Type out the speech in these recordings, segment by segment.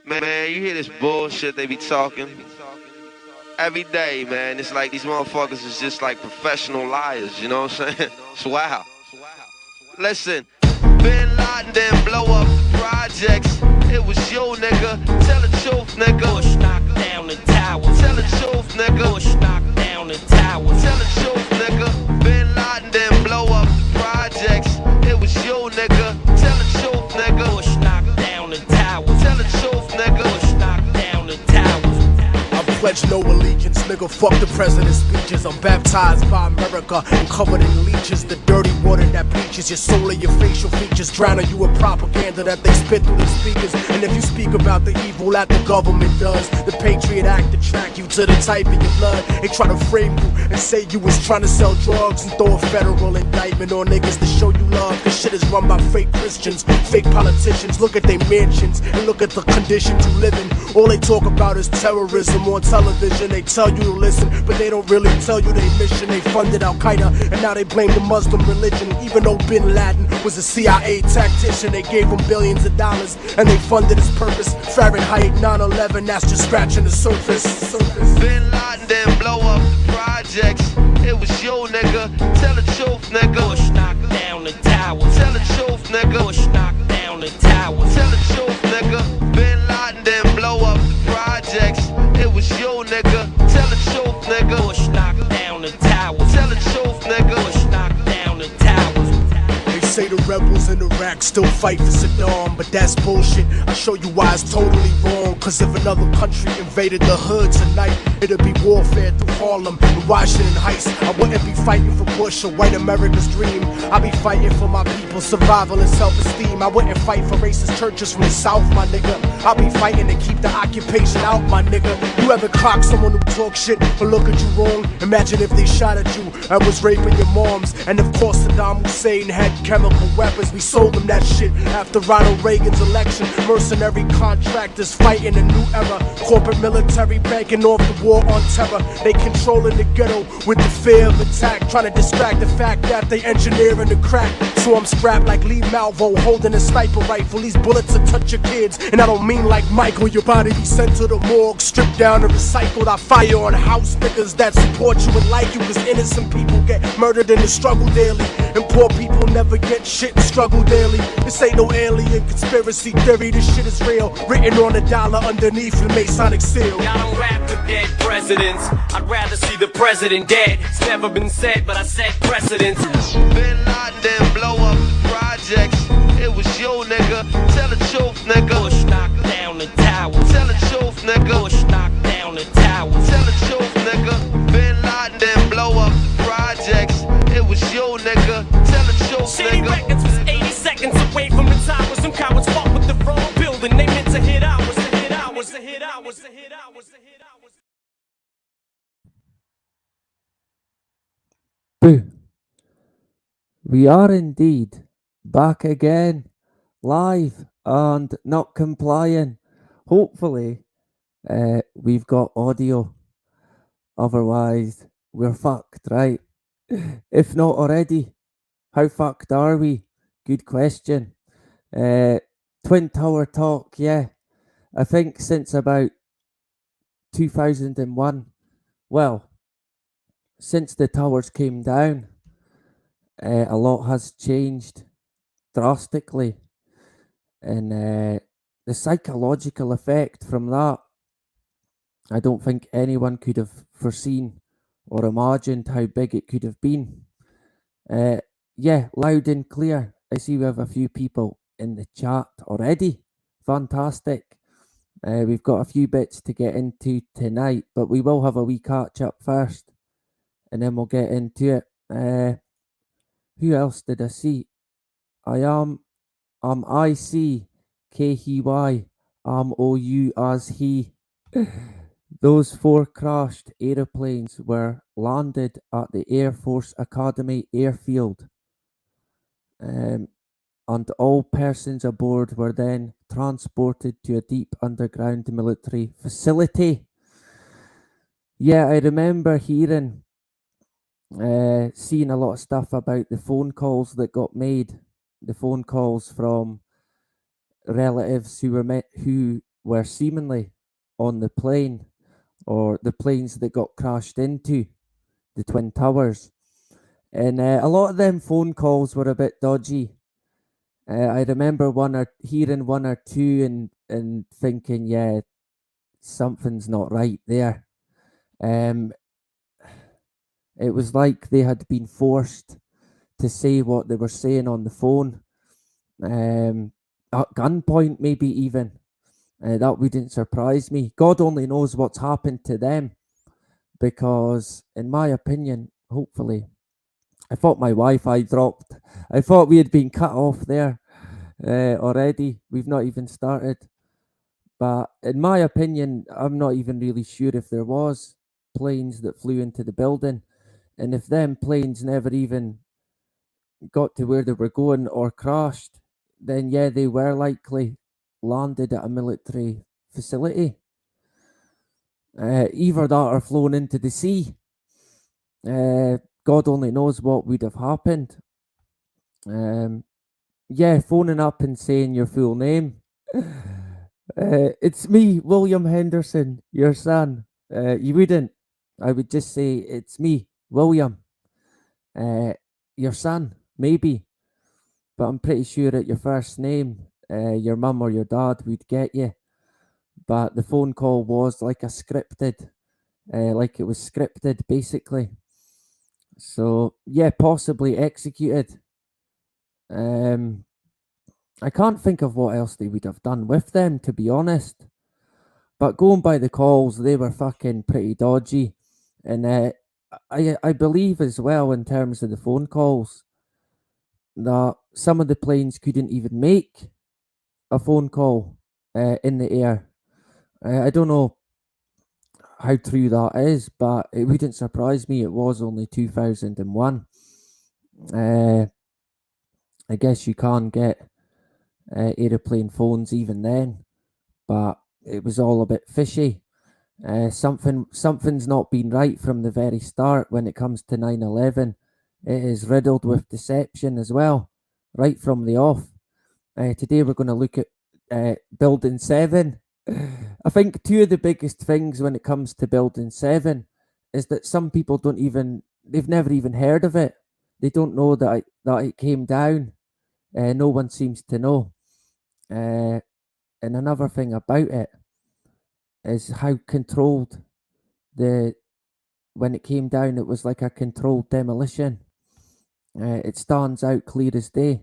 Man, you hear this bullshit they be talking every day, man. It's like these motherfuckers is just like professional liars, you know what I'm saying? It's wild. Listen, Bin Laden didn't blow up the projects. It was you, nigga. Tell the truth, nigga. Bush knocked down the towers. Tell the truth, nigga. Bush knocked down the towers. Tell the truth, nigga. Bin Laden didn't blow up the projects. It was you, nigga. Tell the truth, nigga. Bush knocked down the towers. Tell the truth, nigga. Bush knocked down the towers. I pledge no allegiance, nigga, fuck the president's speeches. I'm baptized by America and covered in leeches. The dirty water that bleaches your soul and your facial features, drowning you in propaganda that they spit through the speakers. And if you speak about the evil that the government does, the Patriot Act attract you to the type of your blood. They try to frame you and say you was trying to sell drugs and throw a federal indictment on niggas to show you love. This shit is run by fake Christians, fake politicians. Look at their mansions and look at the conditions you live in. All they talk about is terrorism on television. They tell you to listen, but they don't really tell you their mission. They funded Al-Qaeda, and now they blame the Muslim religion. Even though Bin Laden was a CIA tactician, they gave him billions of dollars, and they funded his purpose. Fahrenheit 9/11, that's just scratching the surface. Bin Laden didn't blow up the projects. It was you, nigga. Tell the truth, nigga. Bush knocked down the towers. Tell the truth, nigga. Bush knocked down the towers. Tell the truth, nigga. Bin Laden didn't blow up the projects. It was you, nigga. Tell the truth, nigga. Bush knocked down the towers. Tell the truth, nigga. Bush knocked down the towers. They say the rebels in Iraq still fight for Saddam, but that's bullshit. I'll show you why it's totally wrong. Cause if another country invaded the hood tonight, it'd be warfare through Harlem and Washington Heights. I wouldn't be fighting for Bush or white America's dream. I'd be fighting for my people's survival and self-esteem. I wouldn't fight for racist churches from the South, my nigga. I'll be fighting to keep the occupation out, my nigga. You ever clock someone who talk shit or look at you wrong? Imagine if they shot at you and was raping your moms. And of course Saddam Hussein had chemical weapons. We sold them that shit after Ronald Reagan's election. Mercenary contractors fighting a new era. Corporate military banking off the war on terror. They controlling the ghetto with the fear of attack, trying to distract the fact that they engineering the crack. So I'm strapped like Lee Malvo holding a sniper rifle. These bullets will touch your kids, and I don't mean like Michael. Your body be sent to the morgue, stripped down and recycled. I fire on house niggas that support you and like you, cause innocent people get murdered in the struggle daily, and poor people never get shit and struggle daily. This ain't no alien conspiracy theory, this shit is real. Written on a dollar underneath the Masonic seal. Y'all don't rap for dead presidents. I'd rather see the president dead. It's never been said, but I set precedents. Bin Laden didn't blow up the projects. It was you, nigga. Tell the truth, nigga. Bush knocked down the towers. Tell the truth, nigga. Bush knocked down the towers. Tell the truth, nigga. Bin Laden didn't blow up the projects. It was you, nigga. Tell the truth, City nigga. Records was 80 seconds away from the towers. Some cowards fought with the wrong building. They meant to hit ours, to hit ours, to hit ours, to hit ours, to hit ours. Boo. We are indeed back again, live and not complying. Hopefully, we've got audio. Otherwise, we're fucked, right? If not already, how fucked are we? Good question. Twin Tower talk, yeah. I think since about 2001, well, since the towers came down, a lot has changed drastically, and the psychological effect from that, I don't think anyone could have foreseen or imagined how big it could have been. Yeah, loud and clear. I see we have a few people in the chat already. Fantastic. We've got a few bits to get into tonight, but we will have a wee catch up first, and then we'll get into it. Who else did I see? IC KHY OU as he. Those 4 crashed aeroplanes were landed at the Air Force Academy airfield, and all persons aboard were then transported to a deep underground military facility. Yeah, I remember hearing, seeing a lot of stuff about the phone calls that got made, the phone calls from relatives who were seemingly on the plane or the planes that got crashed into the Twin Towers. And a lot of them phone calls were a bit dodgy. I remember hearing one or two and thinking, yeah, something's not right there. Um, it was like they had been forced to say what they were saying on the phone, at gunpoint, maybe even. That wouldn't surprise me. God only knows what's happened to them, because, in my opinion, hopefully, I thought my Wi-Fi dropped. I thought we had been cut off there already. We've not even started. But in my opinion, I'm not even really sure if there was planes that flew into the building, and if them planes never even got to where they were going or crashed, then yeah, they were likely landed at a military facility. Either that or flown into the sea. God only knows what would have happened. Yeah, phoning up and saying your full name. It's me, William Henderson, your son. You wouldn't. I would just say, it's me, William, uh, your son, maybe. But I'm pretty sure at your first name, your mum or your dad would get you. But the phone call was like like it was scripted, basically. So, yeah, possibly executed. Um, I can't think of what else they would have done with them, to be honest. But going by the calls, they were fucking pretty dodgy. And I believe as well, in terms of the phone calls, that some of the planes couldn't even make a phone call in the air. I don't know how true that is, but it wouldn't surprise me. It was only 2001. Uh, I guess you can get aeroplane phones even then, but it was all a bit fishy. Something's not been right from the very start when it comes to 9/11. It is riddled with deception as well, right from the off. Today we're going to look at Building 7. I think two of the biggest things when it comes to Building 7 is that some people they've never even heard of it. They don't know that it came down. No one seems to know. And another thing about it is how controlled the when it came down, it was like a controlled demolition. It stands out clear as day.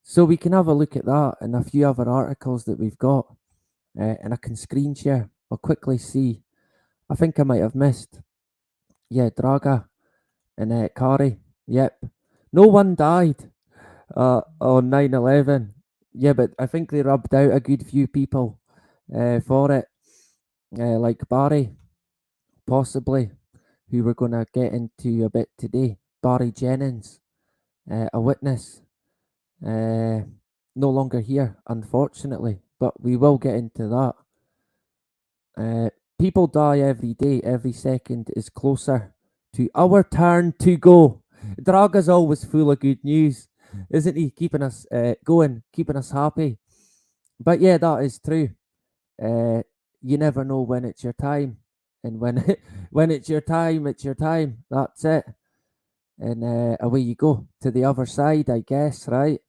So we can have a look at that and a few other articles that we've got, and I can screen share. I'll quickly see. I think I might have missed. Yeah, Draga and Kari. Yep. No one died on 9/11. Yeah, but I think they rubbed out a good few people for it, like Barry, possibly, who we're going to get into a bit today. Barry Jennings, a witness, no longer here, unfortunately, but we will get into that. People die every day, every second is closer to our turn to go. Draga's always full of good news, isn't he? Keeping us going, keeping us happy. But yeah, that is true. You never know when it's your time, and when it's your time, it's your time. That's it. And away you go to the other side, I guess, right?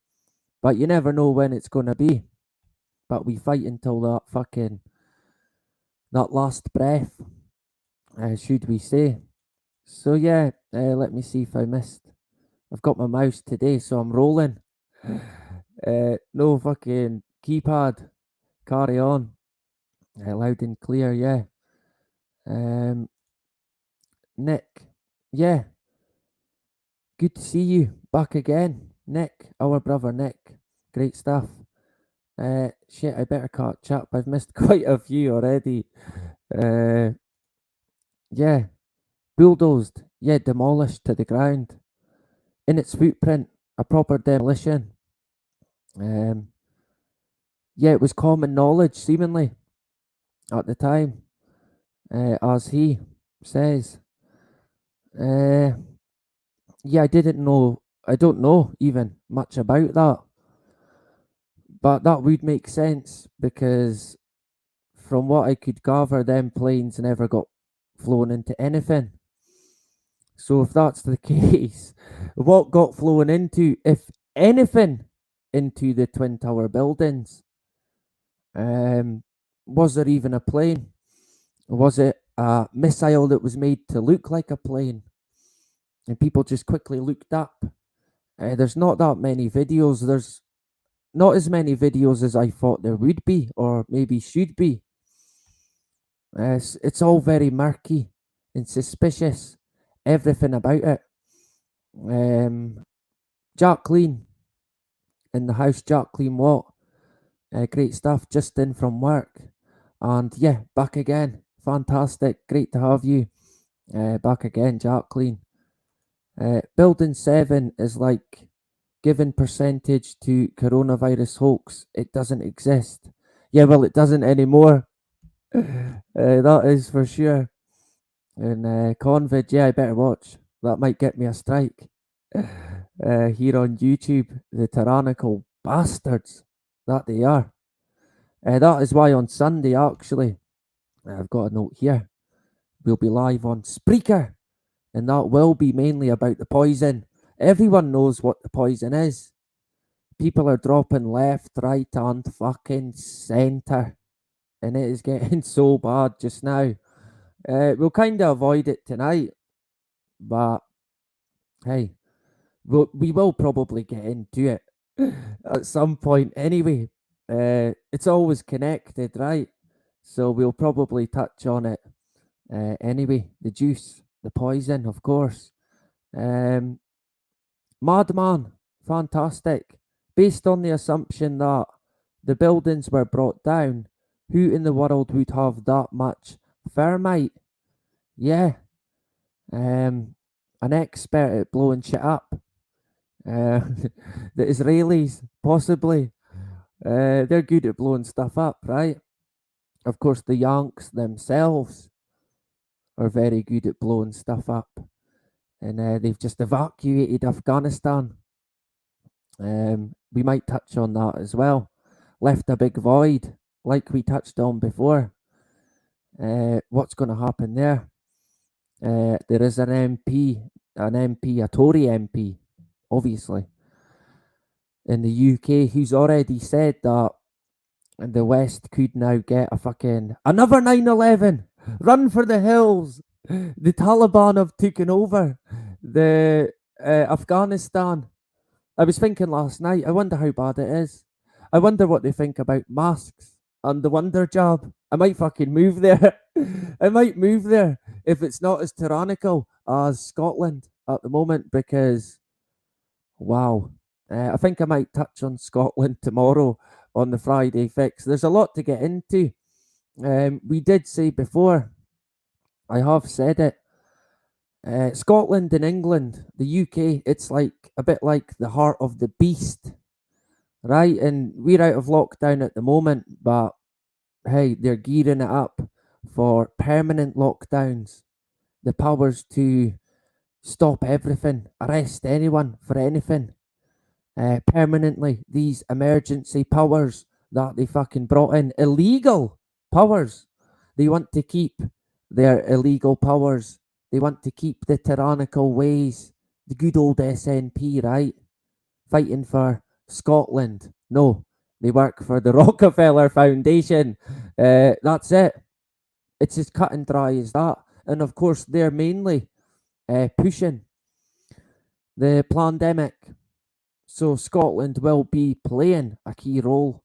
But you never know when it's gonna be. But we fight until that last breath, should we say? So yeah, let me see if I missed. I've got my mouse today, so I'm rolling. No fucking keypad. Carry on. Loud and clear, yeah. Nick, yeah, good to see you back again. Nick, our brother Nick. Great stuff. Shit, I better catch up. I've missed quite a few already. Uh, yeah, bulldozed. Yeah, demolished to the ground. In its footprint, a proper demolition. Um, yeah, it was common knowledge, seemingly, at the time, as he says. Uh, yeah, I don't know even much about that, but that would make sense because from what I could gather, them planes never got flown into anything. So if that's the case, what got flown into, if anything, into the Twin Tower buildings? Was there even a plane? Was it a missile that was made to look like a plane? And people just quickly looked up. There's not that many videos. There's not as many videos as I thought there would be, or maybe should be. It's all very murky and suspicious. Everything about it. Jacqueline in the house. Jacqueline Watt. Great stuff. Just in from work. And yeah, back again. Fantastic. Great to have you. Back again, Jacqueline. Building 7 is like giving percentage to coronavirus hoax. It doesn't exist. Yeah, well, it doesn't anymore. That is for sure. And Convid, yeah, I better watch. That might get me a strike. Here on YouTube, the tyrannical bastards that they are. That is why on Sunday, actually, I've got a note here. We'll be live on Spreaker, and that will be mainly about the poison. Everyone knows what the poison is. People are dropping left, right, and fucking centre, and it is getting so bad just now. We'll kind of avoid it tonight, but hey, we will probably get into it at some point anyway. It's always connected, right? So we'll probably touch on it anyway. The juice, the poison, of course. Madman, fantastic. Based on the assumption that the buildings were brought down, who in the world would have that much thermite? Yeah. An expert at blowing shit up. The Israelis, possibly. They're good at blowing stuff up, right? Of course, the Yanks themselves are very good at blowing stuff up. And they've just evacuated Afghanistan. We might touch on that as well. Left a big void, like we touched on before. What's going to happen there? There is an MP, a Tory MP, obviously, in the UK, who's already said that the West could now get a fucking another 9/11. Run for the hills. The Taliban have taken over the Afghanistan. I was thinking last night, I wonder how bad it is. I wonder what they think about masks and the Wonder Job. I might fucking move there. I might move there if it's not as tyrannical as Scotland at the moment, because, wow. I think I might touch on Scotland tomorrow on the Friday Fix. There's a lot to get into. We did say before, I have said it, Scotland and England, the UK, it's like a bit like the heart of the beast, right? And we're out of lockdown at the moment, but hey, they're gearing it up for permanent lockdowns. The powers to stop everything, arrest anyone for anything. Permanently, these emergency powers that they fucking brought in, illegal powers. They want to keep their illegal powers. They want to keep the tyrannical ways. The good old SNP, right? Fighting for Scotland. No, they work for the Rockefeller Foundation. That's it. It's as cut and dry as that. And of course, they're mainly pushing the pandemic. So Scotland will be playing a key role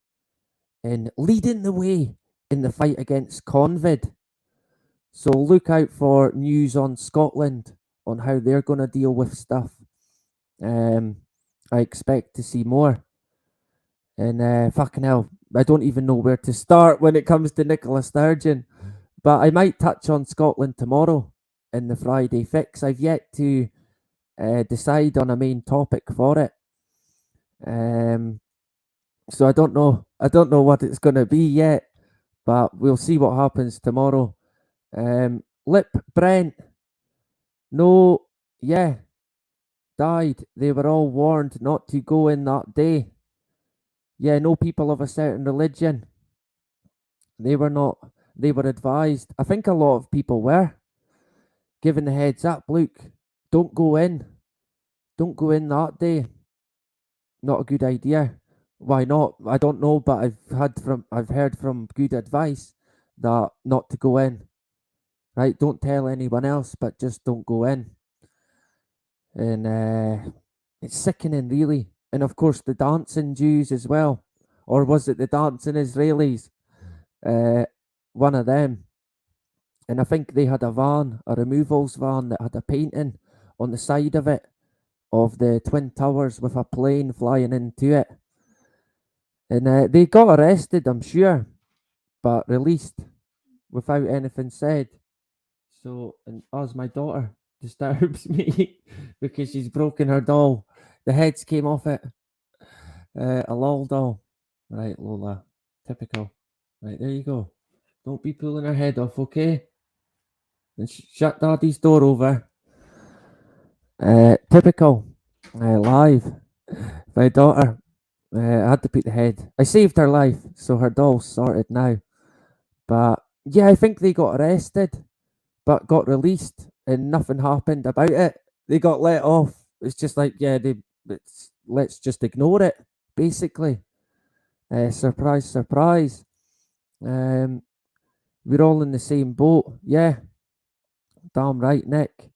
in leading the way in the fight against COVID. So look out for news on Scotland, on how they're going to deal with stuff. I expect to see more. And fucking hell, I don't even know where to start when it comes to Nicola Sturgeon. But I might touch on Scotland tomorrow in the Friday Fix. I've yet to decide on a main topic for it. So I don't know. I don't know what it's going to be yet, but we'll see what happens tomorrow. Lip Brent. No, yeah, died. They were all warned not to go in that day. Yeah, no people of a certain religion. They were not they were advised. I think a lot of people were given the heads up. Look, don't go in. Don't go in that day. Not a good idea. Why not? I don't know, but I've heard from good advice that not to go in. Right? Don't tell anyone else, but just don't go in. And it's sickening, really. And of course, the dancing Jews as well, or was it the dancing Israelis? One of them. And I think they had a van, a removals van that had a painting on the side of it of the Twin Towers with a plane flying into it. And they got arrested, I'm sure, but released without anything said. So, and as my daughter disturbs me because she's broken her doll, the heads came off it. A lol doll. Right, Lola. Typical. Right, there you go. Don't be pulling her head off, okay? And shut Daddy's door over. Typical. Live. My daughter. I had to put the head. I saved her life, so her doll's sorted now. But yeah, I think they got arrested, but got released, and nothing happened about it. They got let off. It's just like, yeah, let's just ignore it, basically. Surprise, surprise. We're all in the same boat. Yeah, damn right, Nick.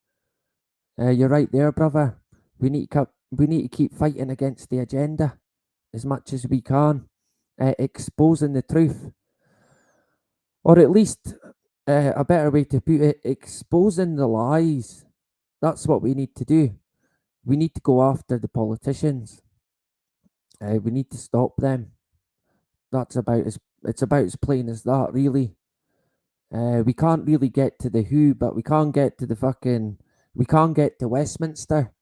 You're right there, brother. We need to keep fighting against the agenda as much as we can, exposing the truth, or at least a better way to put it, exposing the lies. That's what we need to do. We need to go after the politicians. We need to stop them. It's about as plain as that, really. We can't really get to the who, but we can't get to Westminster.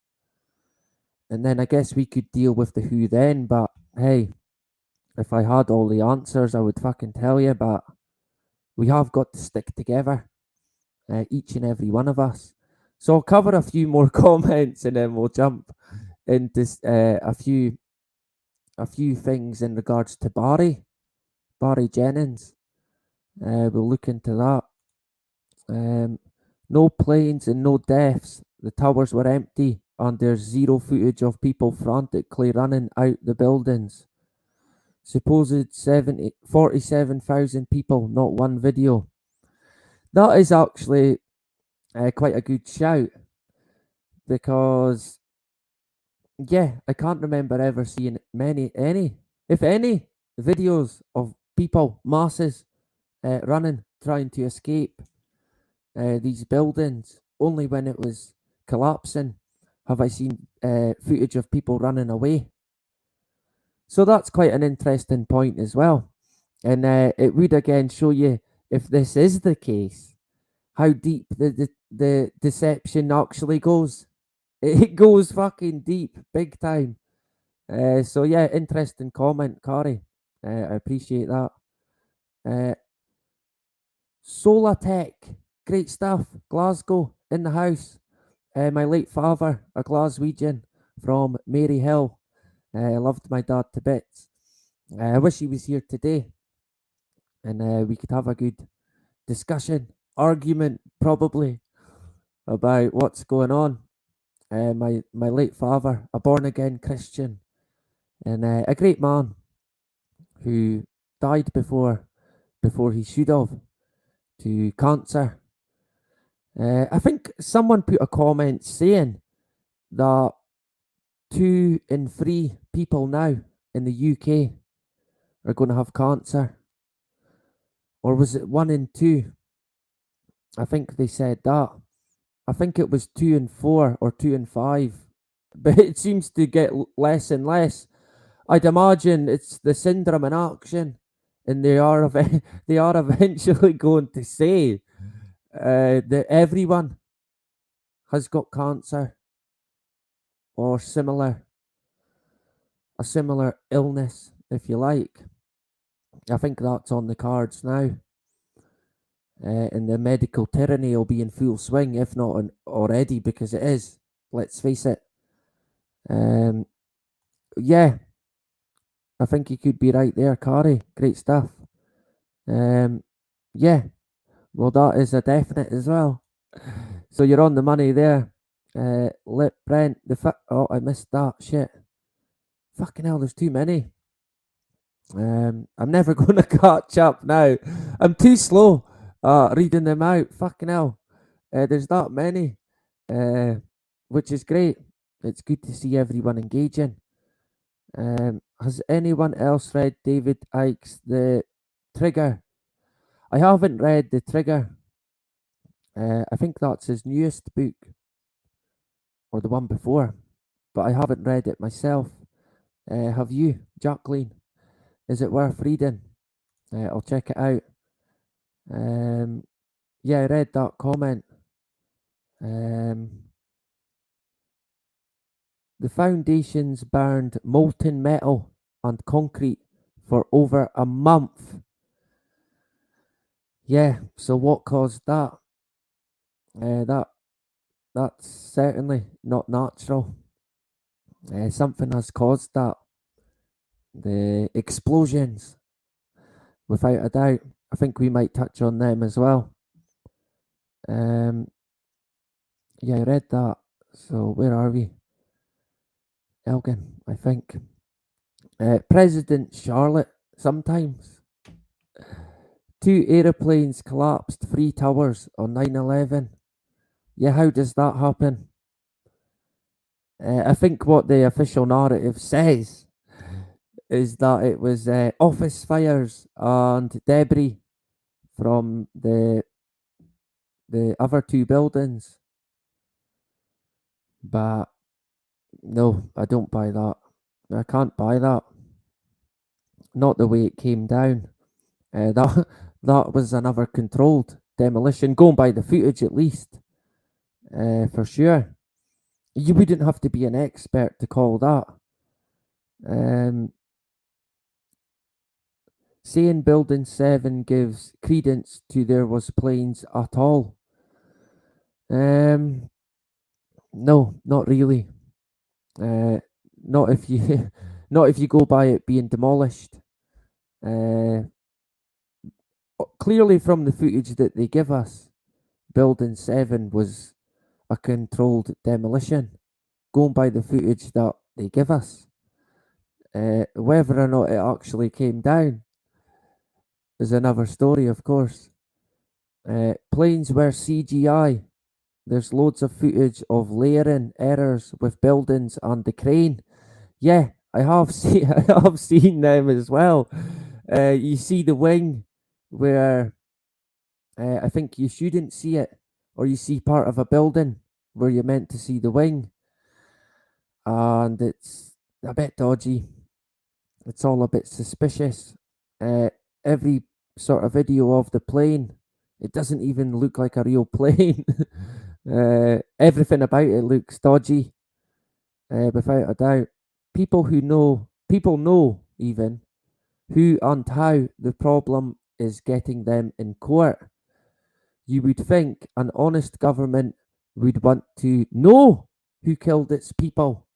And then I guess we could deal with the who then, but hey, if I had all the answers, I would fucking tell you, but we have got to stick together, each and every one of us. So I'll cover a few more comments and then we'll jump into a few things in regards to Barry Jennings. We'll look into that. No planes and no deaths. The towers were empty and there's zero footage of people frantically running out the buildings. Supposed 47,000 people, not one video. That is actually quite a good shout, because yeah, I can't remember ever seeing if any videos of people, masses, running, trying to escape these buildings. Only when it was collapsing have I seen footage of people running away. So that's quite an interesting point as well. And it would again show you, if this is the case, how deep the deception actually goes. It goes fucking deep, big time. So yeah, interesting comment, Kari. I appreciate that. Solar Tech, great stuff. Glasgow in the house. My late father, a Glaswegian from Maryhill. I loved my dad to bits. I wish he was here today, and we could have a good discussion, argument, probably, about what's going on. My late father, a born again Christian, and a great man who died before he should have, to cancer. I think someone put a comment saying that 2 in 3 people now in the UK are going to have cancer, or was it 1 in 2? I think they said that. I think it was 2 in 4 or 2 in 5, but it seems to get less and less. I'd imagine it's the syndrome in action, and they are they are eventually going to say that everyone has got cancer or a similar illness, if you like. I think that's on the cards now, and the medical tyranny will be in full swing, if not already, because it is. Let's face it. Yeah, I think you could be right there, Kari. Great stuff. Yeah, Well, that is a definite as well. So you're on the money there. Brent, oh, I missed that. Shit. Fucking hell, there's too many. I'm never going to catch up now. I'm too slow reading them out. Fucking hell. There's that many, which is great. It's good to see everyone engaging. Has anyone else read David Icke's The Trigger? I haven't read The Trigger. I think that's his newest book, or the one before, but I haven't read it myself. Have you, Jacqueline? Is it worth reading? I'll check it out. Yeah, I read that comment. The foundations burned molten metal and concrete for over a month. Yeah, so what caused that? That's certainly not natural. Something has caused that. The explosions, without a doubt. I think we might touch on them as well. Yeah, I read that. So where are we? Elgin, I think. President Charlotte, sometimes. 2 aeroplanes collapsed 3 towers on 9/11. Yeah, how does that happen? I think what the official narrative says is that it was office fires and debris from the other 2 buildings. But no, I don't buy that. I can't buy that. Not the way it came down. That was another controlled demolition, going by the footage at least, for sure. You wouldn't have to be an expert to call that. Saying Building 7 gives credence to there was planes at all. No, not really. Not if you not if you go by it being demolished. Clearly from the footage that they give us, Building 7 was a controlled demolition, going by the footage that they give us. Whether or not it actually came down is another story, of course. Planes were CGI. There's loads of footage of layering errors with buildings and the crane. Yeah, I have seen them as well. You see the wing where I think you shouldn't see it, or you see part of a building where you're meant to see the wing, and it's a bit dodgy. It's all a bit suspicious. Every sort of video of the plane, it doesn't even look like a real plane. Everything about it looks dodgy, without a doubt. People know even who and how the problem is getting them in court. You would think an honest government would want to know who killed its people.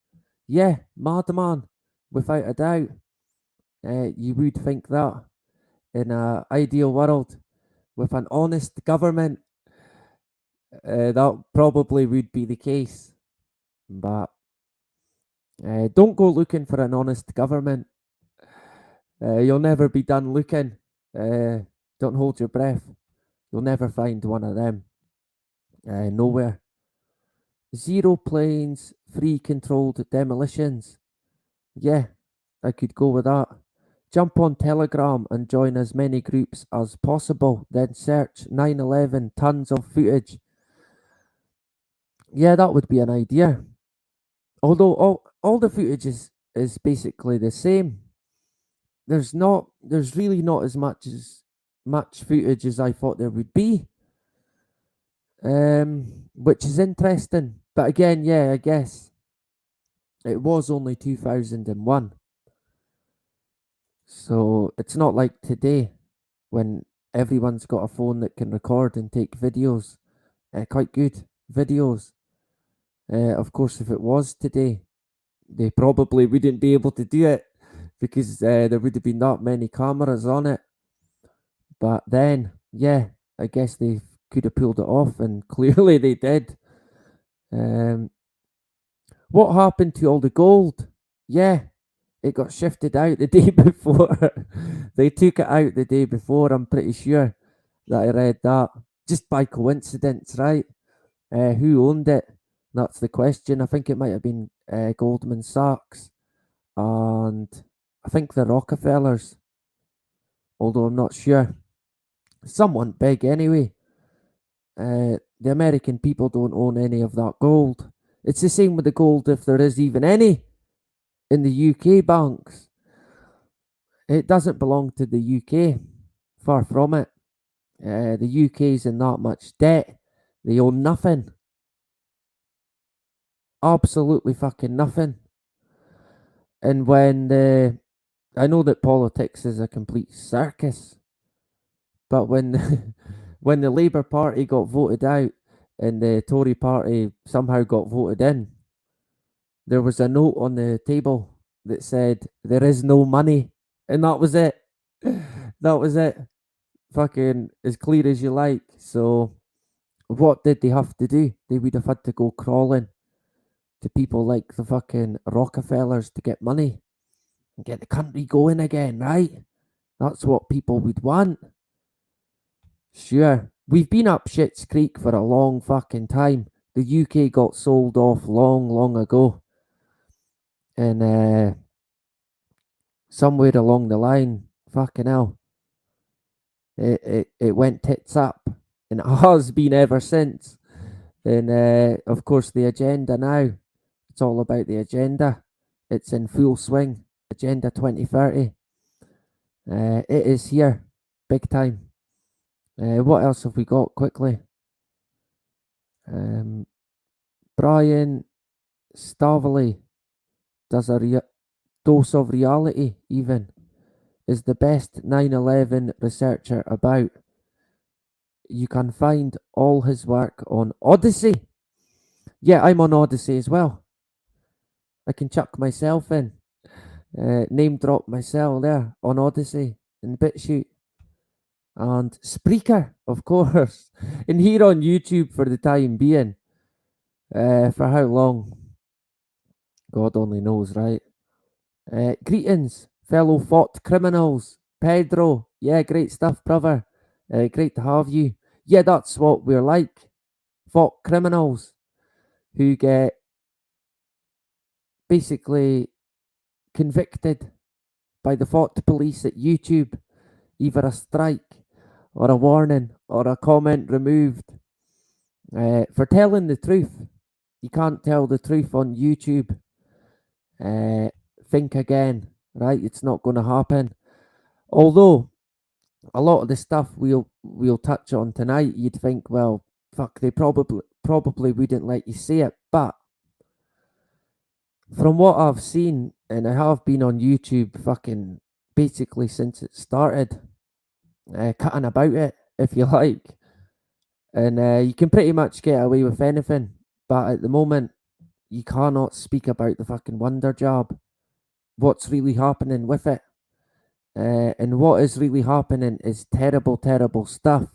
Yeah, madman, without a doubt. You would think that in an ideal world with an honest government, that probably would be the case. But don't go looking for an honest government. You'll never be done looking. Don't hold your breath. You'll never find one of them. Nowhere. 0 planes, 3 controlled demolitions. Yeah, I could go with that. Jump on Telegram and join as many groups as possible. Then search 9/11 tons of footage. Yeah, that would be an idea. Although all the footage is basically the same. There's really not as much footage as I thought there would be. Which is interesting. But again, yeah, I guess it was only 2001. So it's not like today when everyone's got a phone that can record and take videos. Quite good videos. Of course, if it was today, they probably wouldn't be able to do it because there would have been not many cameras on it. But then, yeah, I guess they could have pulled it off, and clearly they did. What happened to all the gold? Yeah, it got shifted out the day before. They took it out the day before, I'm pretty sure that I read that. Just by coincidence, right? Who owned it? That's the question. I think it might have been Goldman Sachs and I think the Rockefellers, although I'm not sure. Someone big anyway. The American people don't own any of that gold. It's the same with the gold, if there is even any in the UK banks. It doesn't belong to the UK. Far from it. The UK's in that much debt. They own nothing. Absolutely fucking nothing. And when I know that politics is a complete circus, but when when the Labour Party got voted out and the Tory Party somehow got voted in, there was a note on the table that said there is no money, and that was it. That was it. Fucking as clear as you like. So what did they have to do? They would have had to go crawling to people like the fucking Rockefellers to get money and get the country going again, right? That's what people would want. Sure, we've been up shit's creek for a long fucking time. The UK got sold off long ago. And somewhere along the line, fucking hell, it went tits up. And it has been ever since. And of course, the agenda now, it's all about the agenda. It's in full swing. Agenda 2030. It is here, big time. What else have we got quickly? Brian Staveley does a dose of reality, even, is the best 9/11 researcher about. You can find all his work on Odyssey. Yeah, I'm on Odyssey as well. I can chuck myself in. Name drop myself there on Odyssey and BitChute. And Spreaker, of course. And here on YouTube for the time being. For how long? God only knows, right? Greetings, fellow fought criminals. Pedro, yeah, great stuff, brother. Great to have you. Yeah, that's what we're like. Fought criminals who get basically convicted by the fought police at YouTube. Either a strike or a warning or a comment removed for telling the truth. You can't tell the truth on YouTube. Think again, right? It's not going to happen. Although a lot of the stuff we'll touch on tonight, you'd think, well, fuck, they probably wouldn't let you see it. But from what I've seen, and I have been on YouTube fucking basically since it started, cutting about it, if you like. And you can pretty much get away with anything. But at the moment, you cannot speak about the fucking wonder job. What's really happening with it. And what is really happening is terrible stuff.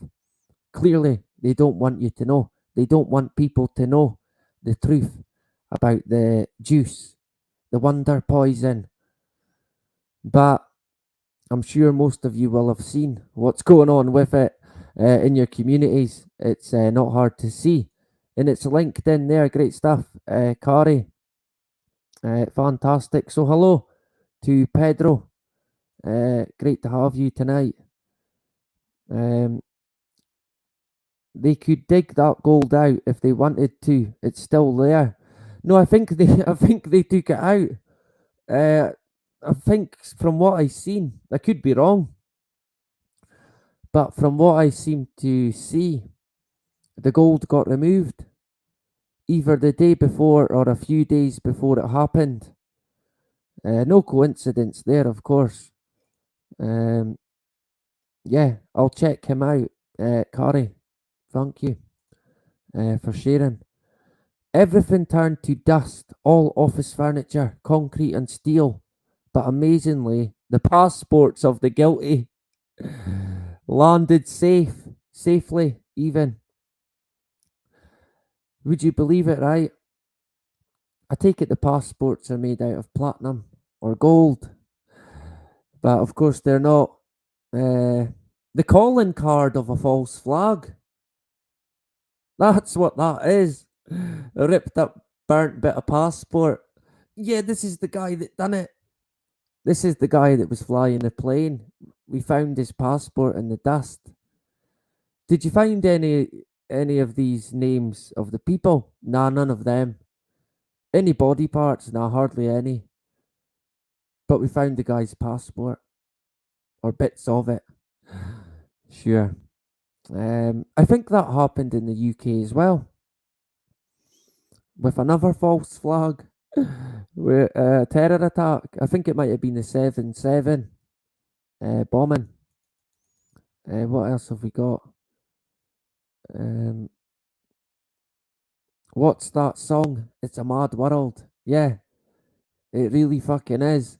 Clearly, they don't want you to know. They don't want people to know the truth about the juice, the wonder poison. But I'm sure most of you will have seen what's going on with it in your communities. It's not hard to see. And it's linked in there. Great stuff. Kari. Fantastic. So hello to Pedro. Great to have you tonight. They could dig that gold out if they wanted to. It's still there. No, I think they took it out. I think from what I've seen, I could be wrong, but from what I seem to see, the gold got removed either the day before or a few days before it happened. No coincidence there, of course. Yeah, I'll check him out. Kari, thank you for sharing. Everything turned to dust, all office furniture, concrete and steel. But amazingly, the passports of the guilty landed safe. safely, even. Would you believe it, right? I take it the passports are made out of platinum or gold, but of course they're not. The calling card of a false flag. That's what that is. A ripped up, burnt bit of passport. Yeah, this is the guy that done it. This is the guy that was flying the plane. We found his passport in the dust. Did you find any of these names of the people? Nah, none of them. Any body parts? Nah, hardly any. But we found the guy's passport. Or bits of it. Sure. I think that happened in the UK as well. With another false flag. With a terror attack. I think it might have been the 7/7 bombing. What else have we got? What's that song? It's a Mad World. Yeah, it really fucking is.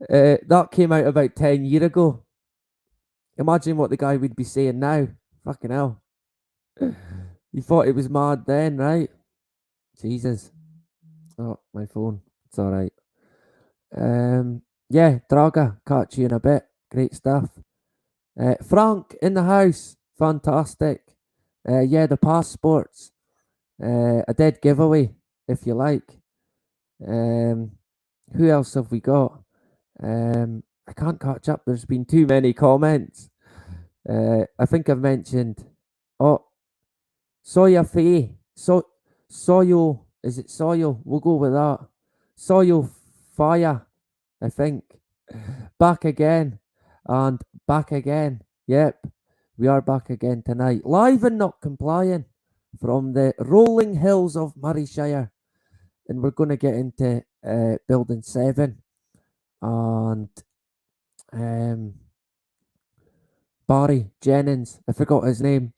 That came out about 10 years ago. Imagine what the guy would be saying now. Fucking hell. You thought it was mad then, right? Jesus. Oh, my phone. It's alright. Yeah, Draga. Catch you in a bit. Great stuff. Frank in the house. Fantastic. Yeah, the passports. A dead giveaway, if you like. Who else have we got? I can't catch up. There's been too many comments. I think I've mentioned. Oh, Soya Faye. Soyo. Is it Soyo? We'll go with that. Soyo Fire, I think. Back again. And back again. Yep. We are back again tonight. Live and not complying from the rolling hills of Murrayshire. And we're going to get into building 7 and Barry Jennings. I forgot his name.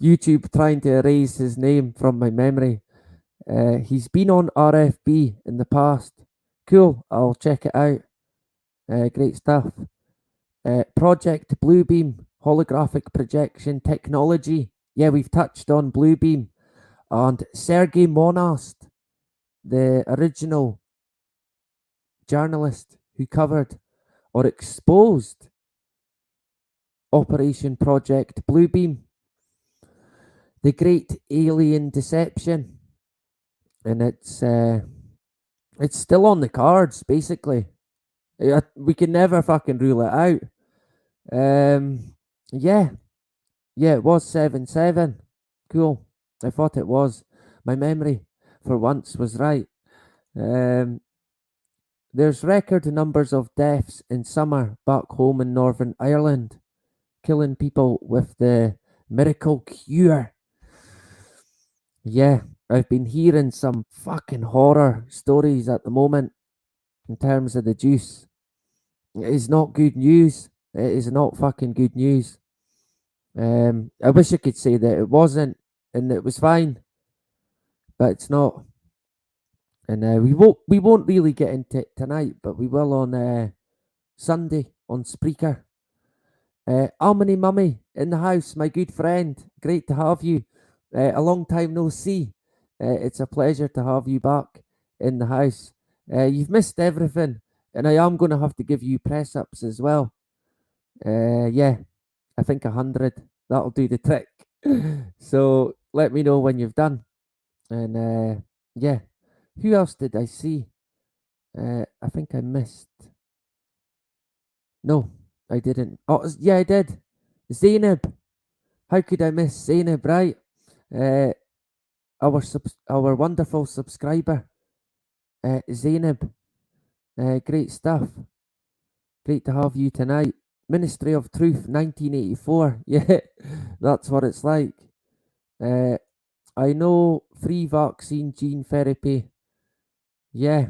YouTube trying to erase his name from my memory. He's been on RFB in the past. Cool. I'll check it out. Great stuff. Project Bluebeam holographic projection technology. Yeah, we've touched on Bluebeam. And Sergei Monast, the original journalist who covered or exposed Operation Project Bluebeam, the great alien deception, and it's still on the cards. Basically, we can never fucking rule it out. Yeah, it was 7/7. Cool. I thought it was. My memory, for once, was right. There's record numbers of deaths in summer back home in Northern Ireland, killing people with the miracle cure. Yeah, I've been hearing some fucking horror stories at the moment in terms of the juice. It is not good news. It is not fucking good news. I wish I could say that it wasn't and it was fine, but it's not. And we won't really get into it tonight, but we will on Sunday on Spreaker. Almany Mummy in the house, my good friend. Great to have you. A long time no see. It's a pleasure to have you back in the house. You've missed everything, and I am going to have to give you press ups as well. Yeah, I think 100. That'll do the trick. So let me know when you've done. And yeah, who else did I see? I think I missed. No, I didn't. Oh, yeah, I did. Zainab. How could I miss Zainab, right? Our wonderful subscriber, Zainab. Great stuff. Great to have you tonight. Ministry of Truth, 1984. Yeah, that's what it's like. I know free vaccine gene therapy. Yeah.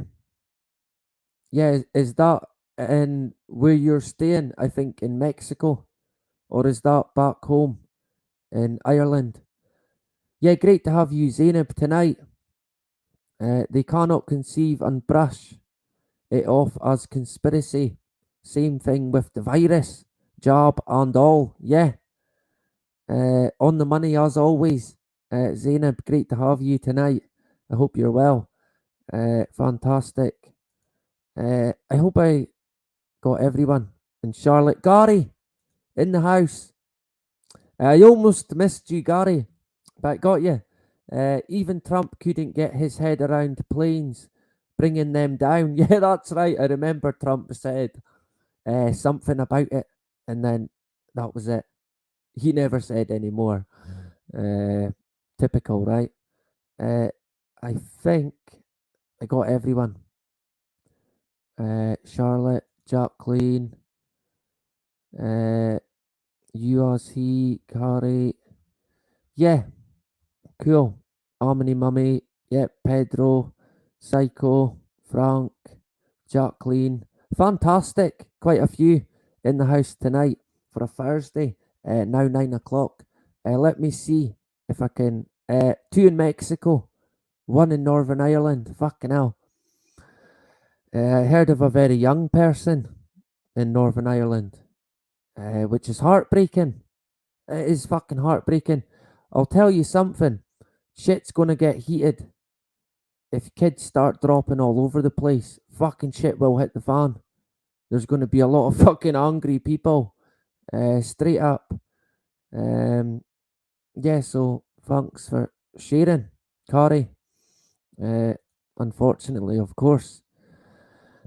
Yeah, is that in where you're staying? I think in Mexico. Or is that back home in Ireland? Yeah, great to have you, Zainab, tonight. They cannot conceive and brush it off as conspiracy. Same thing with the virus, jab and all. Yeah, On the money as always. Zainab, great to have you tonight. I hope you're well. Fantastic. I hope I got everyone. And Charlotte, Gary, in the house. I almost missed you, Gary, but I got you. Even Trump couldn't get his head around planes, bringing them down. Yeah, that's right. I remember Trump said something about it, and then that was it. He never said any more. Typical, right? I think I got everyone. Charlotte, Jacqueline, URC, Gary. Yeah, cool. Harmony Mummy, yep, Pedro, Psycho, Frank, Jacqueline. Fantastic. Quite a few in the house tonight for a Thursday. Now 9 o'clock. Let me see if I can. Two in Mexico, one in Northern Ireland. Fucking hell. I heard of a very young person in Northern Ireland, which is heartbreaking. It is fucking heartbreaking. I'll tell you something. Shit's gonna get heated if kids start dropping all over the place. Fucking shit will hit the fan. There's gonna be a lot of fucking angry people. Straight up. Yeah, so thanks for sharing, Carrie. Unfortunately, of course.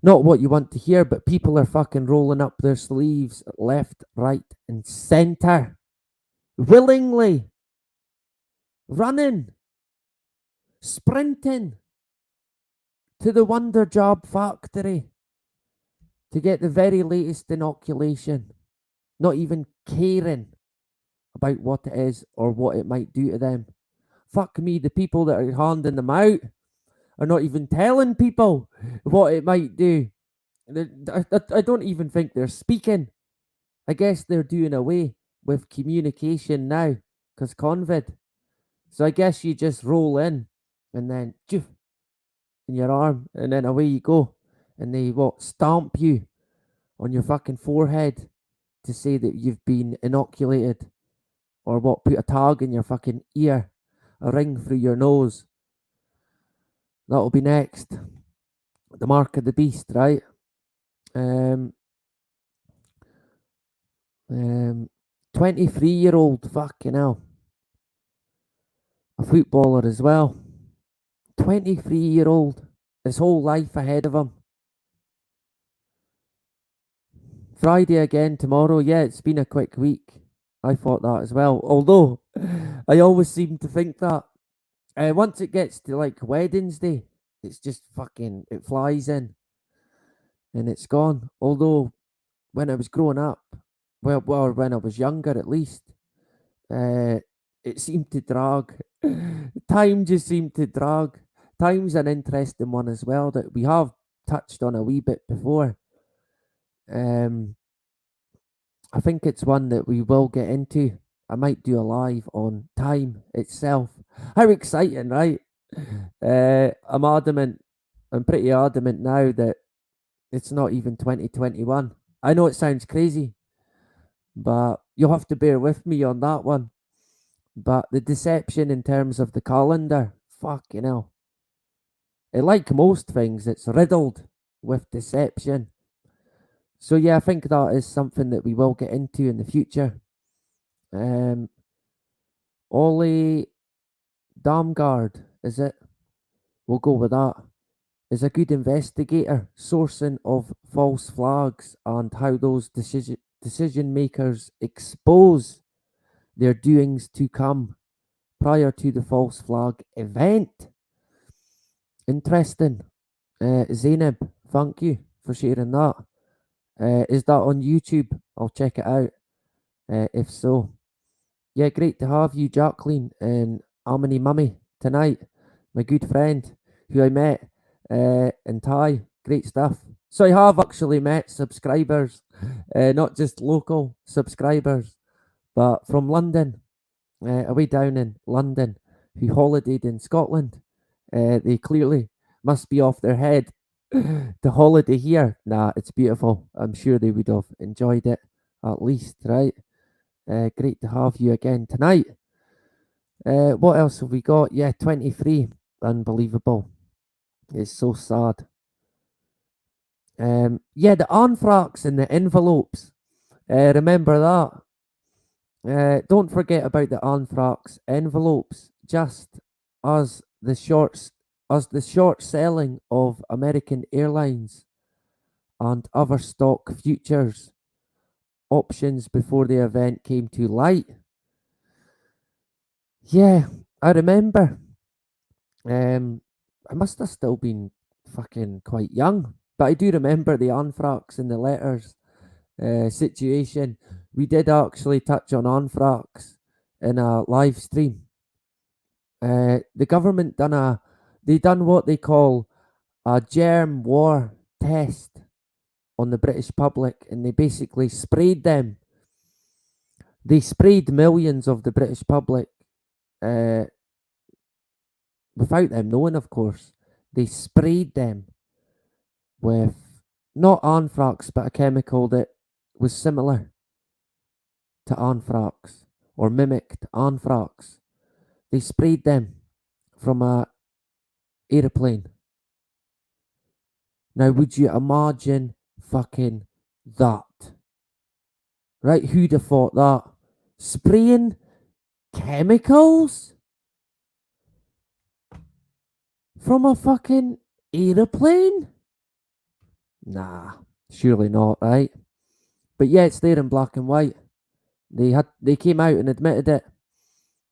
Not what you want to hear, but people are fucking rolling up their sleeves left, right, and centre. Willingly. Running. Sprinting to the Wonder Job factory to get the very latest inoculation, not even caring about what it is or what it might do to them. Fuck me, the people that are handing them out are not even telling people what it might do. I don't even think they're speaking. I guess they're doing away with communication now because COVID. So I guess you just roll in and then in your arm, and then away you go. And they stamp you on your fucking forehead to say that you've been inoculated, or put a tag in your fucking ear, a ring through your nose. That'll be next. The mark of the beast, right? 23-year-old, fucking hell, a footballer as well. 23-year-old, his whole life ahead of him. Friday again tomorrow. Yeah, it's been a quick week. I thought that as well. Although I always seem to think that once it gets to like Wednesday, it's just fucking, it flies in and it's gone. Although when I was growing up, well, when I was younger at least, it seemed to drag. Time just seemed to drag. Time's an interesting one as well that we have touched on a wee bit before. I think it's one that we will get into. I might do a live on time itself. How exciting, right? I'm pretty adamant now that it's not even 2021. I know it sounds crazy, but you'll have to bear with me on that one. But the deception in terms of the calendar, fucking hell. Like most things, it's riddled with deception. So yeah, I think that is something that we will get into in the future. Ollie Damgard, is it? We'll go with that. Is a good investigator, sourcing of false flags and how those decision makers expose their doings to come prior to the false flag event. Interesting. Zainab, thank you for sharing that. Is that on YouTube? I'll check it out. If so. Yeah, great to have you, Jacqueline and Amini Mummy tonight. My good friend who I met in Thai. Great stuff. So I have actually met subscribers, not just local subscribers, but from London, away down in London, who holidayed in Scotland. They clearly must be off their head to holiday here. Nah, it's beautiful. I'm sure they would have enjoyed it at least, right? Great to have you again tonight. What else have we got? Yeah, 23. Unbelievable. It's so sad. Yeah, the anthrax in the envelopes. Remember that. Don't forget about the anthrax envelopes. Just as the short selling of American Airlines and other stock futures options before the event came to light. Yeah, I remember. I must have still been fucking quite young, but I do remember the anthrax in the letters situation. We did actually touch on anthrax in a live stream. The government done what they call a germ war test on the British public, and they basically sprayed them. They sprayed millions of the British public uh, without them knowing, of course. They sprayed them with not anthrax, but a chemical that was similar to anthrax or mimicked anthrax. They sprayed them from a aeroplane. Now, would you imagine fucking that? Right? Who'd have thought that? Spraying chemicals from a fucking aeroplane? Nah, surely not, right? But yeah, it's there in black and white. They came out and admitted it.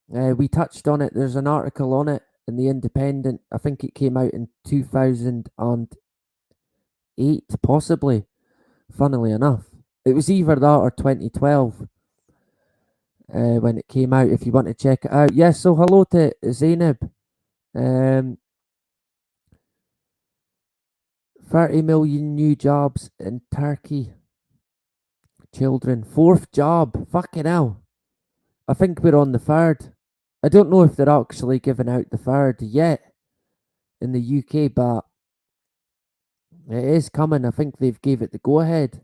We touched on it. There's an article on it in the Independent. I think it came out in 2008, possibly. Funnily enough, it was either that or 2012 when it came out. If you want to check it out, yeah. So hello to Zainab. 30 million new jobs in Turkey. Children, fourth job. Fucking hell. I think we're on the third. I don't know if they're actually giving out the third yet in the UK, but it is coming. I think they've gave it the go ahead.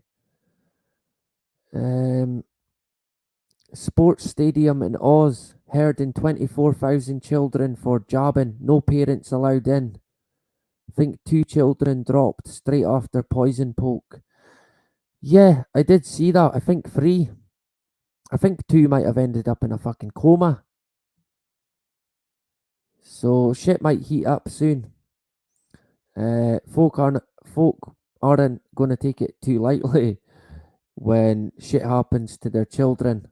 Sports stadium in Oz herding 24,000 children for jabbing. No parents allowed in. I think 2 children dropped straight after poison poke. Yeah, I did see that. I think 3. I think 2 might have ended up in a fucking coma. So shit might heat up soon. Folk aren't gonna take it too lightly when shit happens to their children.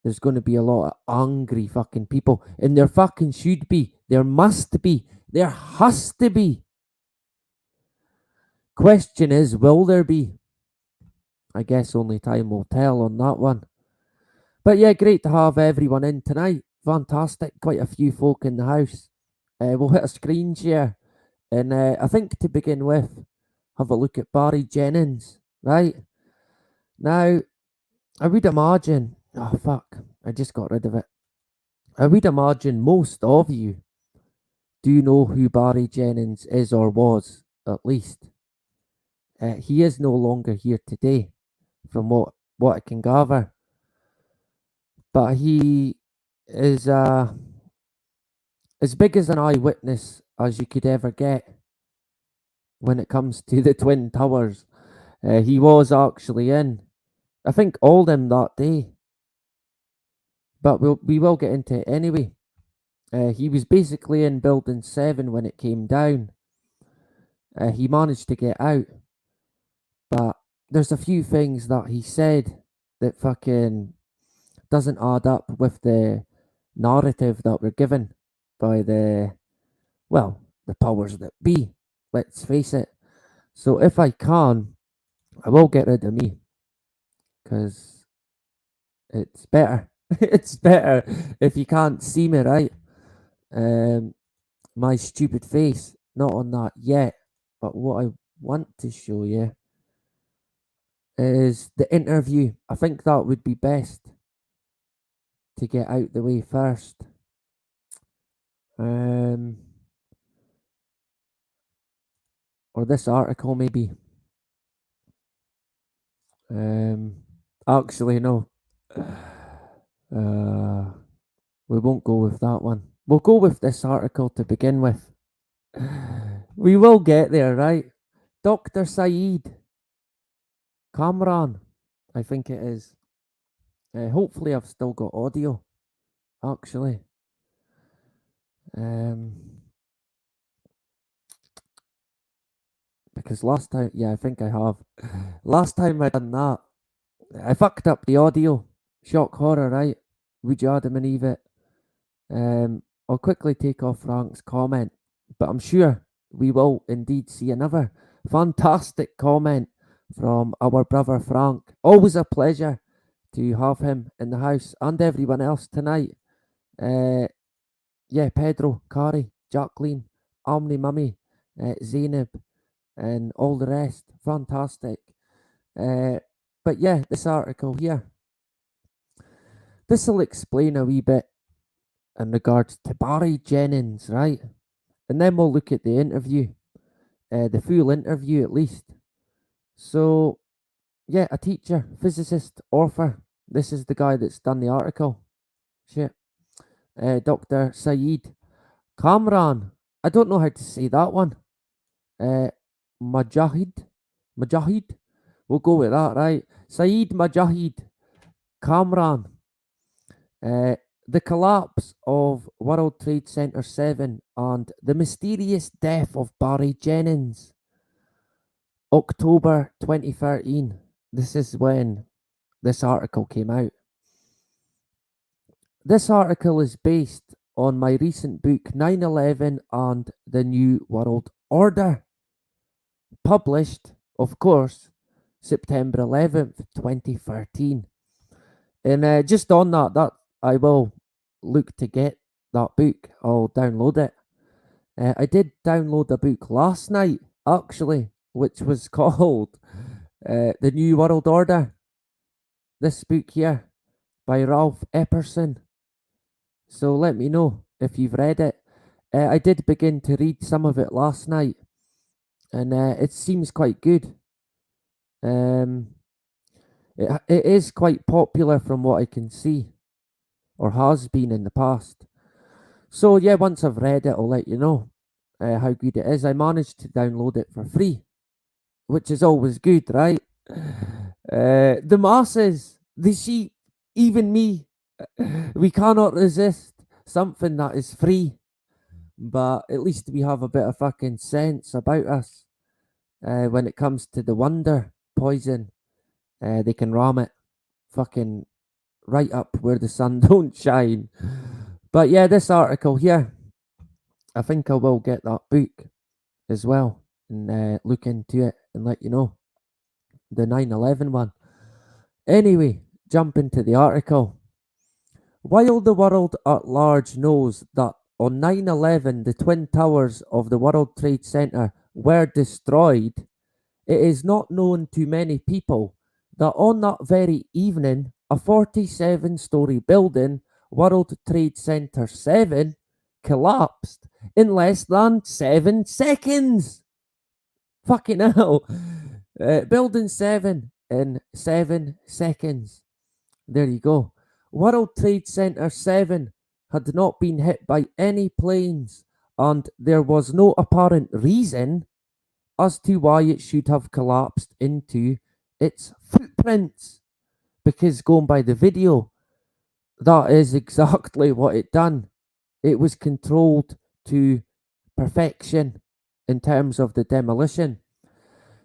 There's gonna be a lot of angry fucking people, and there fucking should be. There must be. There has to be. Question is, will there be? I guess only time will tell on that one. But yeah, great to have everyone in tonight. Fantastic. Quite a few folk in the house. We'll hit a screen share. And I think to begin with, have a look at Barry Jennings, right? Now, I would imagine, oh fuck, I just got rid of it. I would imagine most of you do know who Barry Jennings is or was, at least. He is no longer here today, from what I can gather. But he is as big as an eyewitness as you could ever get when it comes to the Twin Towers. He was actually in, I think, all them that day. But we will get into it anyway. He was basically in Building 7 when it came down. He managed to get out. But there's a few things that he said that fucking doesn't add up with the narrative that we're given by the powers that be. Let's face it. So if I can, I will get rid of me. Because it's better. It's better if you can't see me, right? My stupid face. Not on that yet. But what I want to show you is the interview. I think that would be best to get out the way first. Or this article maybe. Actually no. We won't go with that one. We'll go with this article to begin with. We will get there, right? Dr. Saeed Kamran, I think it is. Hopefully, I've still got audio, actually. Because last time, yeah, I think I have. Last time I done that, I fucked up the audio. Shock horror, right? Would you Adam and Eve it? I'll quickly take off Frank's comment, but I'm sure we will indeed see another fantastic comment from our brother Frank. Always a pleasure to have him in the house and everyone else tonight. Yeah, Pedro, Kari, Jacqueline, Omni Mummy, Zainab, and all the rest. Fantastic. But yeah, this article here, this will explain a wee bit in regards to Barry Jennings, right? And then we'll look at the interview, the full interview at least. So, yeah, a teacher, physicist, author. This is the guy that's done the article. Shit. Dr. Saeed Kamran. I don't know how to say that one. Mujahid. We'll go with that, right? Saeed Mujahid Kamran. The collapse of World Trade Center 7 and the mysterious death of Barry Jennings. October 2013. This is when this article came out. This article is based on my recent book 9/11 and the New World Order, published, of course, September 11th, 2013. And just on that I will look to get that book. I'll download it. I did download a book last night, actually, which was called The New World Order. This book here by Ralph Epperson. So let me know if you've read it. I did begin to read some of it last night, and it seems quite good. It is quite popular from what I can see, or has been in the past. So yeah, once I've read it, I'll let you know how good it is. I managed to download it for free, which is always good, right? The masses, the sheep, even me, we cannot resist something that is free. But at least we have a bit of fucking sense about us. When it comes to the wonder poison, they can ram it fucking right up where the sun don't shine. But yeah, this article here, I think I will get that book as well and look into it and let you know. The 9/11 one. Anyway, jump into the article. While the world at large knows that on 9/11 the twin towers of the World Trade Center were destroyed, it is not known to many people that on that very evening a 47-story building, World Trade Center 7, collapsed in less than 7 seconds. Fucking hell. Building 7 in 7 seconds. There you go. World Trade Center 7 had not been hit by any planes, and there was no apparent reason as to why it should have collapsed into its footprints. Because going by the video, that is exactly what it done. It was controlled to perfection in terms of the demolition.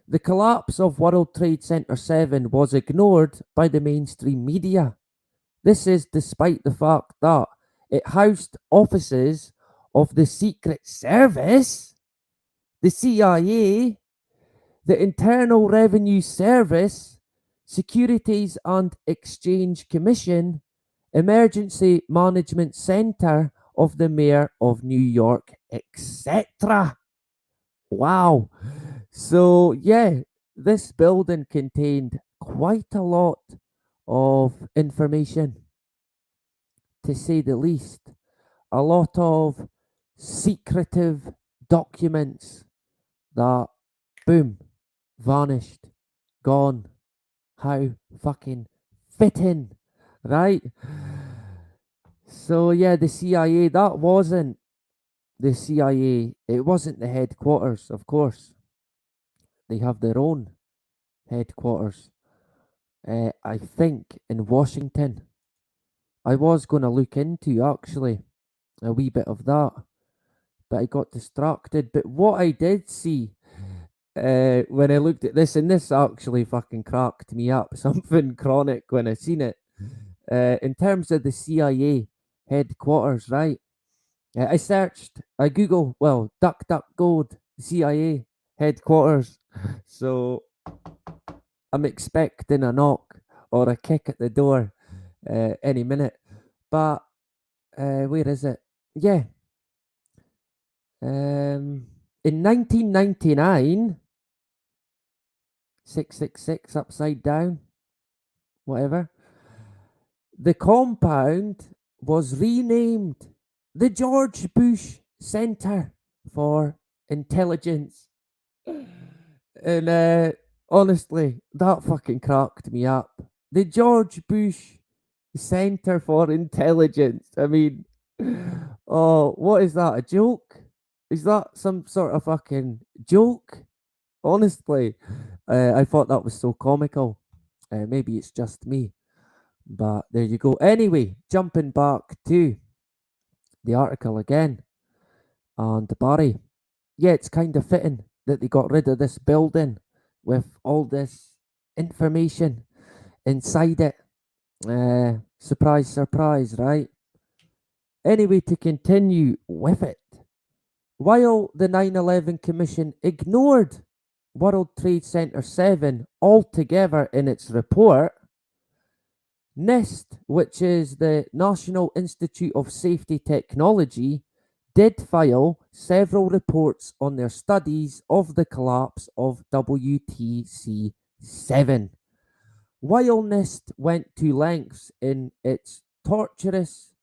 The collapse of World Trade Center 7 was ignored by the mainstream media. This is despite the fact that it housed offices of the Secret Service, the CIA, the Internal Revenue Service, Securities and Exchange Commission, Emergency Management Center of the Mayor of New York, etc. Wow. So, yeah, this building contained quite a lot of information, to say the least. A lot of secretive documents that, boom, vanished, gone. How fucking fitting right? So yeah, the CIA, that wasn't the CIA. It wasn't the headquarters, of course. They have their own headquarters. I think in Washington. I was going to look into actually a wee bit of that, but I got distracted. But what I did see when I looked at this, and this actually fucking cracked me up, something chronic when I seen it. In terms of the CIA headquarters, right? I searched, I Google, well, DuckDuckGo CIA headquarters. So I'm expecting a knock or a kick at the door any minute. But where is it? Yeah. In 1999, 666 upside down, whatever, the compound was renamed the George Bush Center for Intelligence. And honestly, that fucking cracked me up. The George Bush Center for Intelligence. I mean, oh, what is that? A joke? Is that some sort of fucking joke? Honestly, I thought that was so comical. Maybe it's just me, but there you go. Anyway, jumping back to the article again, and Barry. Yeah, it's kind of fitting that they got rid of this building with all this information inside it. Surprise, surprise, right? Anyway, to continue with it, while the 9/11 Commission ignored World Trade Center 7 altogether in its report, NIST, which is the National Institute of Safety Technology, did file several reports on their studies of the collapse of WTC 7. While NIST went to lengths in its torturous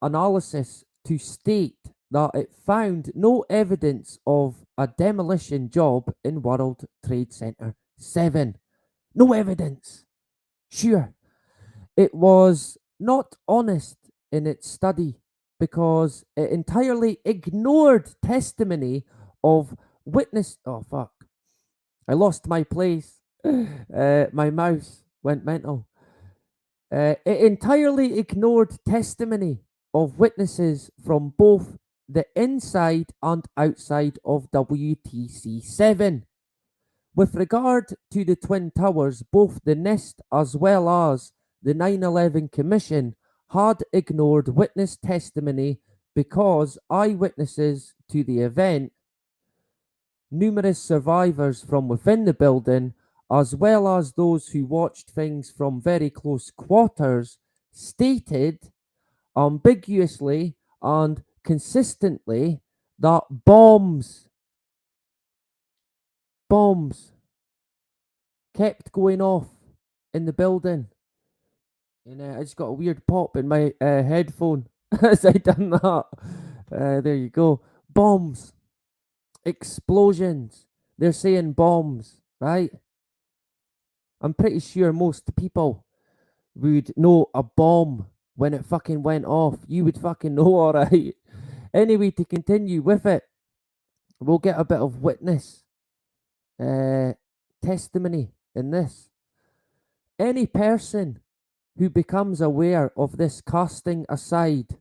analysis to state that it found no evidence of a demolition job in World Trade Center 7. No evidence. Sure, it was not honest in its study because it entirely ignored testimony of witness. Oh, fuck. I lost my place. My mouse went mental. It entirely ignored testimony of witnesses from both the inside and outside of WTC 7. With regard to the Twin Towers, both the NIST as well as the 9/11 Commission had ignored witness testimony because eyewitnesses to the event, numerous survivors from within the building, as well as those who watched things from very close quarters, stated ambiguously and consistently that bombs kept going off in the building. And I just got a weird pop in my headphone as I done that. There you go. Bombs. Explosions. They're saying bombs, right? I'm pretty sure most people would know a bomb when it fucking went off. You would fucking know, alright? Anyway, to continue with it, we'll get a bit of witness testimony in this. Any person who becomes aware of this casting aside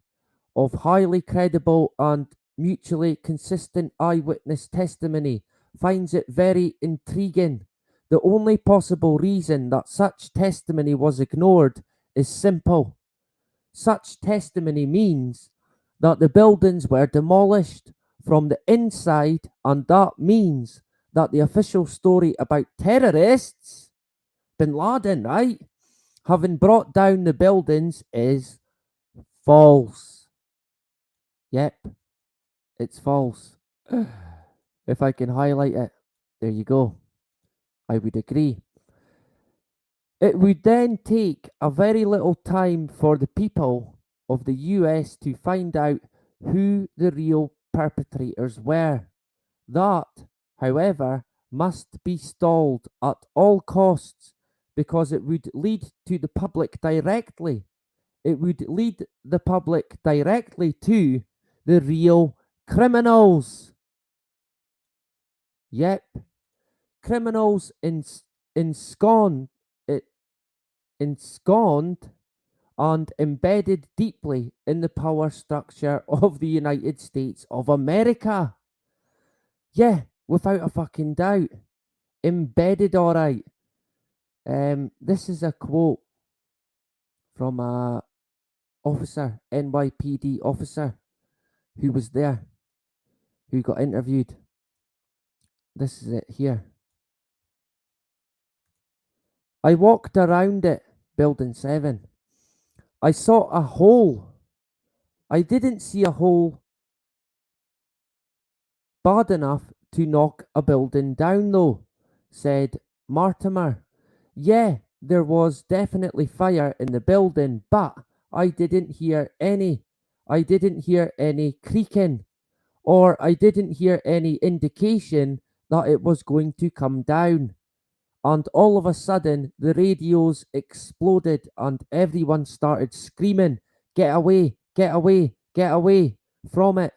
of highly credible and mutually consistent eyewitness testimony finds it very intriguing. The only possible reason that such testimony was ignored is simple. Such testimony means that the buildings were demolished from the inside, and that means that the official story about terrorists, Bin Laden, right, having brought down the buildings is false. Yep, it's false. If I can highlight it, there you go. I would agree. It would then take a very little time for the people of the US to find out who the real perpetrators were. That, however, must be stalled at all costs because it would lead to the public directly. It would lead the public directly to the real criminals. Yep, criminals ensconced and embedded deeply in the power structure of the United States of America. Yeah, without a fucking doubt. Embedded, all right. This is a quote from a officer, NYPD officer, who was there, who got interviewed. This is it here. I walked around it, Building 7. I saw a hole. I didn't see a hole bad enough to knock a building down, though, said Mortimer. Yeah, there was definitely fire in the building, but I didn't hear any. I didn't hear any creaking, or I didn't hear any indication that it was going to come down. And all of a sudden, the radios exploded and everyone started screaming, "Get away, get away, get away from it."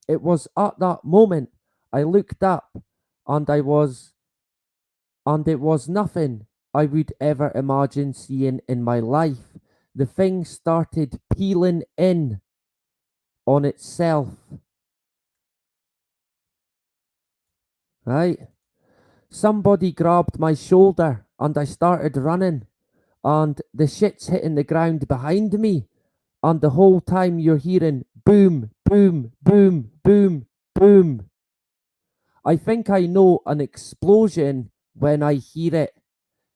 It was at that moment I looked up and it was nothing I would ever imagine seeing in my life. The thing started peeling in on itself. Right? Somebody grabbed my shoulder and I started running, and the shit's hitting the ground behind me, and the whole time you're hearing boom, boom, boom, boom, boom. I think I know an explosion when I hear it.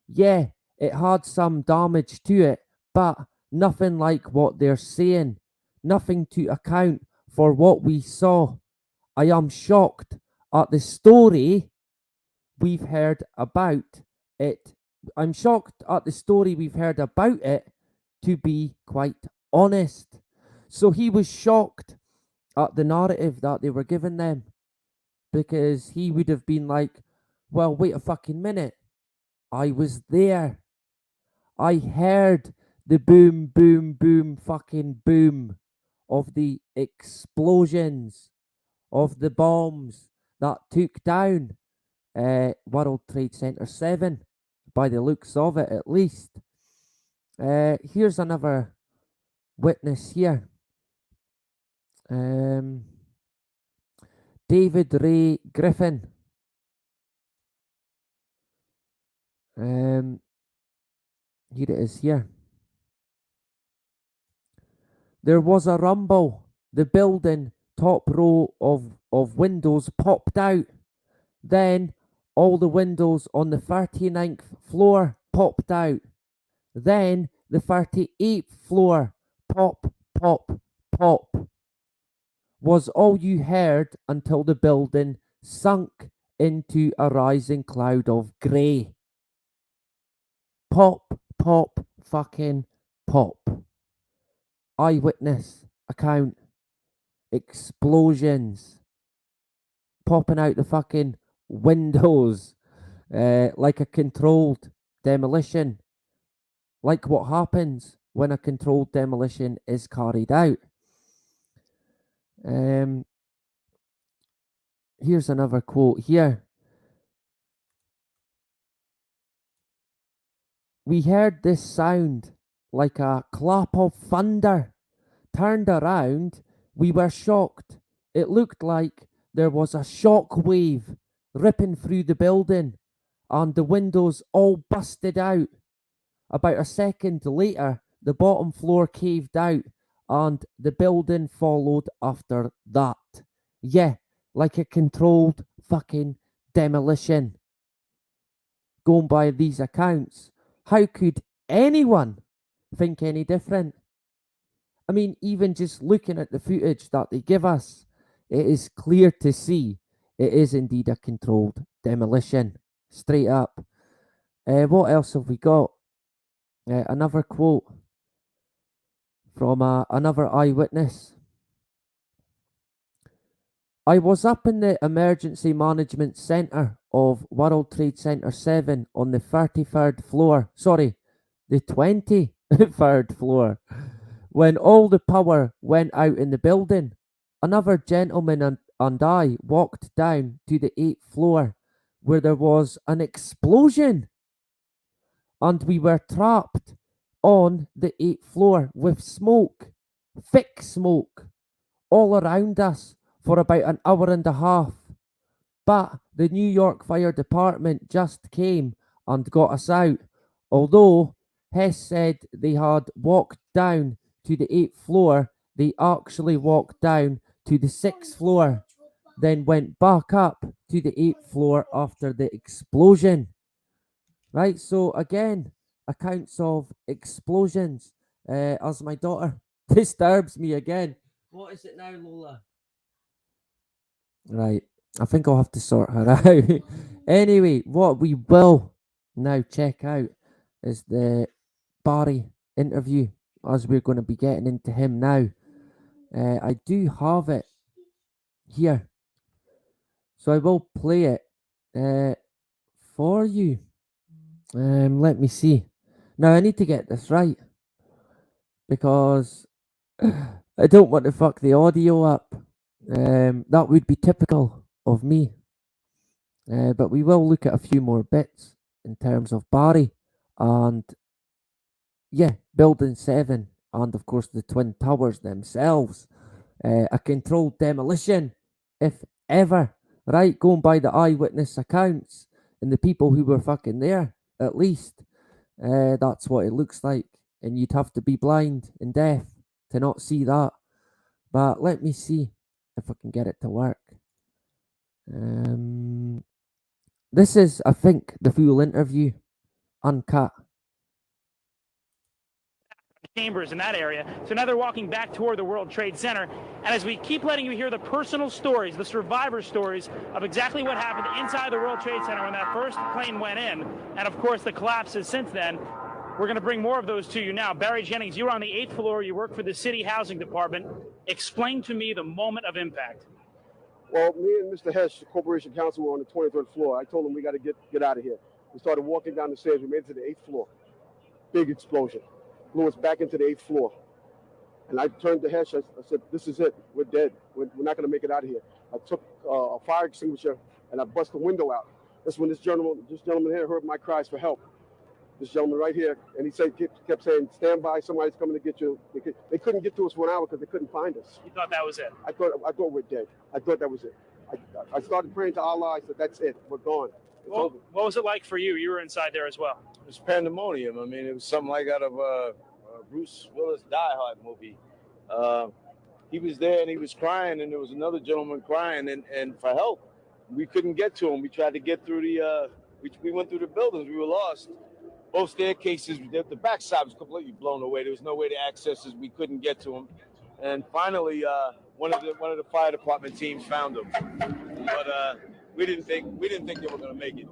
Yeah, it had some damage to it, but nothing like what they're saying. Nothing to account for what we saw. I am shocked at the story we've heard about it. I'm shocked at the story we've heard about it, to be quite honest. So he was shocked at the narrative that they were giving them, because he would have been like, well, wait a fucking minute. I was there. I heard the boom, boom, boom, fucking boom of the explosions, of the bombs that took down World Trade Center 7, by the looks of it at least. Here's another witness here. David Ray Griffin. Here it is here. There was a rumble. The building top row of windows popped out. Then all the windows on the 39th floor popped out. Then the 38th floor, pop, pop, pop, was all you heard until the building sunk into a rising cloud of grey. Pop, pop, fucking pop. Eyewitness account. Explosions popping out the fucking windows, like a controlled demolition, like what happens when a controlled demolition is carried out. Here's another quote here. We heard this sound like a clap of thunder. Turned around, we were shocked. It looked like there was a shock wave ripping through the building, and the windows all busted out. About a second later, the bottom floor caved out, and the building followed after that. Yeah, like a controlled fucking demolition. Going by these accounts, how could anyone think any different? I mean, even just looking at the footage that they give us, it is clear to see it is indeed a controlled demolition. Straight up. What else have we got? Another quote from another eyewitness. I was up in the emergency management centre of World Trade Center 7 on the 33rd floor. Sorry, the 23rd floor. When all the power went out in the building, another gentleman and I walked down to the 8th floor where there was an explosion and we were trapped on the 8th floor with smoke, thick smoke, all around us for about an hour and a half. But the New York Fire Department just came and got us out, although Hess said they had walked down to the 8th floor. They actually walked down to the 6th floor, then went back up to the 8th floor after the explosion. Right, so again, accounts of explosions. As my daughter disturbs me again. What is it now, Lola? Right, I think I'll have to sort her out. Anyway, what we will now check out is the Barry interview, as we're going to be getting into him now. I do have it here, so I will play it for you. Let me see. Now I need to get this right because I don't want to fuck the audio up. That would be typical of me. But we will look at a few more bits in terms of Barry and yeah, Building 7 and of course the Twin Towers themselves. A controlled demolition, if ever, right? Going by the eyewitness accounts and the people who were fucking there, at least. That's what it looks like. And you'd have to be blind and deaf to not see that. But let me see if I can get it to work. This is, I think, the full interview, uncut. Chambers in that area. So now they're walking back toward the World Trade Center. And as we keep letting you hear the personal stories, the survivor stories of exactly what happened inside the World Trade Center when that first plane went in, and of course the collapses since then, we're going to bring more of those to you now. Barry Jennings, you were on the 8th floor. You work for the City Housing Department. Explain to me the moment of impact. Well, me and Mr. Hess, the Corporation Counsel, were on the 23rd floor. I told him we got to get out of here. We started walking down the stairs. We made it to the 8th floor. Big explosion. Blew us back into the 8th floor. And I turned to Hess. I said, this is it. We're dead. We're not going to make it out of here. I took a fire extinguisher and I bust the window out. That's when this gentleman here heard my cries for help. This gentleman right here, and he kept saying, stand by, somebody's coming to get you. They couldn't get to us for an hour because they couldn't find us. You thought that was it? I thought we're dead. I thought that was it. I started praying to Allah. I said, that's it. We're gone. It's over. What was it like for you? You were inside there as well. It was pandemonium. I mean, it was something like out of a Bruce Willis Die Hard movie. He was there and he was crying, and there was another gentleman crying and for help. We couldn't get to him. We tried to get through we went through the buildings. We were lost. Both staircases, the backside was completely blown away. There was no way to access us. We couldn't get to them. And finally, one of the fire department teams found them. But we didn't think they were going to make it.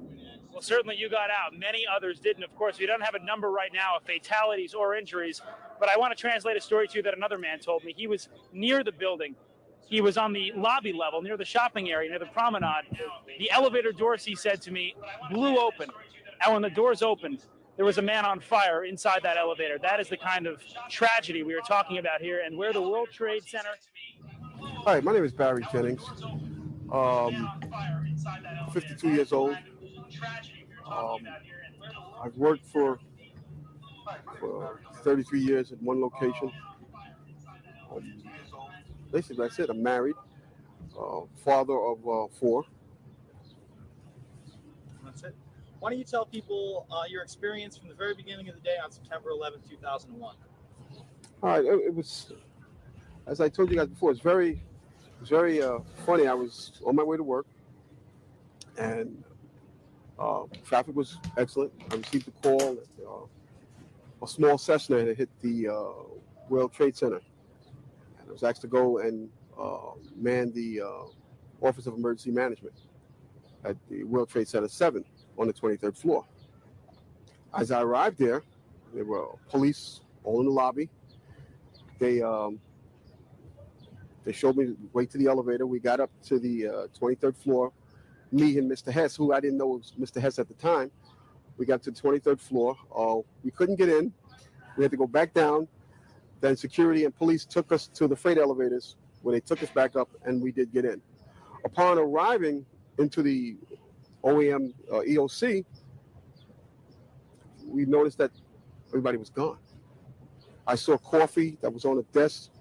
Well, certainly you got out. Many others didn't. Of course, we don't have a number right now of fatalities or injuries. But I want to translate a story to you that another man told me. He was near the building. He was on the lobby level, near the shopping area, near the promenade. The elevator doors, he said to me, blew open. And when the doors opened, there was a man on fire inside that elevator. That is the kind of tragedy we are talking about here, and where the World Trade Center. Hi, my name is Barry Jennings. 52 years old. I've worked for 33 years at one location. Basically, that's it. I'm married, father of 4. That's it. Why don't you tell people your experience from the very beginning of the day on September 11, 2001? All right, it was, as I told you guys before, it's very funny. I was on my way to work, and traffic was excellent. I received a call that a small Cessna had hit the World Trade Center. And I was asked to go and man the Office of Emergency Management at the World Trade Center 7 on the 23rd floor. As I arrived there were police all in the lobby. They showed me the way to the elevator. We got up to the 23rd floor. me and Mr. Hess, who I didn't know was Mr. Hess at the time. We got to the 23rd floor. We couldn't get in. We had to go back down. Then security and police took us to the freight elevators where they took us back up, and we did get in. Upon arriving into the OEM EOC, we noticed that everybody was gone. I saw coffee that was on the desk.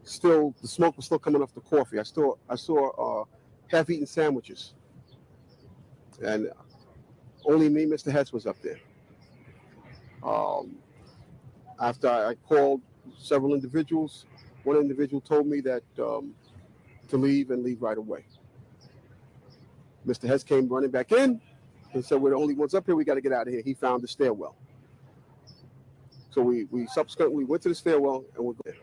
Still, the smoke was still coming off the coffee. I saw half-eaten sandwiches, and only me, Mr. Hess, was up there. After I called several individuals, one individual told me that to leave and leave right away. Mr. Hess came running back in and said, "We're the only ones up here. We got to get out of here." He found the stairwell. So we subsequently went to the stairwell and we're there.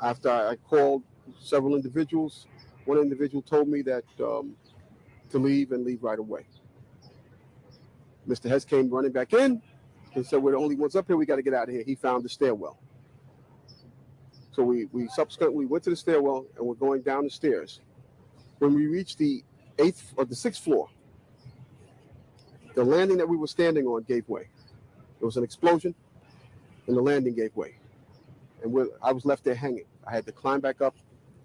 After I called several individuals, one individual told me that to leave and leave right away. Mr. Hess came running back in and said, "We're the only ones up here. We got to get out of here." He found the stairwell. So we subsequently went to the stairwell and we're going down the stairs. When we reached the 8th or the 6th floor, the landing that we were standing on gave way. There was an explosion and the landing gave way. And I was left there hanging. I had to climb back up,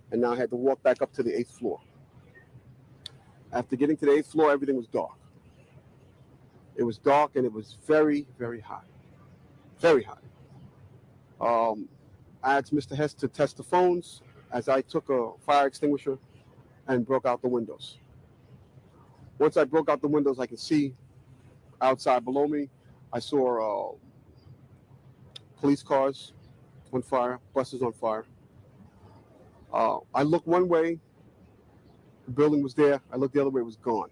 and now I had to walk back up to the 8th floor. After getting to the 8th floor, everything was dark. It was dark and it was very, very hot. Very hot. I asked Mr. Hess to test the phones as I took a fire extinguisher and broke out the windows. Once I broke out the windows, I could see outside below me. I saw police cars on fire, buses on fire. I looked one way, the building was there. I looked the other way, it was gone.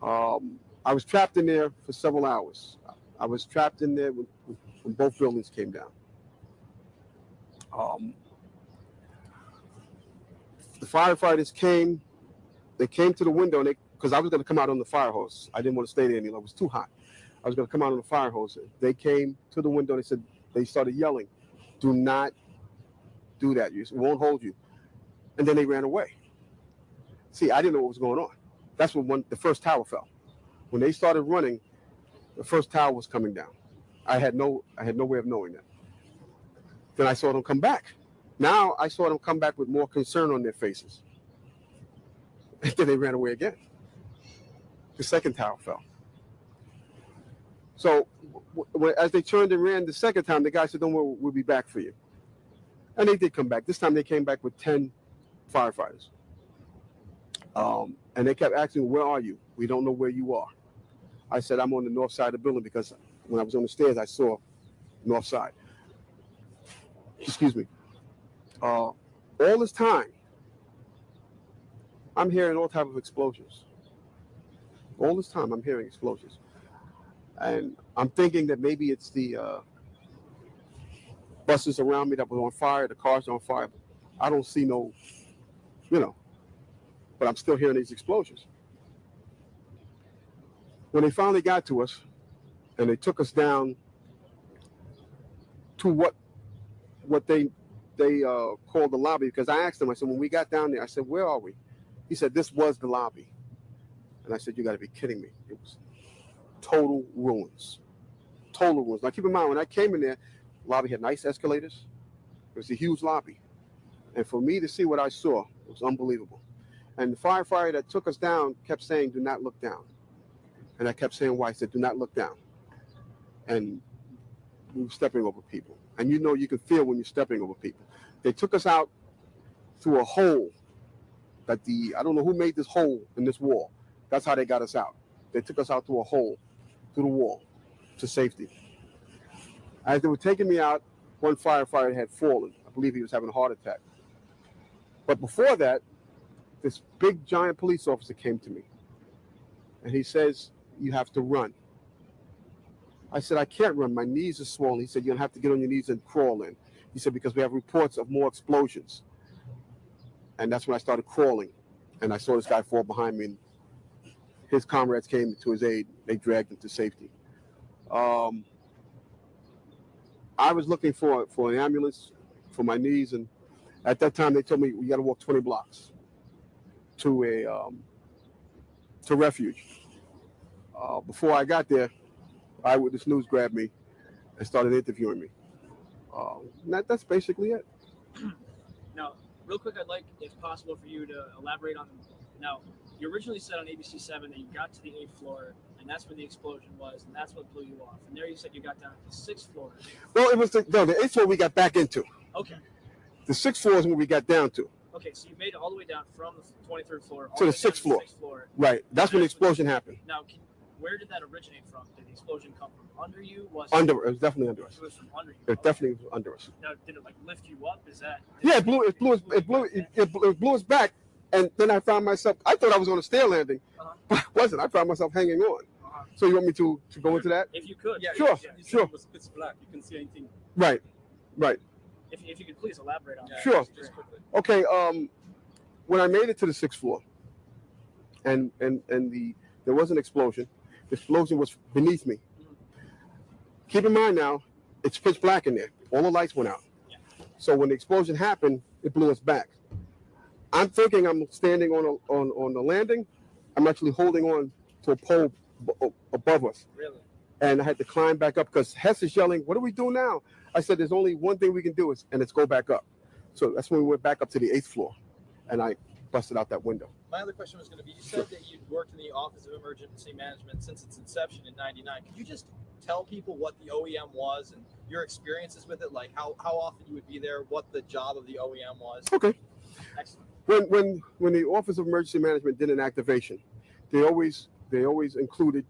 I was trapped in there for several hours. I was trapped in there when both buildings came down. The firefighters came. They came to the window, and because I was going to come out on the fire hose. I didn't want to stay there any longer. It was too hot. I was going to come out on the fire hose. They came to the window. They started yelling, "Do not do that. It won't hold you." And then they ran away. See, I didn't know what was going on. That's when the first tower fell. When they started running, the first tower was coming down. I had no way of knowing that. Then I saw them come back. Now I saw them come back with more concern on their faces. And then they ran away again. The second tower fell. So as they turned and ran the second time, the guy said, "Don't worry, we'll be back for you." And they did come back. This time they came back with 10 firefighters. And they kept asking, "Where are you? We don't know where you are." I said, "I'm on the north side of the building," because when I was on the stairs, I saw north side. Excuse me. All this time, I'm hearing all type of explosions. All this time, I'm hearing explosions. And I'm thinking that maybe it's the buses around me that were on fire, the cars on fire. I don't see no, but I'm still hearing these explosions. When they finally got to us and they took us down to what they called the lobby, because I asked them, I said, when we got down there, I said, "Where are we?" He said, "This was the lobby." And I said, "You got to be kidding me." It was total ruins. Total ruins. Now keep in mind, when I came in there, the lobby had nice escalators. It was a huge lobby. And for me to see what I saw, it was unbelievable. And the firefighter that took us down kept saying, "Do not look down." And I kept saying, "Why?" He said, "Do not look down." And we were stepping over people. And you can feel when you're stepping over people. They took us out through a hole that I don't know who made this hole in this wall. That's how they got us out. They took us out through a hole, through the wall, to safety. As they were taking me out, one firefighter had fallen. I believe he was having a heart attack. But before that, this big giant police officer came to me. And he says, "You have to run." I said, "I can't run. My knees are swollen." He said, "You're going to have to get on your knees and crawl in." He said, "Because we have reports of more explosions." And that's when I started crawling. And I saw this guy fall behind me. And his comrades came to his aid. They dragged him to safety. I was looking for an ambulance for my knees. And at that time, they told me, "You got to walk 20 blocks. to refuge. Before I got there, Eyewitness News grabbed me and started interviewing me. That's basically it. Now, real quick, I'd like, if possible, for you to elaborate on. Now, you originally said on ABC7 that you got to the 8th floor, and that's where the explosion was, and that's what blew you off. And there you said you got down to the 6th floor. Well, it was the 8th floor we got back into. Okay. The 6th floor is when we got down to. Okay, so you made it all the way down from the 23rd floor all To the way down 6th floor. 6th floor. Right. That's when the explosion happened. Now, where did that originate from? Did the explosion come from under you? It was definitely under us. It was from under you. It definitely was under us. Now, did it like lift you up? Is that? Yeah, it blew us back, and then I found myself. I thought I was on a stair landing, but I wasn't. I found myself hanging on. So you want me to go into that? If you could. Yeah, sure, sure. It's black. You can see anything. Right. If you could please elaborate on that. Sure. Just quickly. Okay. When I made it to the 6th floor, and there was an explosion. The explosion was beneath me. Keep in mind now, it's pitch black in there. All the lights went out. Yeah. So when the explosion happened, it blew us back. I'm thinking I'm standing on the landing. I'm actually holding on to a pole above us. Really? And I had to climb back up because Hess is yelling, "What do we do now?" I said, "There's only one thing we can do, and it's go back up." So that's when we went back up to the 8th floor, and I busted out that window. My other question was going to be, you said that you'd worked in the Office of Emergency Management since its inception in '99. Could you just tell people what the OEM was and your experiences with it, like how often you would be there, what the job of the OEM was? Okay. Excellent. When the Office of Emergency Management did an activation, they always included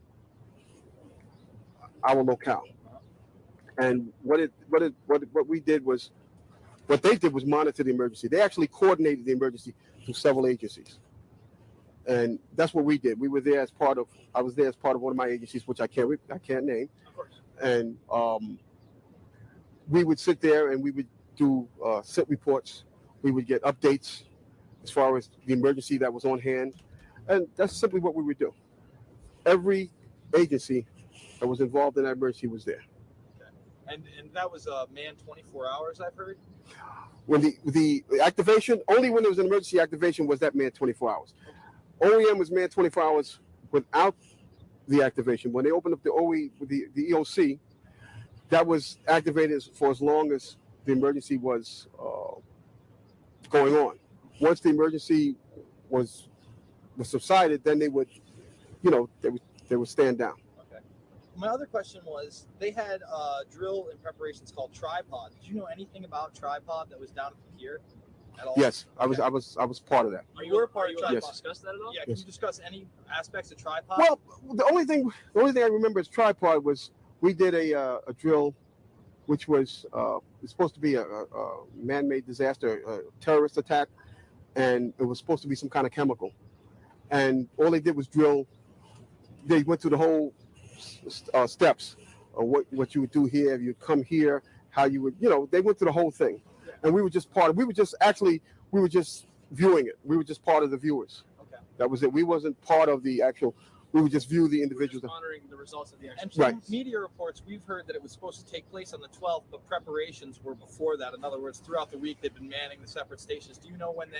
our locale. And what they did was monitor the emergency. They actually coordinated the emergency through several agencies. And that's what we did. I was there as part of one of my agencies, which I can't name. Of course. And we would sit there and we would do sit reports. We would get updates as far as the emergency that was on hand. And that's simply what we would do. Every agency that was involved in that emergency was there. Okay. And that was manned 24 hours, I've heard? When the activation, only when there was an emergency activation was that manned 24 hours. OEM was manned 24 hours without the activation. When they opened up the EOC, that was activated for as long as the emergency was going on. Once the emergency was subsided, then they would stand down. Okay. My other question was, they had a drill in preparations called Tripod. Did you know anything about Tripod that was down at the pier at all? Yes, I was part of that. You were part of Tripod. Yes. Discuss that at all? Yeah. Can you discuss any aspects of Tripod? Well, the only thing I remember as Tripod was we did a drill, which was supposed to be a man-made disaster, a terrorist attack, and it was supposed to be some kind of chemical. And all they did was drill. They went through the whole steps of what you would do here, if you'd come here, how you would, they went through the whole thing. And we were just we were just viewing it. We were just part of the viewers. Okay. That was it. We wasn't part of the actual, we would just view the individuals. Just monitoring the results of the action. And from media reports, we've heard that it was supposed to take place on the 12th, but preparations were before that. In other words, throughout the week, they've been manning the separate stations. Do you know when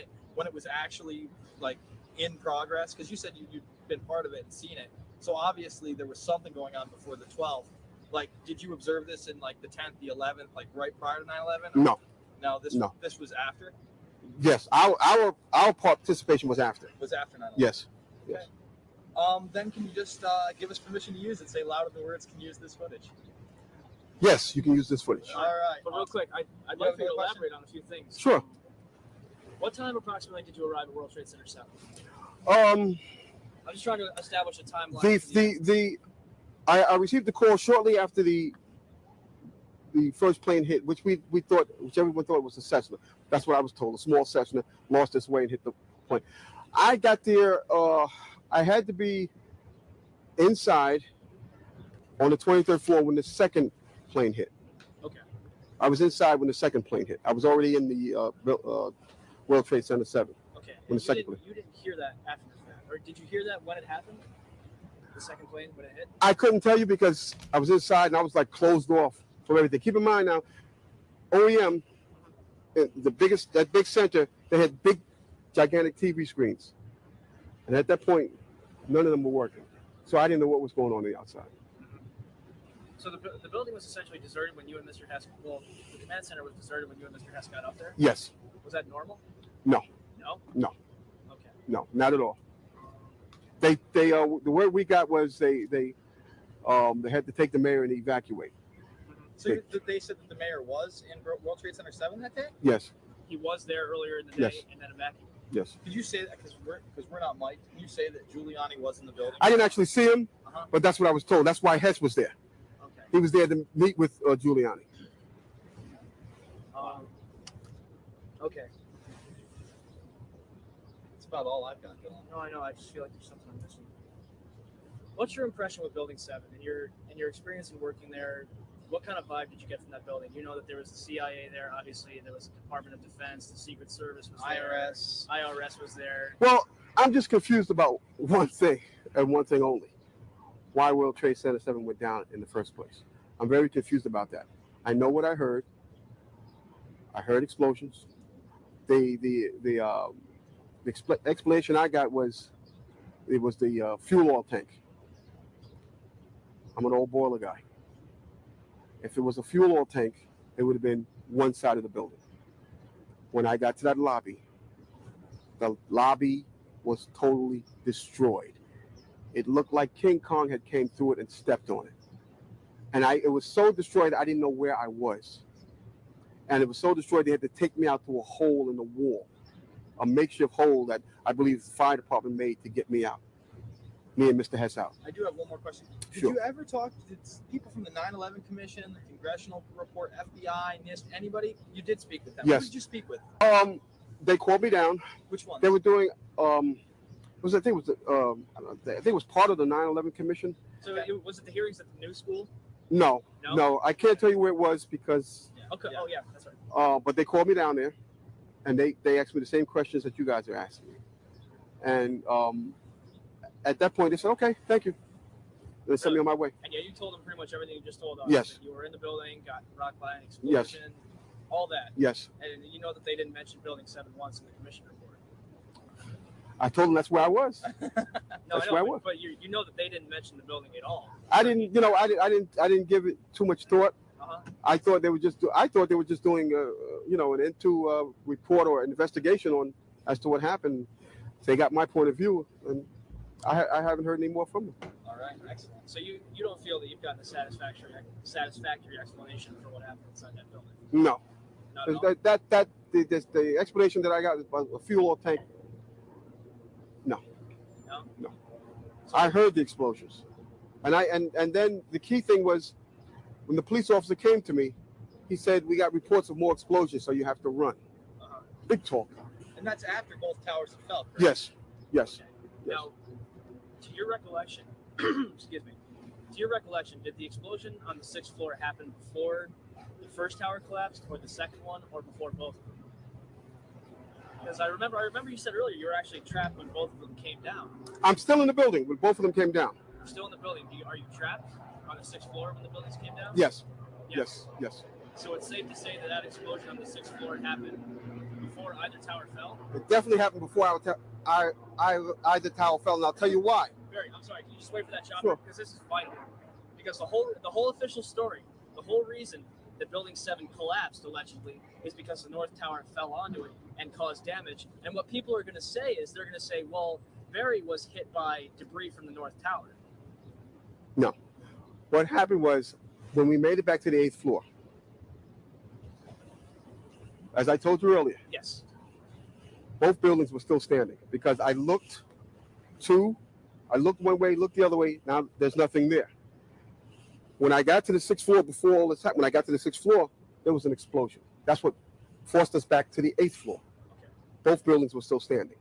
it was actually like in progress? Because you said you'd been part of it and seen it. So obviously there was something going on before the 12th. Like, did you observe this in like the 10th, the 11th, like right prior to 9/11? No. No, this was after? Yes, our participation was after. Was after 9/11? Yes. Okay. Yes. Then can you just give us permission to use it? Say louder than words can use this footage. Yes, you can use this footage. All right. But real quick, I'd like for you to elaborate on a few things. Sure. What time approximately did you arrive at World Trade Center 7? I'm just trying to establish a timeline. I received the call shortly after the first plane hit, which everyone thought was a Cessna. That's what I was told. A small Cessna lost its way and hit the plane. I got there. I had to be inside on the 23rd floor when the second plane hit. Okay. I was inside when the second plane hit. I was already in the World Trade Center 7. Okay. When the second plane. You didn't hear that after the fact, or did you hear that when it happened? The second plane when it hit? I couldn't tell you because I was inside and I was like closed off from everything. Keep in mind now, OEM, that big center, they had big, gigantic TV screens. And at that point, none of them were working. So I didn't know what was going on the outside. So the building was essentially deserted when you and Mr. Hess. Well, the command center was deserted when you and Mr. Hess got up there. Yes. Was that normal? No. No. No. Okay. No, not at all. They the word we got was they had to take the mayor and evacuate. So they said that the mayor was in World Trade Center 7 that day? Yes. He was there earlier in the day Yes. and then evacuated. Yes. Could you say that because we're not mic'd? Can you say that Giuliani was in the building? I didn't actually see him, but that's what I was told. That's why Hess was there. Okay. He was there to meet with Giuliani. Okay. That's about all I've got going. No, I know. I just feel like there's something I'm missing. What's your impression with Building 7 and your experience in working there? What kind of vibe did you get from that building? You know that there was the CIA there, obviously. There was the Department of Defense, the Secret Service was there. IRS was there. Well, I'm just confused about one thing and one thing only. Why World Trade Center 7 went down in the first place. I'm very confused about that. I know what I heard. I heard explosions. The explanation I got was it was the fuel oil tank. I'm an old boiler guy. If it was a fuel oil tank, it would have been one side of the building. When I got to that lobby, the lobby was totally destroyed. It looked like King Kong had came through it and stepped on it. And it was so destroyed, I didn't know where I was. And it was so destroyed, they had to take me out through a hole in the wall, a makeshift hole that I believe the fire department made to get me out, me and Mr. Hess out. I do have one more question. Did Sure. you ever talk to people from the 9/11 Commission, the Congressional Report, FBI, NIST, anybody? You did speak with them. Yes. Who did you speak with? They called me down. Which one? They were doing I think it was part of the 9/11 Commission. So was it the hearings at the new school? No, I can't tell you where it was because. Yeah. Okay. Yeah. Oh yeah, that's right. But they called me down there, and they asked me the same questions that you guys are asking me. And at that point, they said, "Okay, thank you." They sent me on my way. And yeah, you told them pretty much everything you just told us. Yes. That you were in the building, got rocked by an explosion, all that. Yes. And you know that they didn't mention Building 7 once in the commission report. I told them that's where I was. No, That's I where I know, was. but you know that they didn't mention the building at all. I didn't give it too much thought. I thought they were just doing an into report or investigation on as to what happened. They got my point of view, and I haven't heard any more from them. All right, excellent. So you don't feel that you've gotten a satisfactory explanation for what happened inside that building? No. Not at all? The explanation that I got is about a fuel oil tank. No. I heard the explosions, and then the key thing was when the police officer came to me, he said we got reports of more explosions, so you have to run. Big talk. And that's after both towers have fell, correct? Yes. Okay. Now, to your recollection, excuse me, did the explosion on the 6th floor happen before the first tower collapsed, or the second one, or before both of them? Because I remember you said earlier you were actually trapped when both of them came down. I'm still in the building when both of them came down. You're still in the building. Are you trapped on the 6th floor when the buildings came down? Yes. Yes. Yes. So it's safe to say that explosion on the 6th floor happened before either tower fell? It definitely happened before either tower fell, and I'll tell you why. Barry, I'm sorry. Can you just wait for that, Chopper? Sure. Because this is vital. Because the whole official story, the whole reason that Building 7 collapsed allegedly is because the North Tower fell onto it and caused damage. And what people are going to say is they're going to say, well, Barry was hit by debris from the North Tower. No. What happened was when we made it back to the 8th floor, as I told you earlier, yes, both buildings were still standing because I looked one way, looked the other way. Now there's nothing there. When I got to the 6th floor, before all this happened, when I got to the 6th floor, there was an explosion. That's what forced us back to the 8th floor. Okay. Both buildings were still standing.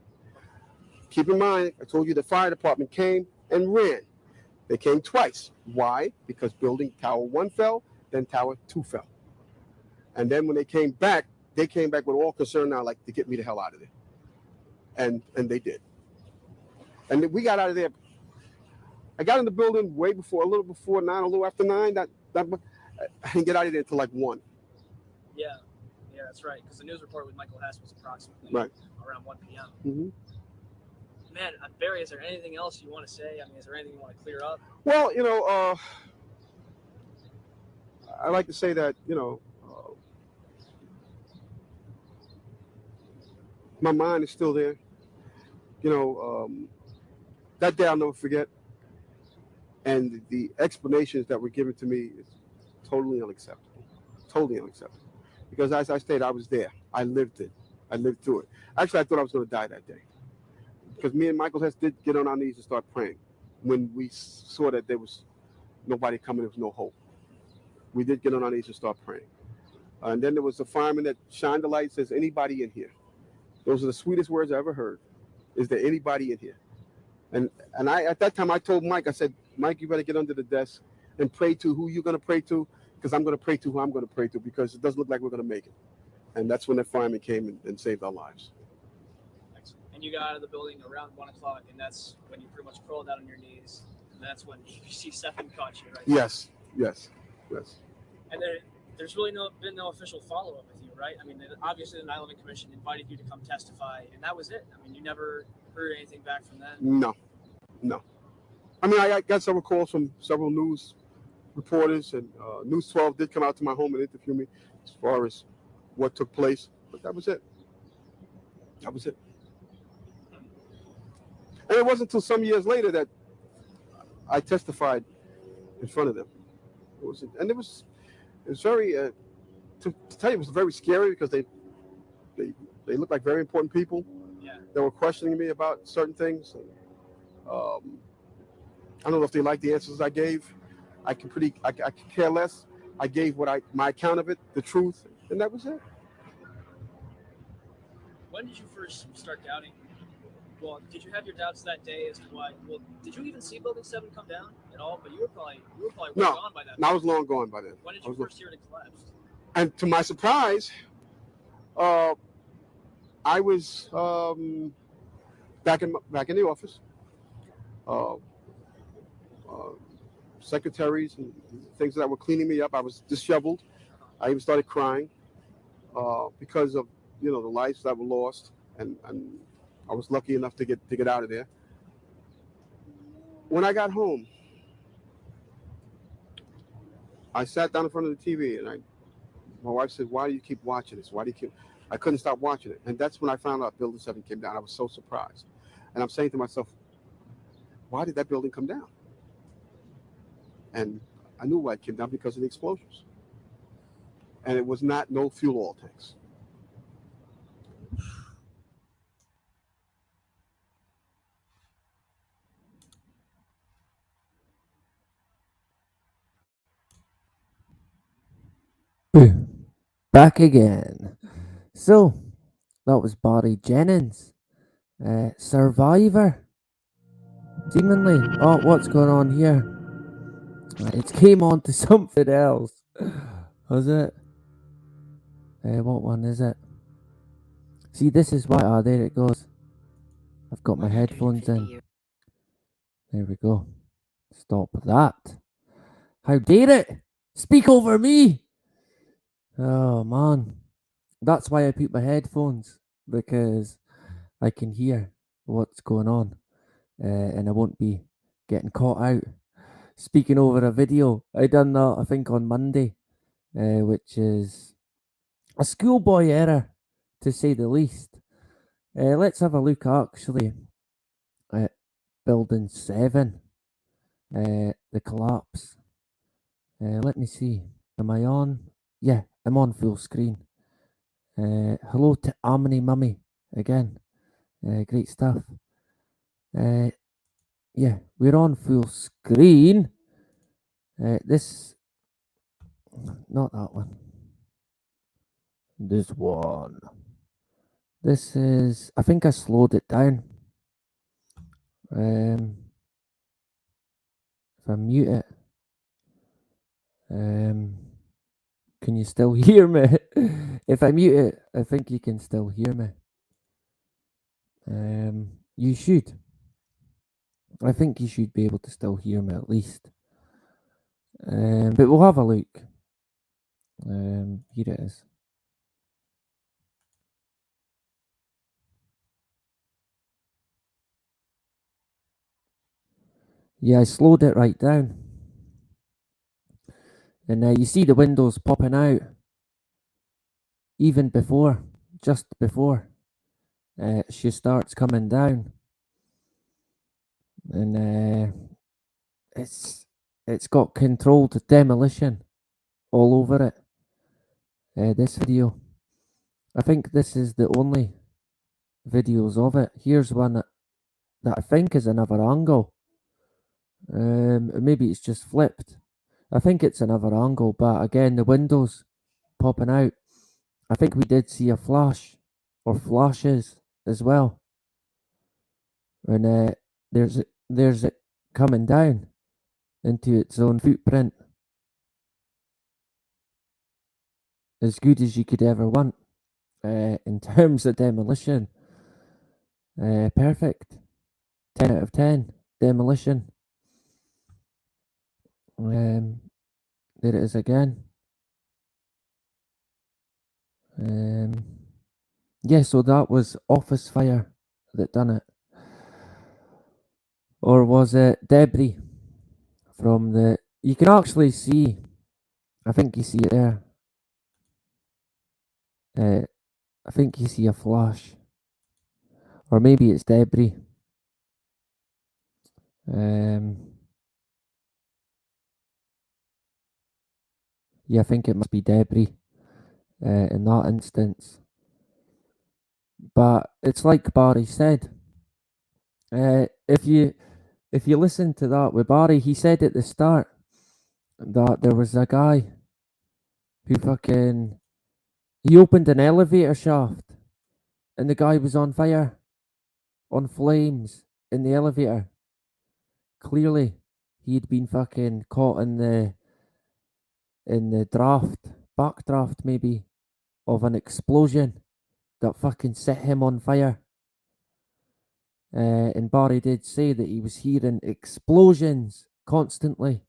Keep in mind, I told you the fire department came and ran. They came twice. Why? Because building tower 1 fell, then tower 2 fell. And then when they came back with all concern now, like to get me the hell out of there. And they did. And we got out of there. I got in the building a little before 9, a little after 9. I didn't get out of there until like 1. Yeah, that's right. Because the news report with Michael Hess was approximately right around 1 p.m. Mm-hmm. Man, Barry, is there anything else you want to say? I mean, is there anything you want to clear up? Well, I like to say that, my mind is still there. That day I'll never forget. And the explanations that were given to me is totally unacceptable. Totally unacceptable. Because as I stated, I was there. I lived it. I lived through it. Actually, I thought I was going to die that day. Because me and Michael Hess did get on our knees and start praying when we saw that there was nobody coming, there was no hope. We did get on our knees and start praying. And then there was a fireman that shined the light, says, anybody in here? Those are the sweetest words I ever heard. Is there anybody in here? And I at that time I told Mike, I said, Mike, you better get under the desk and pray to who you're going to pray to, because I'm going to pray to who I'm going to pray to, because it doesn't look like we're going to make it. And that's when the fireman came and saved our lives. And you got out of the building around 1 o'clock, and that's when you pretty much crawled out on your knees, and that's when WTC7 caught you, right? Yes. And there's really been no official follow-up with you, right? I mean, obviously the 9/11 Commission invited you to come testify, and that was it. I mean, you never heard anything back from them? No. I mean, I got several calls from several news reporters, and News 12 did come out to my home and interview me as far as what took place, but that was it. And it wasn't until some years later that I testified in front of them. It was very, to tell you, it was very scary, because they looked like very important people. Yeah. That were questioning me about certain things. And, I don't know if they liked the answers I gave. I could care less. I gave my account of it, the truth, and that was it. When did you first start doubting? Well, did you have your doubts that day as to why? Well, did you even see Building 7 come down at all? But you were probably gone by then. No, I was long gone by then. When did you first hear it collapsed? And to my surprise, I was back in the office. Secretaries and things that were cleaning me up. I was disheveled. I even started crying because of the lives that were lost, and I was lucky enough to get out of there. When I got home, I sat down in front of the TV, and my wife said, "Why do you keep watching this? Why do you keep?" I couldn't stop watching it, and that's when I found out Building 7 came down. I was so surprised, and I'm saying to myself, "Why did that building come down?" And I knew why it came down, because of the explosions, and it was no fuel oil tanks. Back again. So, that was Barry Jennings. Survivor. Seemingly. Oh, what's going on here? It came on to something else. Was it? What one is it? See, this is why. Ah, there it goes. I've got my headphones in. There we go. Stop that. How dare it? Speak over me! Oh, man. That's why I put my headphones, because I can hear what's going on, and I won't be getting caught out speaking over a video. I done that, I think, on Monday, which is a schoolboy error, to say the least. Let's have a look, actually, at Building 7, the collapse. Let me see. Am I on? Yeah, I'm on full screen. Hello to Amini Mummy again. Great stuff. Yeah, we're on full screen. This, not that one. This one. This is, I think I slowed it down. If I mute it, can you still hear me? If I mute it, I think you can still hear me. You should. I think you should be able to still hear me at least. But we'll have a look. Here it is. Yeah, I slowed it right down. And you see the windows popping out even before, just before she starts coming down. And it's got controlled demolition all over it. This video, I think this is the only videos of it. Here's one that I think is another angle. Maybe it's just flipped. I think it's another angle, but again, the windows popping out. I think we did see a flash or flashes as well. And there's it coming down into its own footprint. As good as you could ever want. In terms of demolition, perfect. 10 out of 10 demolition. There it is again. Yeah, so that was office fire that done it. Or was it debris from the... You can actually see, I think you see it there. I think you see a flash. Or maybe it's debris. Yeah, I think it must be debris in that instance. But it's like Barry said. If you listen to that with Barry, he said at the start that there was a guy who he opened an elevator shaft and the guy was on fire, on flames in the elevator. Clearly, he'd been fucking caught in the backdraft maybe, of an explosion that fucking set him on fire. And Barry did say that he was hearing explosions constantly.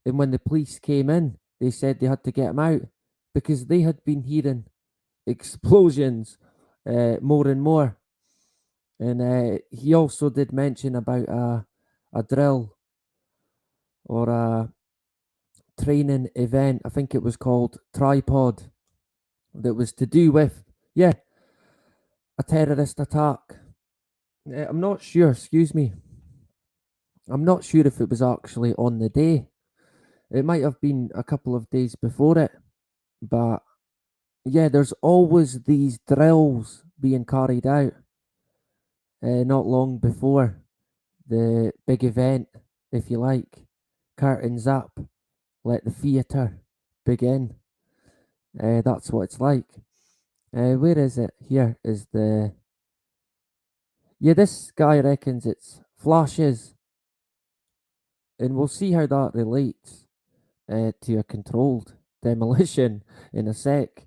And when the police came in, they said they had to get him out because they had been hearing explosions more and more. And he also did mention about a drill or a training event. I think it was called Tripod, that was to do with, yeah, a terrorist attack. I'm not sure, excuse me. I'm not sure if it was actually on the day. It might have been a couple of days before it. But yeah, there's always these drills being carried out not long before the big event, if you like. Curtains up, let the theatre begin. That's what it's like. Where is it? Here is the... Yeah, this guy reckons it's flashes. And we'll see how that relates to a controlled demolition in a sec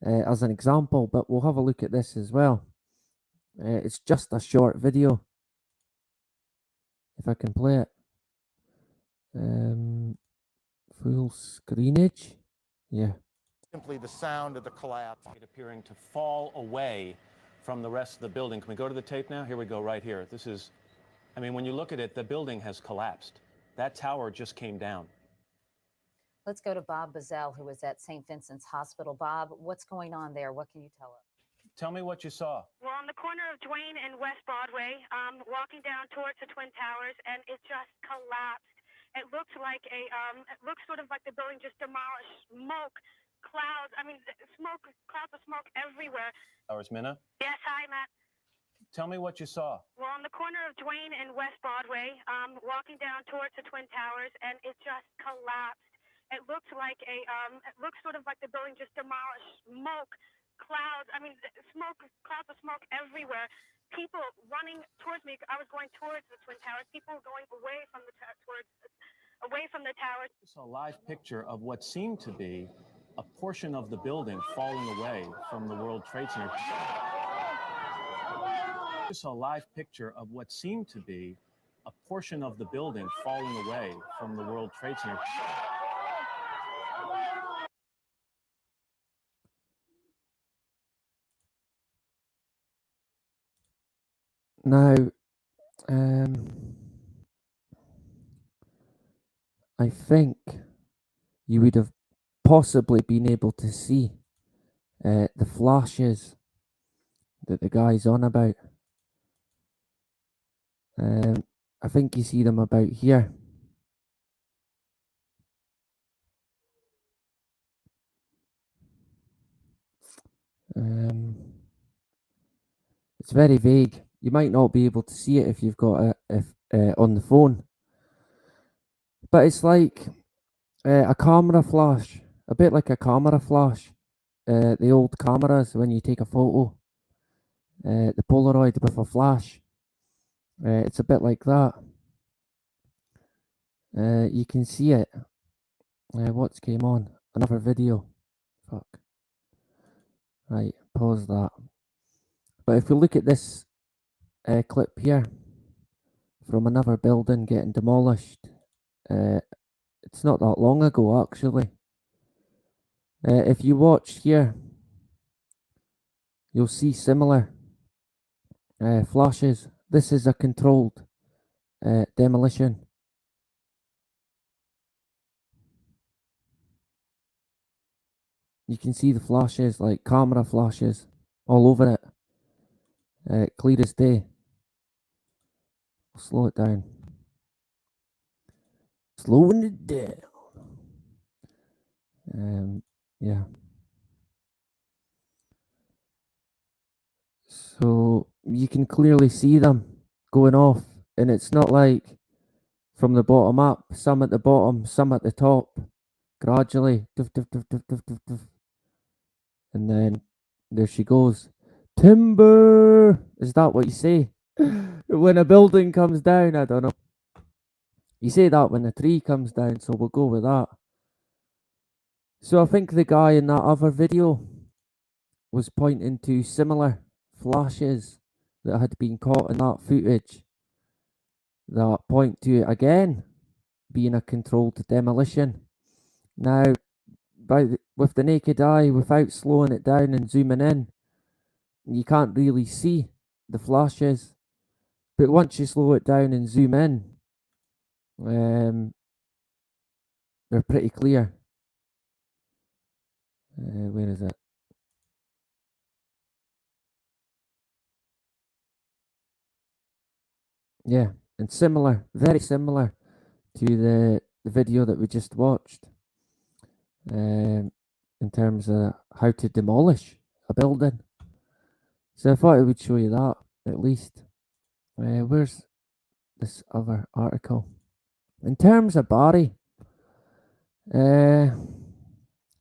as an example. But we'll have a look at this as well. It's just a short video. If I can play it. Full screenage. Yeah. Simply the sound of the collapse appearing to fall away from the rest of the building. Can we go to the tape now? Here we go, right here. This is, I mean, when you look at it, the building has collapsed. That tower just came down. Let's go to Bob Bazell, who was at St. Vincent's Hospital. Bob, what's going on there? What can you tell us? Tell me what you saw. We're on the corner of Duane and West Broadway, walking down towards the Twin Towers, and it just collapsed. It looks like it looks sort of like the building just demolished. Smoke, clouds. I mean, smoke, clouds of smoke everywhere. Towers, Minna? Yes, hi, Matt. Tell me what you saw. We're on the corner of Duane and West Broadway, walking down towards the Twin Towers, and it just collapsed. It looks like it looks sort of like the building just demolished. Smoke, clouds. I mean, smoke, clouds of smoke everywhere. People running towards me. I was going towards the Twin Towers. People going away from the away from the towers. I saw a live picture of what seemed to be a portion of the building falling away from the World Trade Center. I saw a live picture of what seemed to be a portion of the building falling away from the World Trade Center. Now, I think you would have possibly been able to see the flashes that the guy's on about. I think you see them about here. It's very vague. You might not be able to see it if you've got it on the phone, but it's like a camera flash, a bit like a camera flash. The old cameras when you take a photo, the Polaroid with a flash. It's a bit like that. You can see it. What's came on? Another video. Fuck. Right, pause that. But if we look at this clip here from another building getting demolished, it's not that long ago actually. If you watch here, you'll see similar flashes. This is a controlled demolition. You can see the flashes, like camera flashes, all over it. Clear as day. I'll slow it down. Slowing it down. Yeah. So you can clearly see them going off, and it's not like from the bottom up, some at the bottom, some at the top, gradually. Doof, doof, doof, doof, doof, doof, doof. And then there she goes. Timber! Is that what you say? When a building comes down, I don't know. You say that when a tree comes down, so we'll go with that. So I think the guy in that other video was pointing to similar flashes that had been caught in that footage that point to it again being a controlled demolition. Now, with the naked eye, without slowing it down and zooming in, you can't really see the flashes. But once you slow it down and zoom in, they're pretty clear. Where is it? Yeah, and similar, very similar to the video that we just watched, in terms of how to demolish a building. So I thought I would show you that, at least. Where's this other article? In terms of Barry,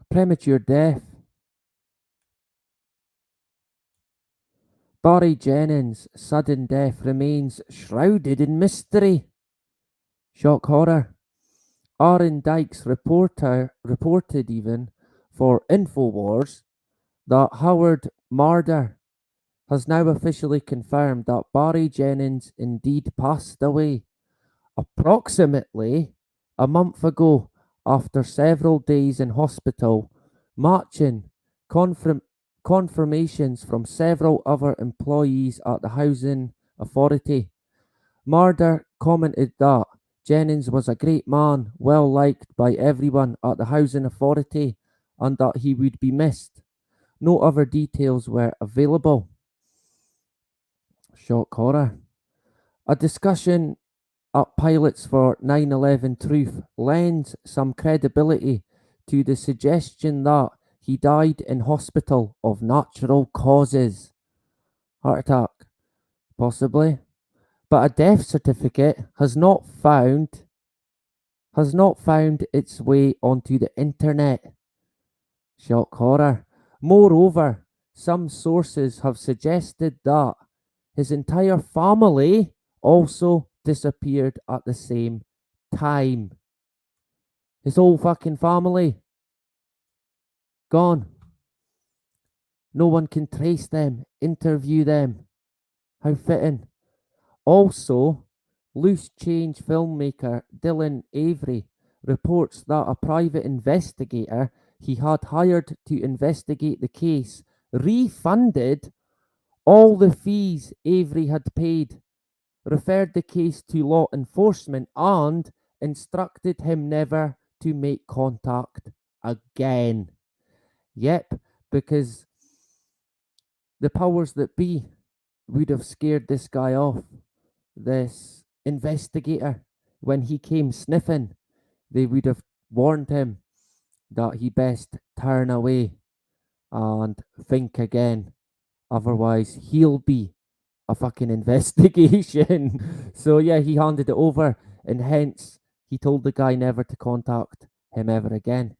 premature death. Barry Jennings' sudden death remains shrouded in mystery. Shock horror. Aaron Dykes reported even for InfoWars that Howard Marder has now officially confirmed that Barry Jennings indeed passed away approximately a month ago after several days in hospital, matching confirmations from several other employees at the housing authority. Marder commented that Jennings was a great man, well liked by everyone at the housing authority, and that he would be missed. No other details were available. Shock horror. A discussion at Pilots for 9/11 Truth lends some credibility to the suggestion that he died in hospital of natural causes. Heart attack, possibly. But a death certificate has not found its way onto the internet. Shock horror. Moreover, some sources have suggested that his entire family also disappeared at the same time. His whole fucking family gone. No one can trace them, interview them. How fitting. Also, Loose Change filmmaker Dylan Avery reports that a private investigator he had hired to investigate the case refunded all the fees Avery had paid, referred the case to law enforcement, and instructed him never to make contact again. Yep, because the powers that be would have scared this guy off, this investigator. When he came sniffing, they would have warned him that he best turn away and think again. Otherwise, he'll be a fucking investigation. So yeah, he handed it over, and hence he told the guy never to contact him ever again.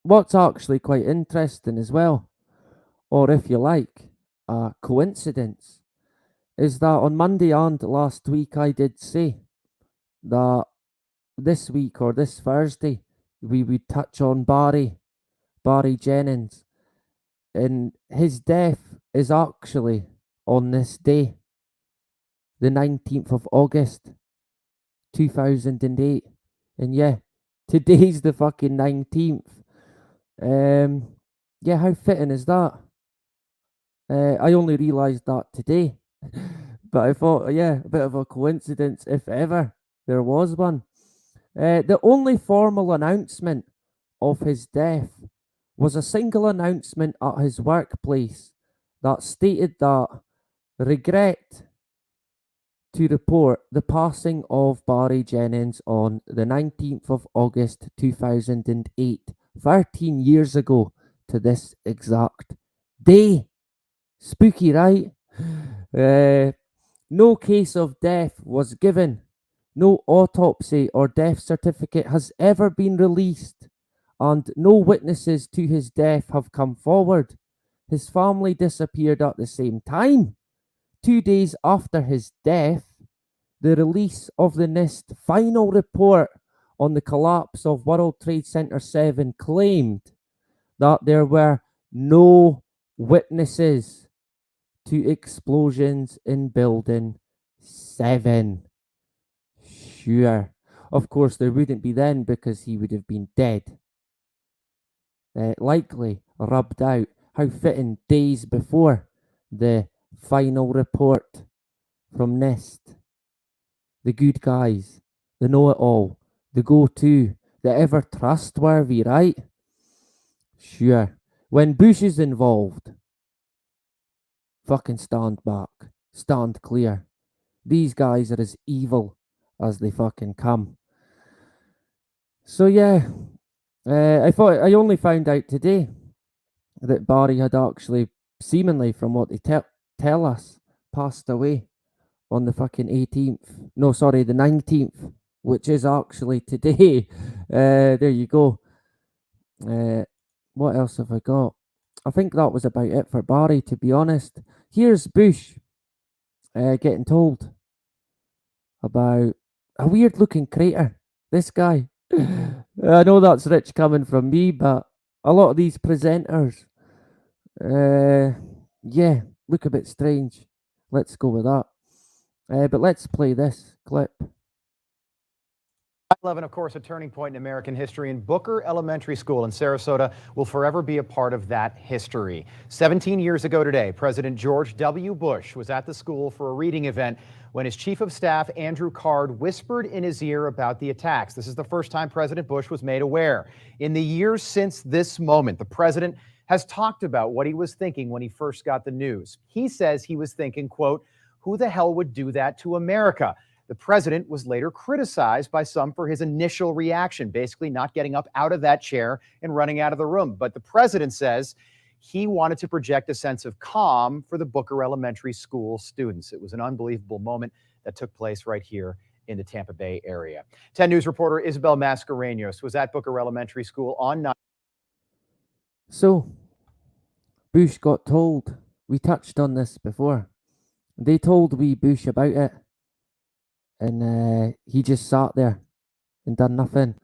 What's actually quite interesting as well, or if you like, a coincidence, is that on Monday and last week I did say that this week or this Thursday we would touch on Barry Jennings, and his death is actually on this day, the 19th of August 2008. And yeah, today's the fucking 19th. Yeah, how fitting is that? I only realised that today. But I thought, yeah, a bit of a coincidence, if ever there was one. The only formal announcement of his death was a single announcement at his workplace that stated that regret to report the passing of Barry Jennings on the 19th of August 2008, 13 years ago to this exact day. Spooky, right? No case of death was given. No autopsy or death certificate has ever been released, and no witnesses to his death have come forward. His family disappeared at the same time. 2 days after his death, the release of the NIST final report on the collapse of World Trade Center 7 claimed that there were no witnesses to explosions in Building 7. Sure. Of course, there wouldn't be then because he would have been dead. Likely rubbed out. How fitting, days before the final report from NIST. The good guys, the know-it-all, the go-to, the ever trustworthy, right? Sure. When Bush is involved, fucking stand back, stand clear. These guys are as evil as they fucking come. So yeah, I only found out today that Barry had actually, seemingly from what they tell us, passed away on the fucking 18th. No, sorry, the 19th, which is actually today. There you go. What else have I got? I think that was about it for Barry, to be honest. Here's Bush getting told about a weird looking crater. This guy. I know that's rich coming from me, but a lot of these presenters, yeah, look a bit strange. Let's go with that. But let's play this clip. 9/11, of course, a turning point in American history, and Booker Elementary School in Sarasota will forever be a part of that history. 17 years ago today, President George W. Bush was at the school for a reading event when his chief of staff, Andrew Card, whispered in his ear about the attacks. This is the first time President Bush was made aware. In the years since this moment, the president has talked about what he was thinking when he first got the news. He says he was thinking, quote, "Who the hell would do that to America?" The president was later criticized by some for his initial reaction, basically not getting up out of that chair and running out of the room. But the president says he wanted to project a sense of calm for the Booker Elementary School students. It was an unbelievable moment that took place right here in the Tampa Bay area. 10 News reporter Isabel Mascareños was at Booker Elementary School on 9. So, Bush got told. We touched on this before. They told wee Bush about it. And he just sat there and done nothing.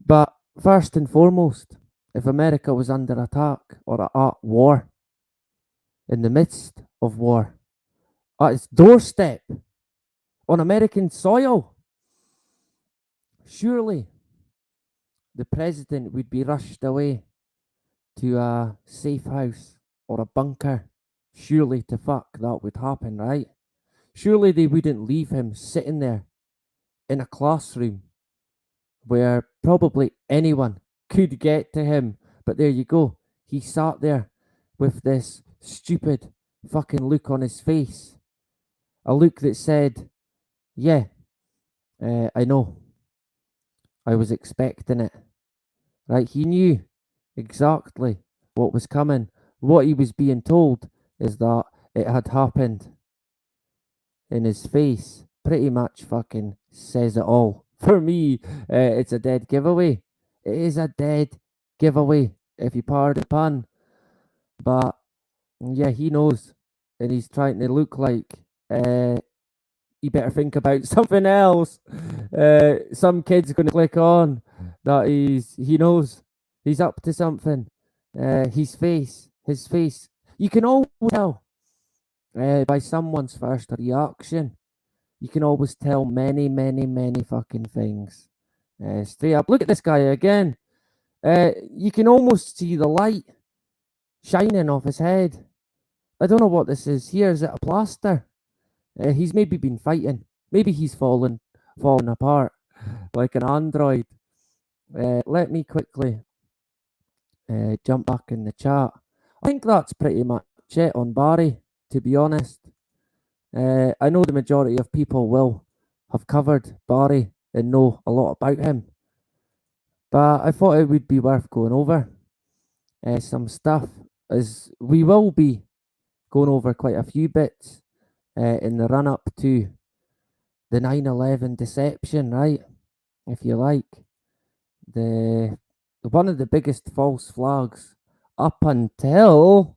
But first and foremost, if America was under attack or at war, in the midst of war, at its doorstep, on American soil, surely the president would be rushed away to a safe house or a bunker. Surely to fuck that would happen, right? Surely they wouldn't leave him sitting there in a classroom where probably anyone could get to him. But there you go. He sat there with this stupid fucking look on his face. A look that said, yeah, I know. I was expecting it. Right? He knew exactly what was coming. What he was being told is that it had happened. In his face pretty much fucking says it all. For me, it's a dead giveaway. It is a dead giveaway, if you pardon the pun. But yeah, he knows, and he's trying to look like you better think about something else. Some kid's going to click on that he knows he's up to something. His face, you can always tell by someone's first reaction. You can always tell many fucking things. Straight up, look at this guy again. You can almost see the light shining off his head. I don't know what this is here. Is it a plaster? He's maybe been fighting. Maybe he's fallen apart like an android. Let me quickly jump back in the chat. I think that's pretty much it on Barry, to be honest. I know the majority of people will have covered Barry and know a lot about him. But I thought it would be worth going over some stuff, as we will be going over quite a few bits in the run-up to the 9/11 deception, right? If you like. One of the biggest false flags up until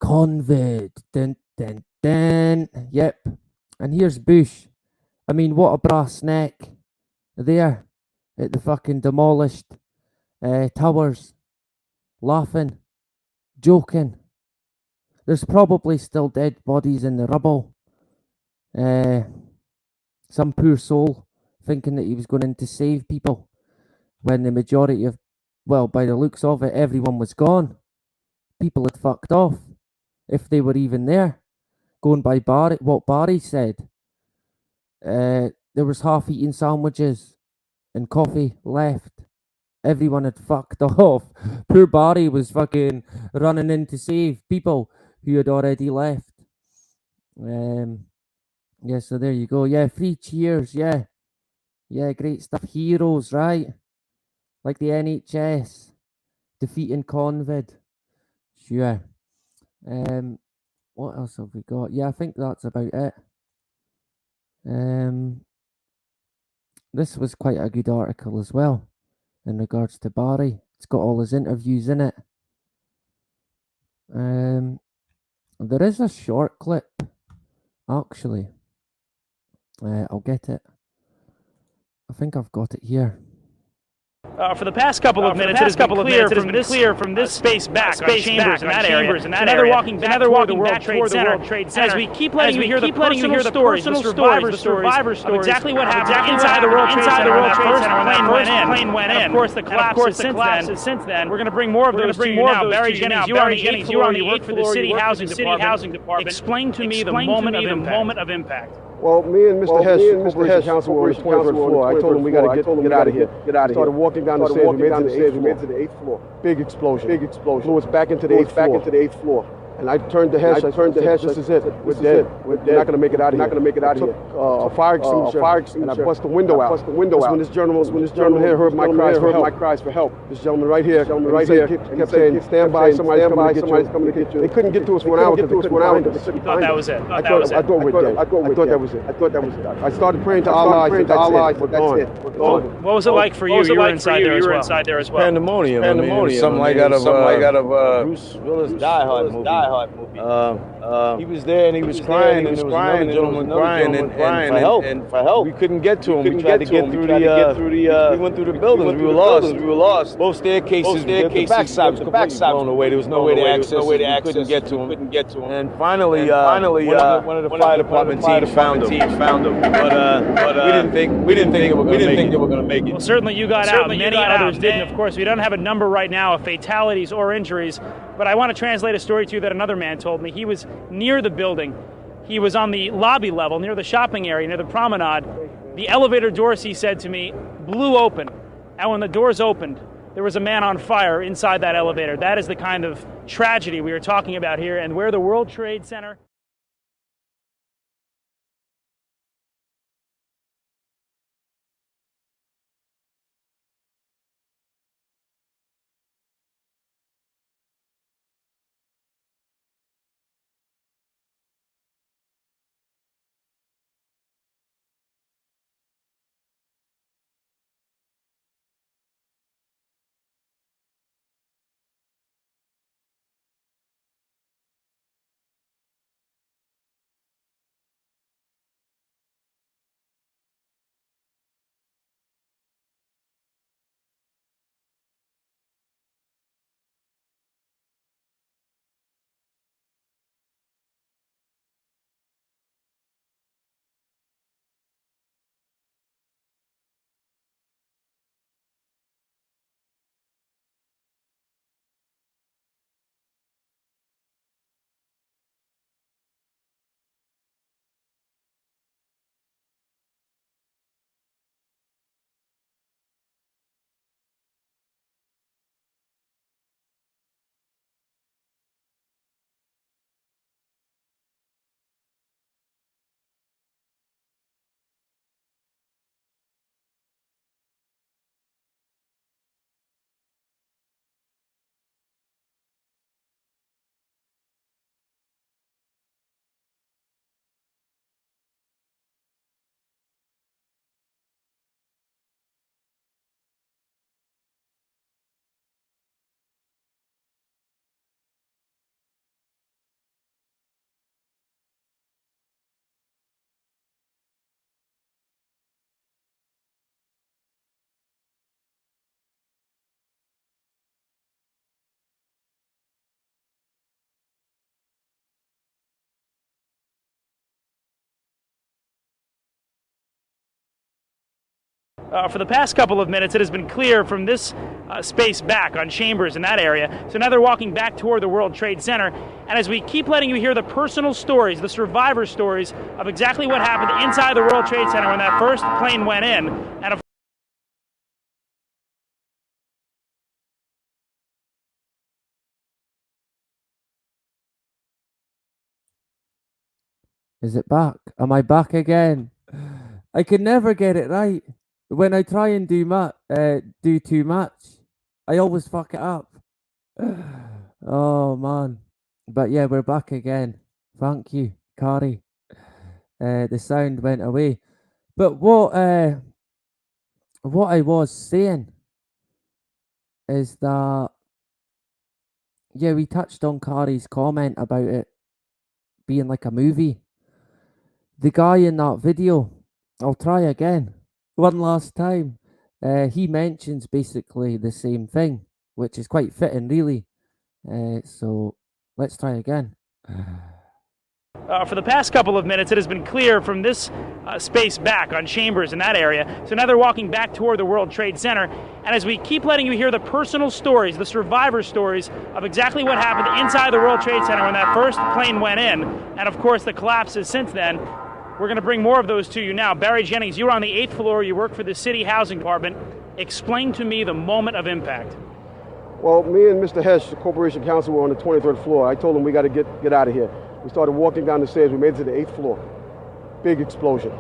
COVID. Dun, dun, dun. Yep. And here's Bush. I mean, what a brass neck there at the fucking demolished towers. Laughing. Joking. There's probably still dead bodies in the rubble. Some poor soul thinking that he was going in to save people when the majority of, well, by the looks of it, everyone was gone. People had fucked off, if they were even there. Going by Barry, what Barry said, there was half-eaten sandwiches and coffee left. Everyone had fucked off. Poor Barry was fucking running in to save people who had already left. Yeah, so there you go. Yeah, 3 cheers. Yeah, great stuff. Heroes, right? Like the NHS defeating COVID. Sure. What else have we got? Yeah, I think that's about it. This was quite a good article as well in regards to Barry. It's got all his interviews in it. There is a short clip, actually. I'll get it. I think I've got it here. For the past couple of minutes, it has been clear from this space back, chambers in that area. Another walking back toward the World Trade Center. As we keep letting you hear the personal stories, the survivor stories of exactly what happened inside the World Trade Center when that plane went in. Of course, the collapse since then. We're going to bring more of those to you now. Barry Jennings, you are on the 8th floor. You work for the City Housing Department. Explain to me the moment of impact. Well, me and Mr. Hess, Corporation Counsel, were on the 23rd floor. I told him we got to get out of here. Started walking down the stairs. We made it to the 8th floor. Big explosion. Blew us back into the 8th floor. And I turned to Hess. This is it. We're dead. We're not going to make it out of here. I took a fire extinguisher and I bust the window out. When this gentleman here heard my cries for help. This gentleman right here kept saying, stand by, somebody's coming to get you. They couldn't get to us 1 hour because they couldn't find us. You thought that was it? I thought we're dead. I thought that was it. I started praying to Allah. I said, that's it. We're gone. What was it like for you? You were inside there as well. Pandemonium. Something like out of Bruce Willis Die Hard movie. He was there and he was crying, and there was another gentleman crying and for help. We couldn't get to him. We tried to get through we went through the buildings. We were lost. Both staircases. The backside was blown away. There was no way to access. We couldn't get to him. And finally, one of the fire department team found him. But we didn't think they were going to make it. Well, certainly you got out. Many others didn't. Of course, we don't have a number right now of fatalities or injuries. But I want to translate a story to you that another man told me. He was near the building. He was on the lobby level near the shopping area, near the promenade. The elevator doors, he said to me, blew open. And when the doors opened, there was a man on fire inside that elevator. That is the kind of tragedy we are talking about here, and where the World Trade Center... For the past couple of minutes, it has been clear from this space back on Chambers in that area. So now they're walking back toward the World Trade Center. And as we keep letting you hear the personal stories, the survivor stories of exactly what happened inside the World Trade Center when that first plane went in. And of Is it back? Am I back again? I can never get it right. When I try and do too much, I always fuck it up. Oh man. But yeah, we're back again. Thank you, Kari. The sound went away. But what I was saying is that, yeah, we touched on Kari's comment about it being like a movie. The guy in that video, I'll try again, one last time. He mentions basically the same thing, which is quite fitting, really. So let's try again. For the past couple of minutes, it has been clear from this space back on Chambers in that area. So now they're walking back toward the World Trade Center. And as we keep letting you hear the personal stories, the survivor stories of exactly what happened inside the World Trade Center when that first plane went in, and of course the collapses since then, we're going to bring more of those to you now. Barry Jennings, you were on the 8th floor. You work for the City Housing Department. Explain to me the moment of impact. Well, me and Mr. Hesh, the Corporation Counsel, were on the 23rd floor. I told him we got to get out of here. We started walking down the stairs. We made it to the 8th floor. Big explosion.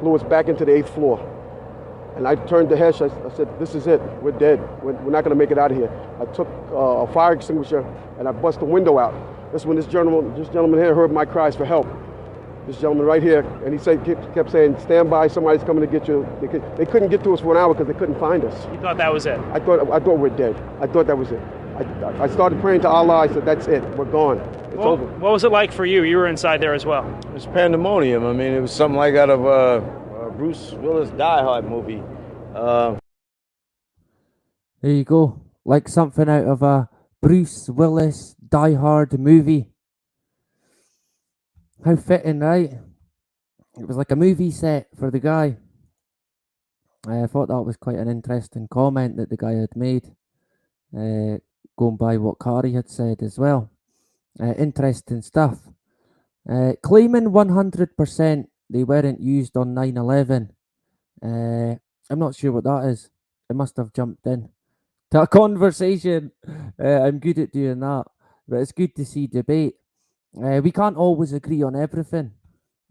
Blew us back into the 8th floor. And I turned to Hesh. I said, this is it. We're dead. We're not going to make it out of here. I took a fire extinguisher and I bust the window out. That's when this gentleman here heard my cries for help. This gentleman right here, and he kept saying, stand by, somebody's coming to get you. They couldn't get to us for an hour because they couldn't find us. You thought that was it? I thought we're dead. I thought that was it. I started praying to Allah. I said, that's it. We're gone. It's over. What was it like for you? You were inside there as well. It was pandemonium. I mean, it was something like out of a Bruce Willis Die Hard movie. There you go. Like something out of a Bruce Willis Die Hard movie. How fitting, right? It was like a movie set for the guy. I thought that was quite an interesting comment that the guy had made, going by what Kari had said as well. Interesting stuff. Claiming 100% they weren't used on 9/11. I'm not sure what that is. It must have jumped in to a conversation. I'm good at doing that, but it's good to see debate. We can't always agree on everything.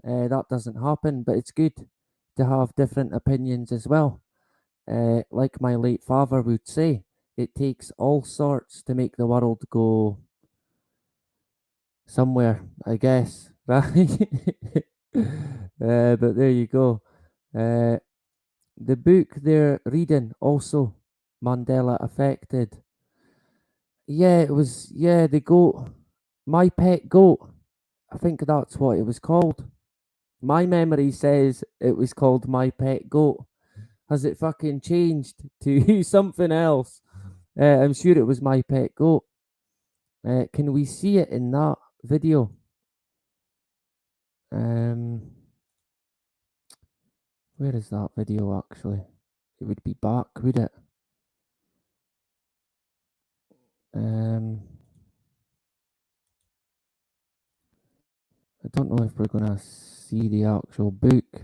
That doesn't happen, but it's good to have different opinions as well. Like my late father would say, it takes all sorts to make the world go somewhere, I guess, right? But there you go. The book they're reading also Mandela affected. Yeah, it was, yeah, the goat, My Pet Goat. I think that's what it was called. My memory says it was called My Pet Goat. Has it fucking changed to something else? I'm sure it was My Pet Goat. Can we see it in that video? Where is that video actually? It would be back, would it? I don't know if we're gonna see the actual book.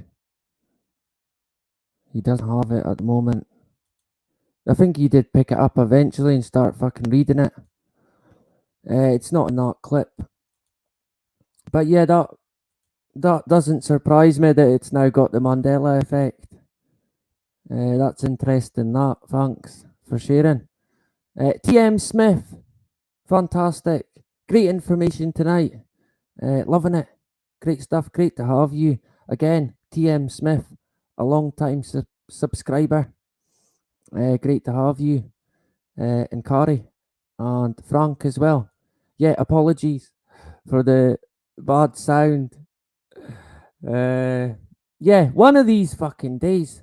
He doesn't have it at the moment. I think he did pick it up eventually and start fucking reading it. It's not in that clip. But yeah, that doesn't surprise me that it's now got the Mandela effect. That's interesting, that. Thanks for sharing. TM Smith, fantastic. Great information tonight. Loving it. Great stuff. Great to have you. Again, TM Smith, a long time subscriber. Great to have you. And Kari and Frank as well. Yeah, apologies for the bad sound. Yeah, one of these fucking days.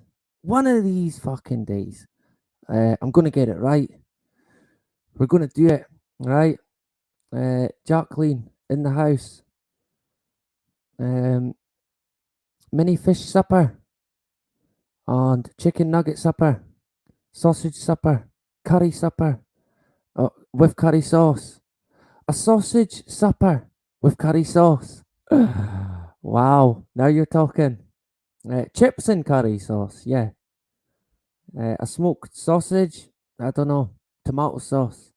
I'm gonna get it right. We're gonna do it, right? Jacqueline in the house. Mini fish supper and chicken nugget supper, sausage supper, curry supper with curry sauce. A sausage supper with curry sauce. Wow, now you're talking. Chips and curry sauce, yeah. A smoked sausage, I don't know, tomato sauce.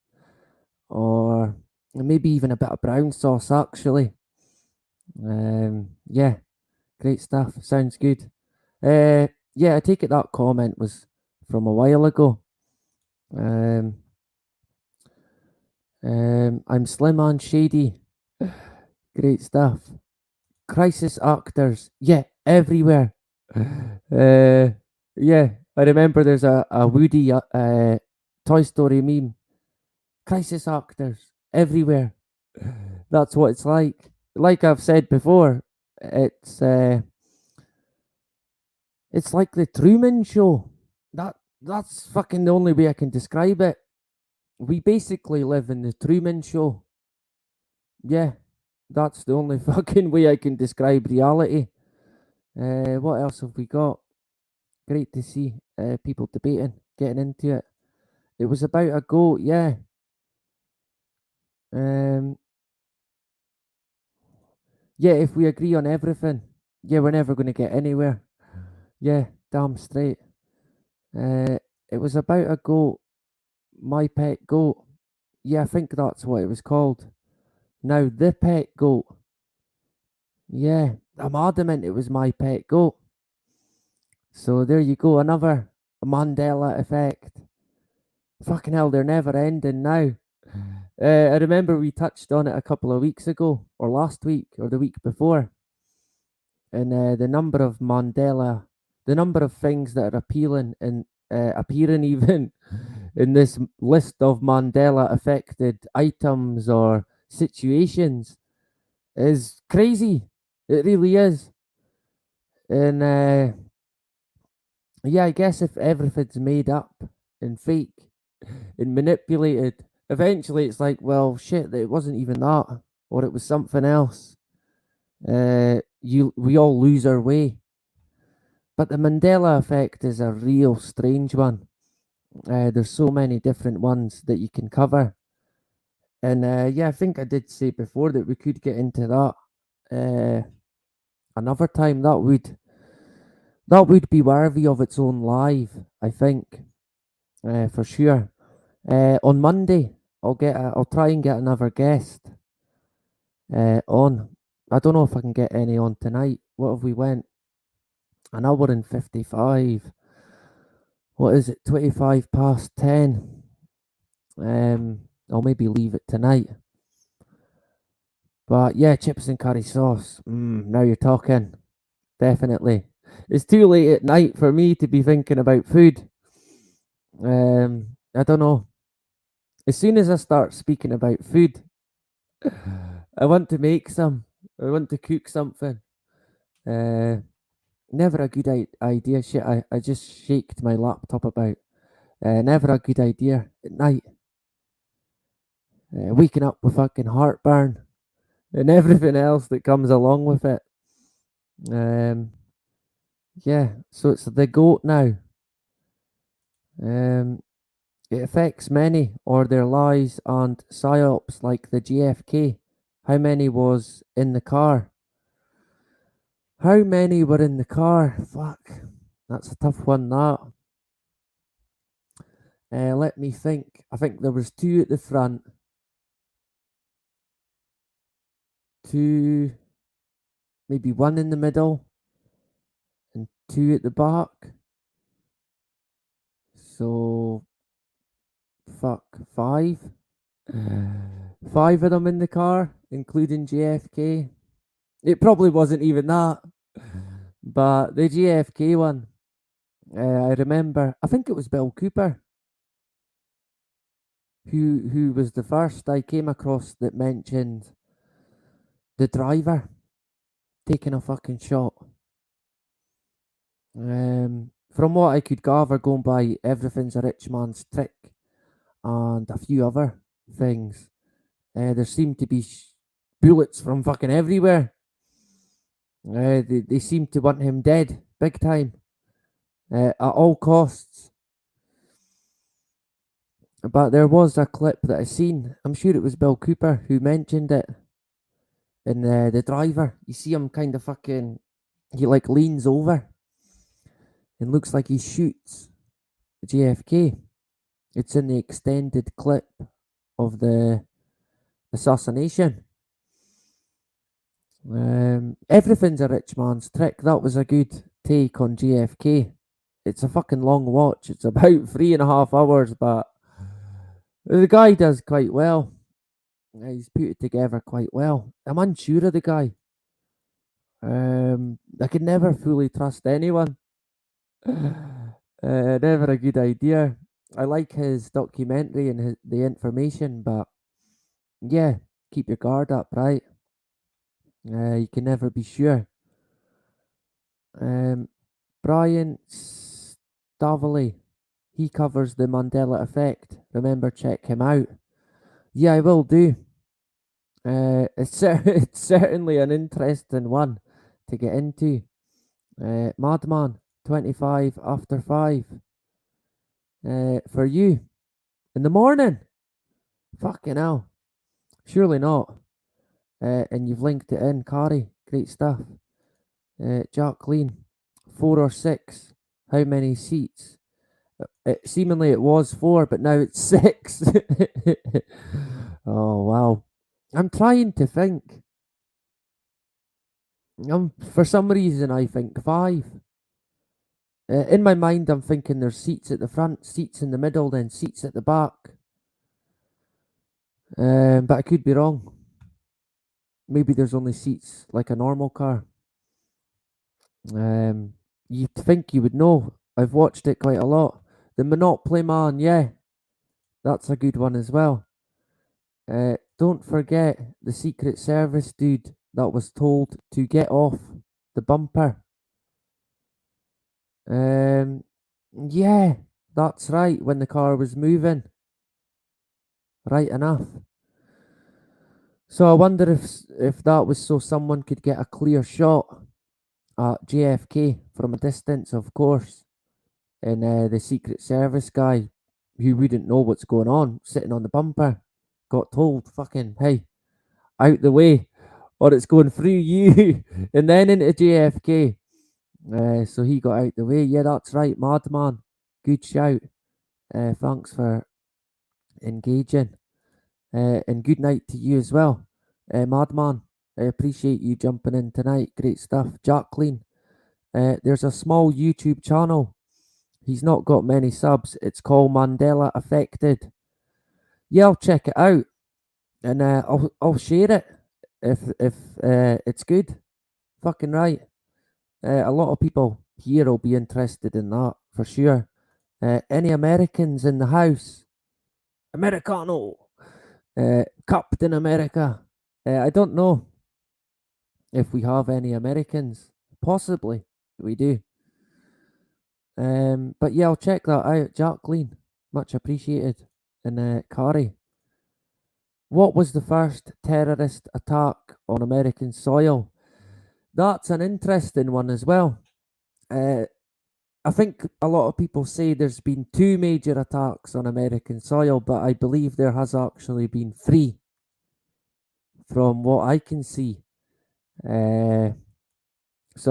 Or maybe even a bit of brown sauce, actually. Yeah, great stuff. Sounds good. Yeah, I take it that comment was from a while ago. I'm slim and shady. Great stuff. Crisis actors, yeah, everywhere. Yeah, I remember there's a Woody Toy Story meme. Crisis actors everywhere. That's what it's like. Like I've said before, it's like the Truman Show. That's fucking the only way I can describe it. We basically live in the Truman Show. Yeah, that's the only fucking way I can describe reality. What else have we got? Great to see people debating, getting into it. It was about a goat, yeah. Yeah, if we agree on everything, yeah, we're never going to get anywhere. Yeah, damn straight. It was about a goat, My Pet Goat. Yeah, I think that's what it was called. Now, the pet goat. Yeah, I'm adamant it was My Pet Goat. So there you go, another Mandela effect. Fucking hell, they're never ending now. I remember we touched on it a couple of weeks ago, or last week, or the week before. And the number of things that are appealing and appearing even in this list of Mandela affected items or situations is crazy. It really is. And yeah, I guess if everything's made up and fake and manipulated, eventually it's like, well, shit, it wasn't even that, or it was something else. We all lose our way. But the Mandela effect is a real strange one. There's so many different ones that you can cover. And yeah, I think I did say before that we could get into that another time that would be worthy of its own live, I think, for sure. On Monday, I'll try and get another guest on. I don't know if I can get any on tonight. What have we went? An hour and 55. What is it? 25 past 10. I'll maybe leave it tonight. But yeah, chips and curry sauce. Now you're talking. Definitely. It's too late at night for me to be thinking about food. I don't know. As soon as I start speaking about food, I want to make some. I want to cook something. Never a good idea. Shit, I just shaked my laptop about. Never a good idea at night. Waking up with fucking heartburn and everything else that comes along with it. Yeah, so it's the goat now. It affects many or their lies and psyops like the JFK. How many was in the car? How many were in the car? Fuck, that's a tough one, that. Let me think. I think there was 2 at the front. 2, maybe 1 in the middle. And 2 at the back. So, fuck, 5. 5 of them in the car, including JFK. It probably wasn't even that. But the JFK one, I remember, I think it was Bill Cooper who was the first I came across that mentioned the driver taking a fucking shot. From what I could gather, going by Everything's a Rich Man's Trick and a few other things, there seemed to be bullets from fucking everywhere. They seemed to want him dead, big time, at all costs. But there was a clip that I seen. I'm sure it was Bill Cooper who mentioned it. And the driver, you see him kind of fucking, he like leans over and looks like he shoots JFK. It's in the extended clip of the assassination. Everything's a Rich Man's Trick. That was a good take on JFK. It's a fucking long watch. It's about 3.5 hours, but the guy does quite well. He's put it together quite well. I'm unsure of the guy. I could never fully trust anyone. Never a good idea. I like his documentary and the information, but yeah, keep your guard up, right? You can never be sure. Brian Staveley, he covers the Mandela effect. Remember, check him out. Yeah, I will do. It's certainly an interesting one to get into. Madman, 25 after 5. For you, in the morning. Fucking hell. Surely not. And you've linked it in, Carrie. Great stuff. Jacqueline, 4 or 6. How many seats? Seemingly it was 4, but now it's 6. Oh, wow. I'm trying to think. For some reason, I think 5. In my mind, I'm thinking there's seats at the front, seats in the middle, then seats at the back. But I could be wrong. Maybe there's only seats like a normal car. You'd think you would know. I've watched it quite a lot. The Monopoly Man, yeah. That's a good one as well. Don't forget the Secret Service dude that was told to get off the bumper. Yeah, that's right, when the car was moving. Right enough. So I wonder if that was so someone could get a clear shot at JFK from a distance, of course. And the Secret Service guy who wouldn't know what's going on, sitting on the bumper, got told, fucking, hey, out the way. or it's going through you and then into JFK. So he got out the way. Yeah, that's right, Madman. Good shout. Thanks for engaging. And good night to you as well, Madman. I appreciate you jumping in tonight. Great stuff. Jacqueline, there's a small YouTube channel. He's not got many subs. It's called Mandela Affected. Yeah, I'll check it out, and I'll share it if it's good. Fucking right. A lot of people here will be interested in that for sure. Any Americans in the house? Americano. Captain America. I don't know if we have any Americans. Possibly we do. But yeah, I'll check that out. Jacqueline, much appreciated. And Carrie, what was the first terrorist attack on American soil? That's an interesting one as well. I think a lot of people say there's been 2 major attacks on American soil, but I believe there has actually been 3 from what I can see. So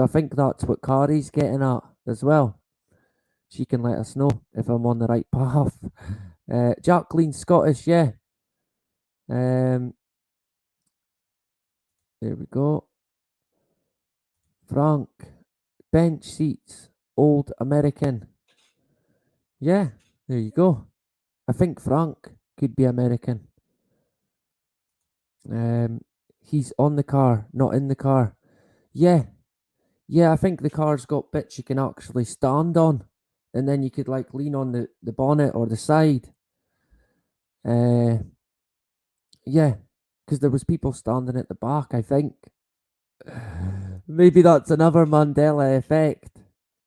I think that's what Carrie's getting at as well. She can let us know if I'm on the right path. Jacqueline Scottish, yeah. There we go. Frank, bench seats, old American. Yeah, there you go. I think Frank could be American. He's on the car, not in the car. Yeah, I think the car's got bits you can actually stand on, and then you could like lean on the bonnet or the side. Yeah, because there was people standing at the back, I think. Maybe that's another Mandela effect.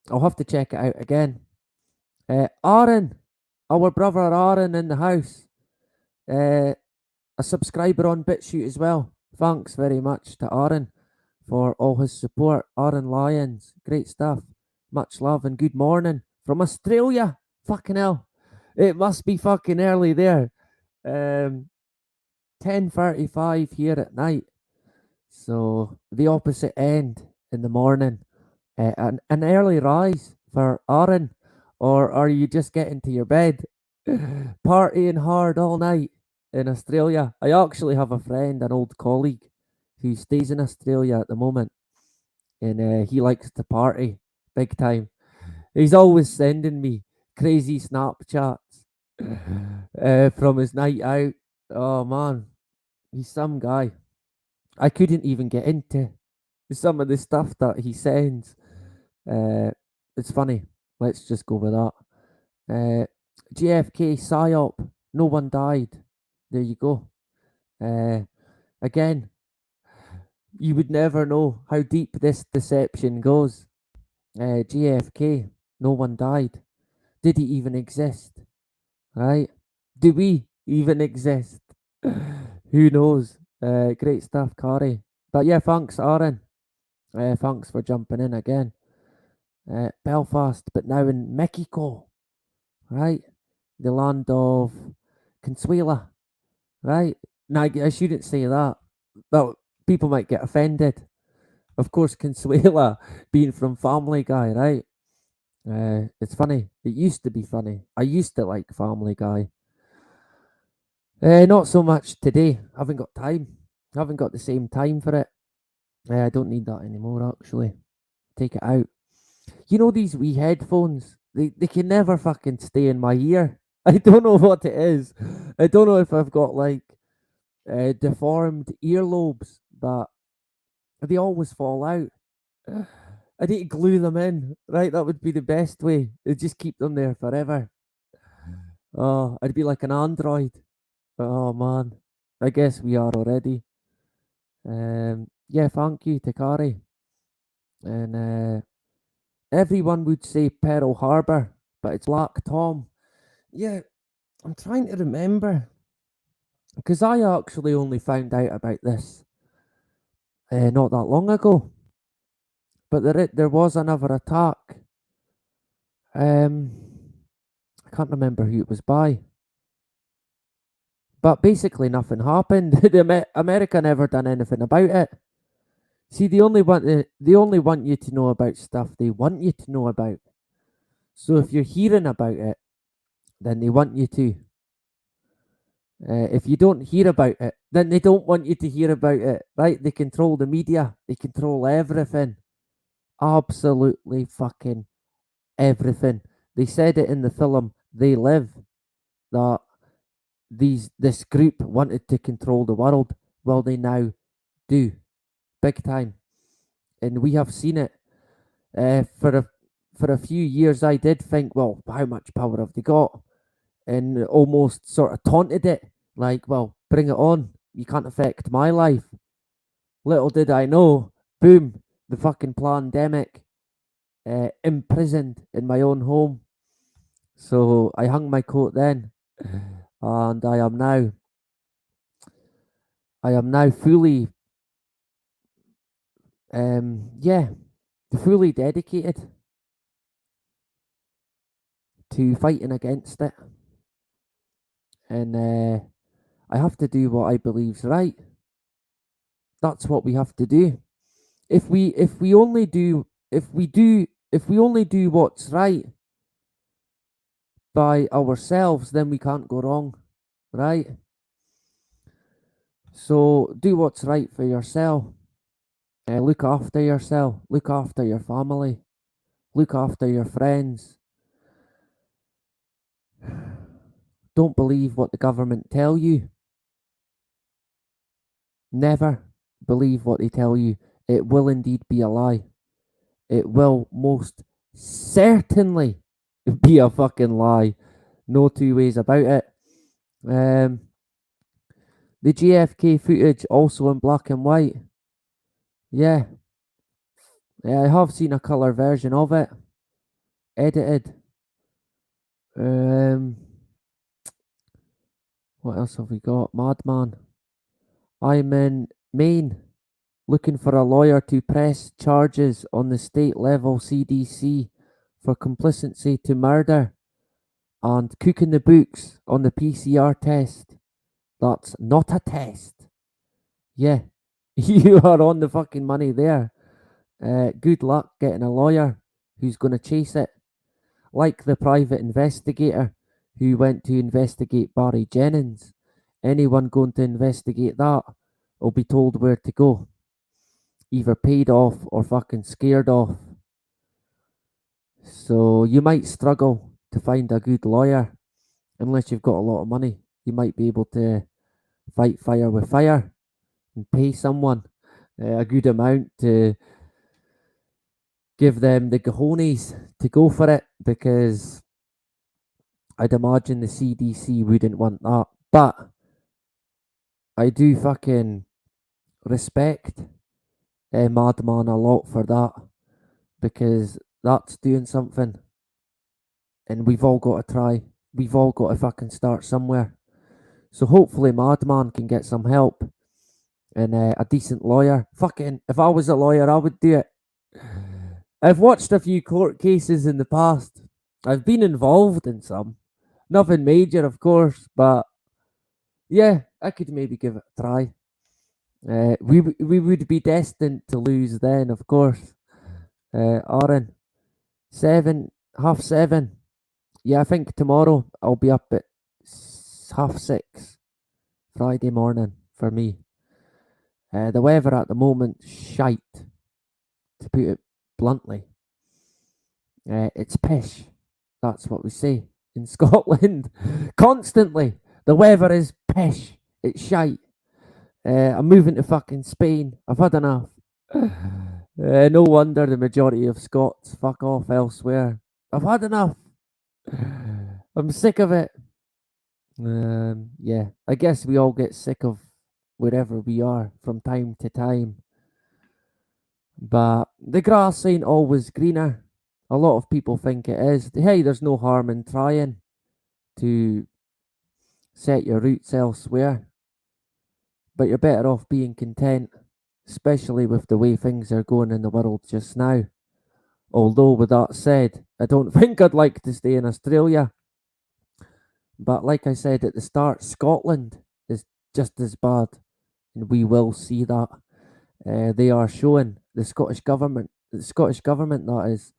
I'll have to check it out again. Aaron, our brother Aaron in the house. A subscriber on BitChute as well. Thanks very much to Aaron for all his support. Aaron Lyons, great stuff. Much love and good morning from Australia. Fucking hell. It must be fucking early there. 10:35 here at night. So the opposite end in the morning. An early rise for Aaron, or are you just getting to your bed? Partying hard all night in Australia. I actually have a friend, an old colleague, who stays in Australia at the moment, and he likes to party big time. He's always sending me crazy Snapchats from his night out. Oh man, he's some guy. I couldn't even get into some of the stuff that he sends. It's funny. Let's just go with that. JFK PSYOP. No one died. There you go. Again, you would never know how deep this deception goes. JFK. No one died. Did he even exist? Right? Do we even exist? Who knows? Great stuff, Carrie. But yeah, thanks, Aaron. Thanks for jumping in again. Belfast, but now in Mexico, right? The land of Consuela, right? Now, I shouldn't say that. Well, people might get offended. Of course, Consuela being from Family Guy, right? It's funny. It used to be funny. I used to like Family Guy. Not so much today. I haven't got time. I haven't got the same time for it. I don't need that anymore, actually. Take it out. You know these wee headphones? They can never fucking stay in my ear. I don't know what it is. I don't know if I've got like deformed earlobes, but they always fall out. I need to glue them in, right? That would be the best way. Just keep them there forever. Oh, I'd be like an android. Oh man, I guess we are already. Yeah, thank you, Takari. And everyone would say Pearl Harbor, but it's Black Tom. Yeah, I'm trying to remember because I actually only found out about this not that long ago. But there was another attack. I can't remember who it was by. But basically, nothing happened. America never done anything about it. See, they only want you to know about stuff they want you to know about. So if you're hearing about it, then they want you to. If you don't hear about it, then they don't want you to hear about it, right? They control the media. They control everything. Absolutely fucking everything. They said it in the film They Live that this group wanted to control the world. Well, they now do, big time, and we have seen it. For a few years, I did think, well, how much power have they got? And almost sort of taunted it, like, well, bring it on. You can't affect my life. Little did I know, boom, the fucking pandemic, imprisoned in my own home. So I hung my coat then, and I am now fully dedicated to fighting against it, and I have to do what I believe's right. That's what we have to do. If we only do what's right by ourselves, then we can't go wrong, right? So do what's right for yourself. Look after yourself. Look after your family. Look after your friends. Don't believe what the government tell you. Never believe what they tell you. It will indeed be a lie. It will most certainly be a fucking lie. No two ways about it. The JFK footage also in black and white. Yeah. I have seen a colour version of it. Edited. What else have we got? Madman. I'm in Maine looking for a lawyer to press charges on the state level CDC for complicity to murder and cooking the books on the PCR test. That's not a test. Yeah, you are on the fucking money there. Good luck getting a lawyer who's going to chase it. Like the private investigator who went to investigate Barry Jennings. Anyone going to investigate that will be told where to go. Either paid off or fucking scared off. So you might struggle to find a good lawyer unless you've got a lot of money. You might be able to fight fire with fire and pay someone a good amount to give them the cojones to go for it, because I'd imagine the CDC wouldn't want that. But I do fucking respect Madman a lot for that, because that's doing something, and we've all got to try. We've all got to fucking start somewhere. So hopefully Madman can get some help and a decent lawyer. Fucking, if I was a lawyer, I would do it. I've watched a few court cases in the past. I've been involved in some. Nothing major, of course, but yeah, I could maybe give it a try. We would be destined to lose then, of course. Aaron, 7:30. Yeah, I think tomorrow I'll be up at 6:30, Friday morning for me. The weather at the moment, shite, to put it bluntly. It's pish. That's what we say in Scotland. Constantly. The weather is pish. It's shite. I'm moving to fucking Spain. I've had enough. No wonder the majority of Scots fuck off elsewhere. I've had enough. I'm sick of it. Yeah, I guess we all get sick of wherever we are from time to time. But the grass ain't always greener. A lot of people think it is. Hey, there's no harm in trying to set your roots elsewhere. But you're better off being content, especially with the way things are going in the world just now. Although, with that said, I don't think I'd like to stay in Australia. But like I said at the start, Scotland is just as bad, and we will see that. They are showing the Scottish government, that is,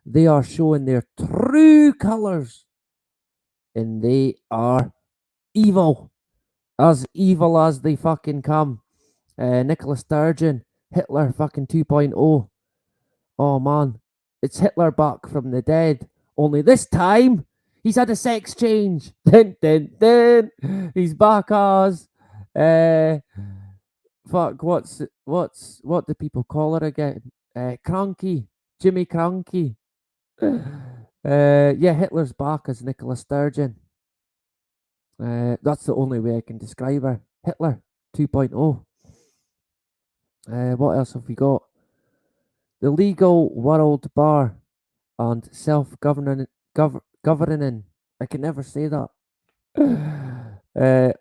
they are showing their true colours, and they are evil as they fucking come. Nicola Sturgeon, Hitler fucking 2.0. Oh man, it's Hitler back from the dead. Only this time, he's had a sex change. Dun, dun, dun. He's back as, fuck, what do people call her again? Cranky, Jimmy Cranky. Yeah, Hitler's back as Nicola Sturgeon. That's the only way I can describe her. Hitler 2.0. What else have we got? The Legal World Bar and Self-Governing. Governing. I can never say that.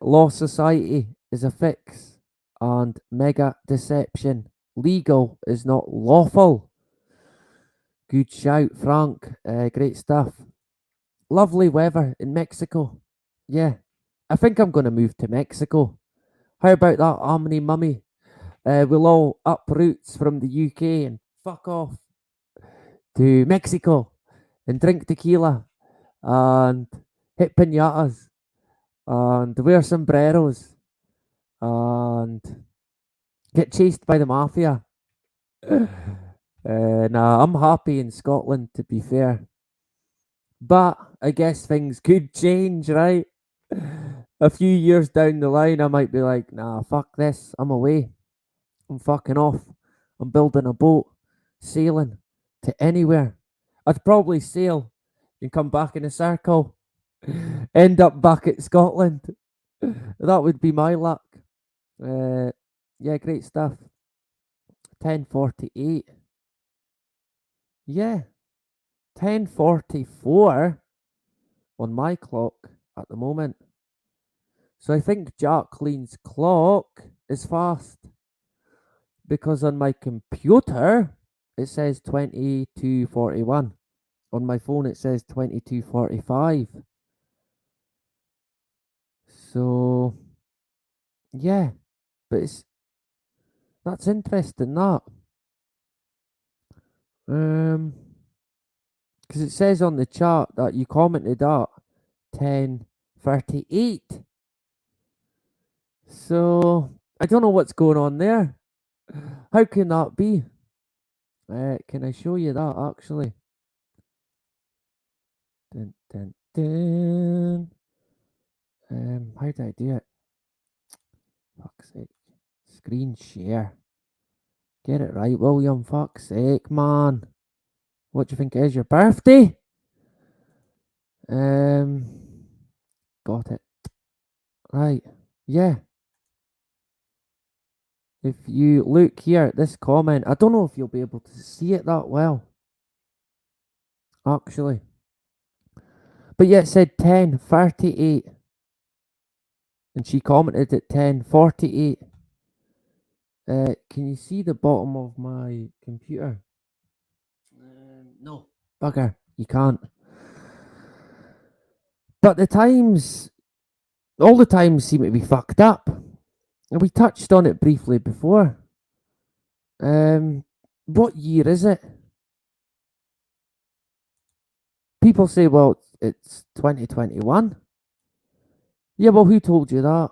Law Society is a fix, and Mega Deception. Legal is not lawful. Good shout, Frank. Great stuff. Lovely weather in Mexico. Yeah, I think I'm going to move to Mexico. How about that, Omni Mummy? We'll all uproots from the UK and fuck off to Mexico and drink tequila and hit pinatas and wear sombreros and get chased by the mafia. Nah, I'm happy in Scotland, to be fair. But I guess things could change, right? A few years down the line, I might be like, nah, fuck this. I'm away. I'm fucking off. I'm building a boat, sailing to anywhere. I'd probably sail and come back in a circle, end up back at Scotland. That would be my luck. Yeah, great stuff. 10:48. Yeah, 10:44 on my clock at the moment. So I think Jacqueline's clock is fast, because on my computer it says 22:41. On my phone it says 22:45. So yeah, but that's interesting, that. Because it says on the chart that you commented at 10:38. So I don't know what's going on there. How can that be? Can I show you that actually? Dun, dun, dun. How do I do it? Fuck's sake. Screen share. Get it right, William. Fuck's sake, man. What do you think it is? Your birthday? Got it. Right. Yeah. If you look here at this comment, I don't know if you'll be able to see it that well, actually. But yeah, it said 10:38. And she commented at 10:48. Can you see the bottom of my computer? No. Bugger, you can't. But the times, all the times seem to be fucked up. And we touched on it briefly before. What year is it? People say, well, it's 2021. Yeah, well, who told you that?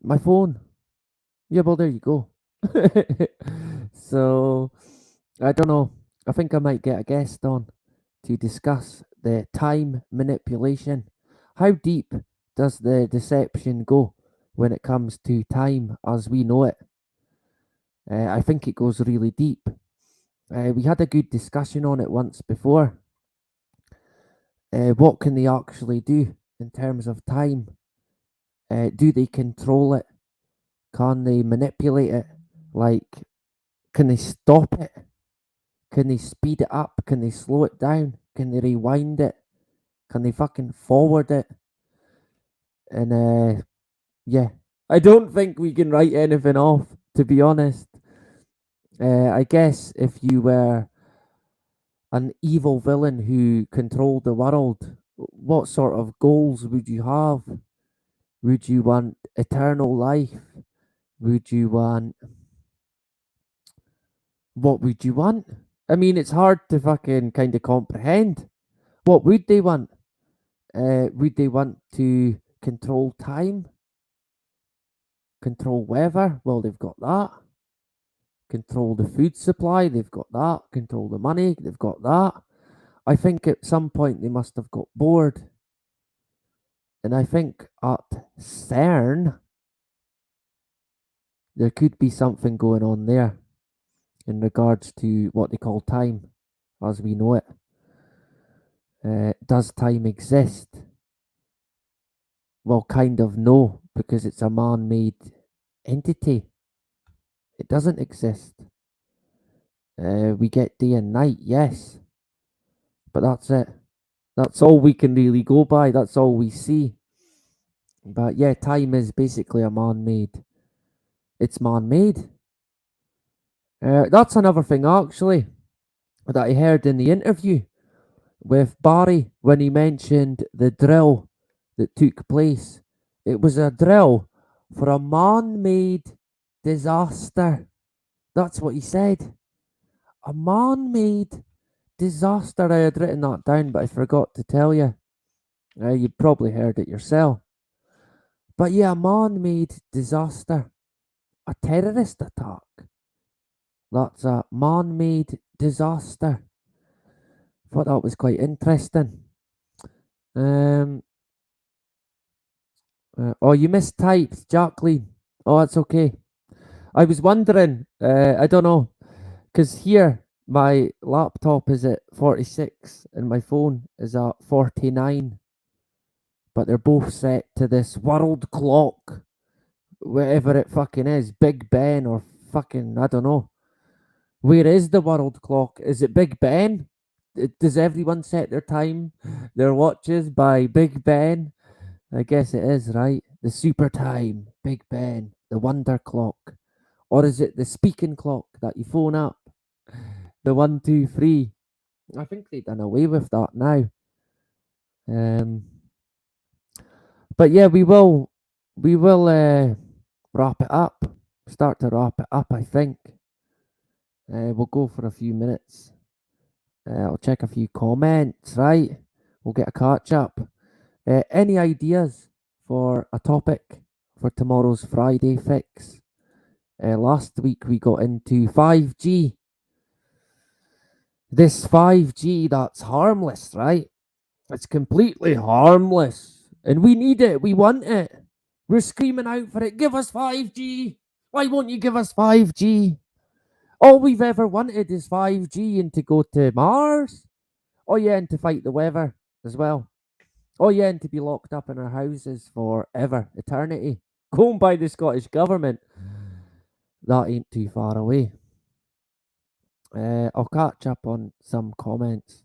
My phone. Yeah, well, there you go. So, I don't know. I think I might get a guest on to discuss the time manipulation. How deep does the deception go when it comes to time as we know it? I think it goes really deep. We had a good discussion on it once before. What can they actually do in terms of time? Do they control it? Can they manipulate it? Like, can they stop it? Can they speed it up? Can they slow it down? Can they rewind it? Can they fucking forward it? And yeah, I don't think we can write anything off, to be honest. I guess if you were an evil villain who controlled the world, what sort of goals would you have? Would you want eternal life? would you want? What would you want? I mean, it's hard to fucking kind of comprehend. What would they want? Would they want to control time? Control weather? Well, they've got that. Control the food supply? They've got that. Control the money? They've got that. I think at some point they must have got bored. And I think at CERN, there could be something going on there in regards to what they call time as we know it. Does time exist? Well, kind of no, because it's a man made entity. It doesn't exist. We get day and night, yes, but that's it. That's all we can really go by. That's all we see. But yeah, time is basically a man made. It's man made. That's another thing, actually, that I heard in the interview with Barry when he mentioned the drill that took place. It was a drill for a man made disaster. That's what he said. A man made disaster. I had written that down, but I forgot to tell you. You'd probably heard it yourself. But yeah, a man made disaster. A terrorist attack. That's a man made disaster. Thought that was quite interesting. Oh, you mistyped, Jacqueline. Oh, that's okay. I was wondering, I don't know, because here my laptop is at 46 and my phone is at 49. But they're both set to this world clock, whatever it fucking is, Big Ben or fucking, I don't know. Where is the world clock? Is it Big Ben? Does everyone set their time, their watches by Big Ben? I guess it is, right? The super time, Big Ben, the wonder clock. Or is it the speaking clock that you phone up? The 1, 2, 3. I think they've done away with that now. But yeah, we will wrap it up. Start to wrap it up, I think. We'll go for a few minutes. I'll check a few comments, right? We'll get a catch up. Any ideas for a topic for tomorrow's Friday fix? Last week we got into 5G. This 5G that's harmless, right? It's completely harmless. And we need it. We want it. We're screaming out for it. Give us 5G. Why won't you give us 5G? All we've ever wanted is 5G and to go to Mars. Oh yeah, and to fight the weather as well. Oh yeah, and to be locked up in our houses forever, eternity. Going by the Scottish government. That ain't too far away. I'll catch up on some comments.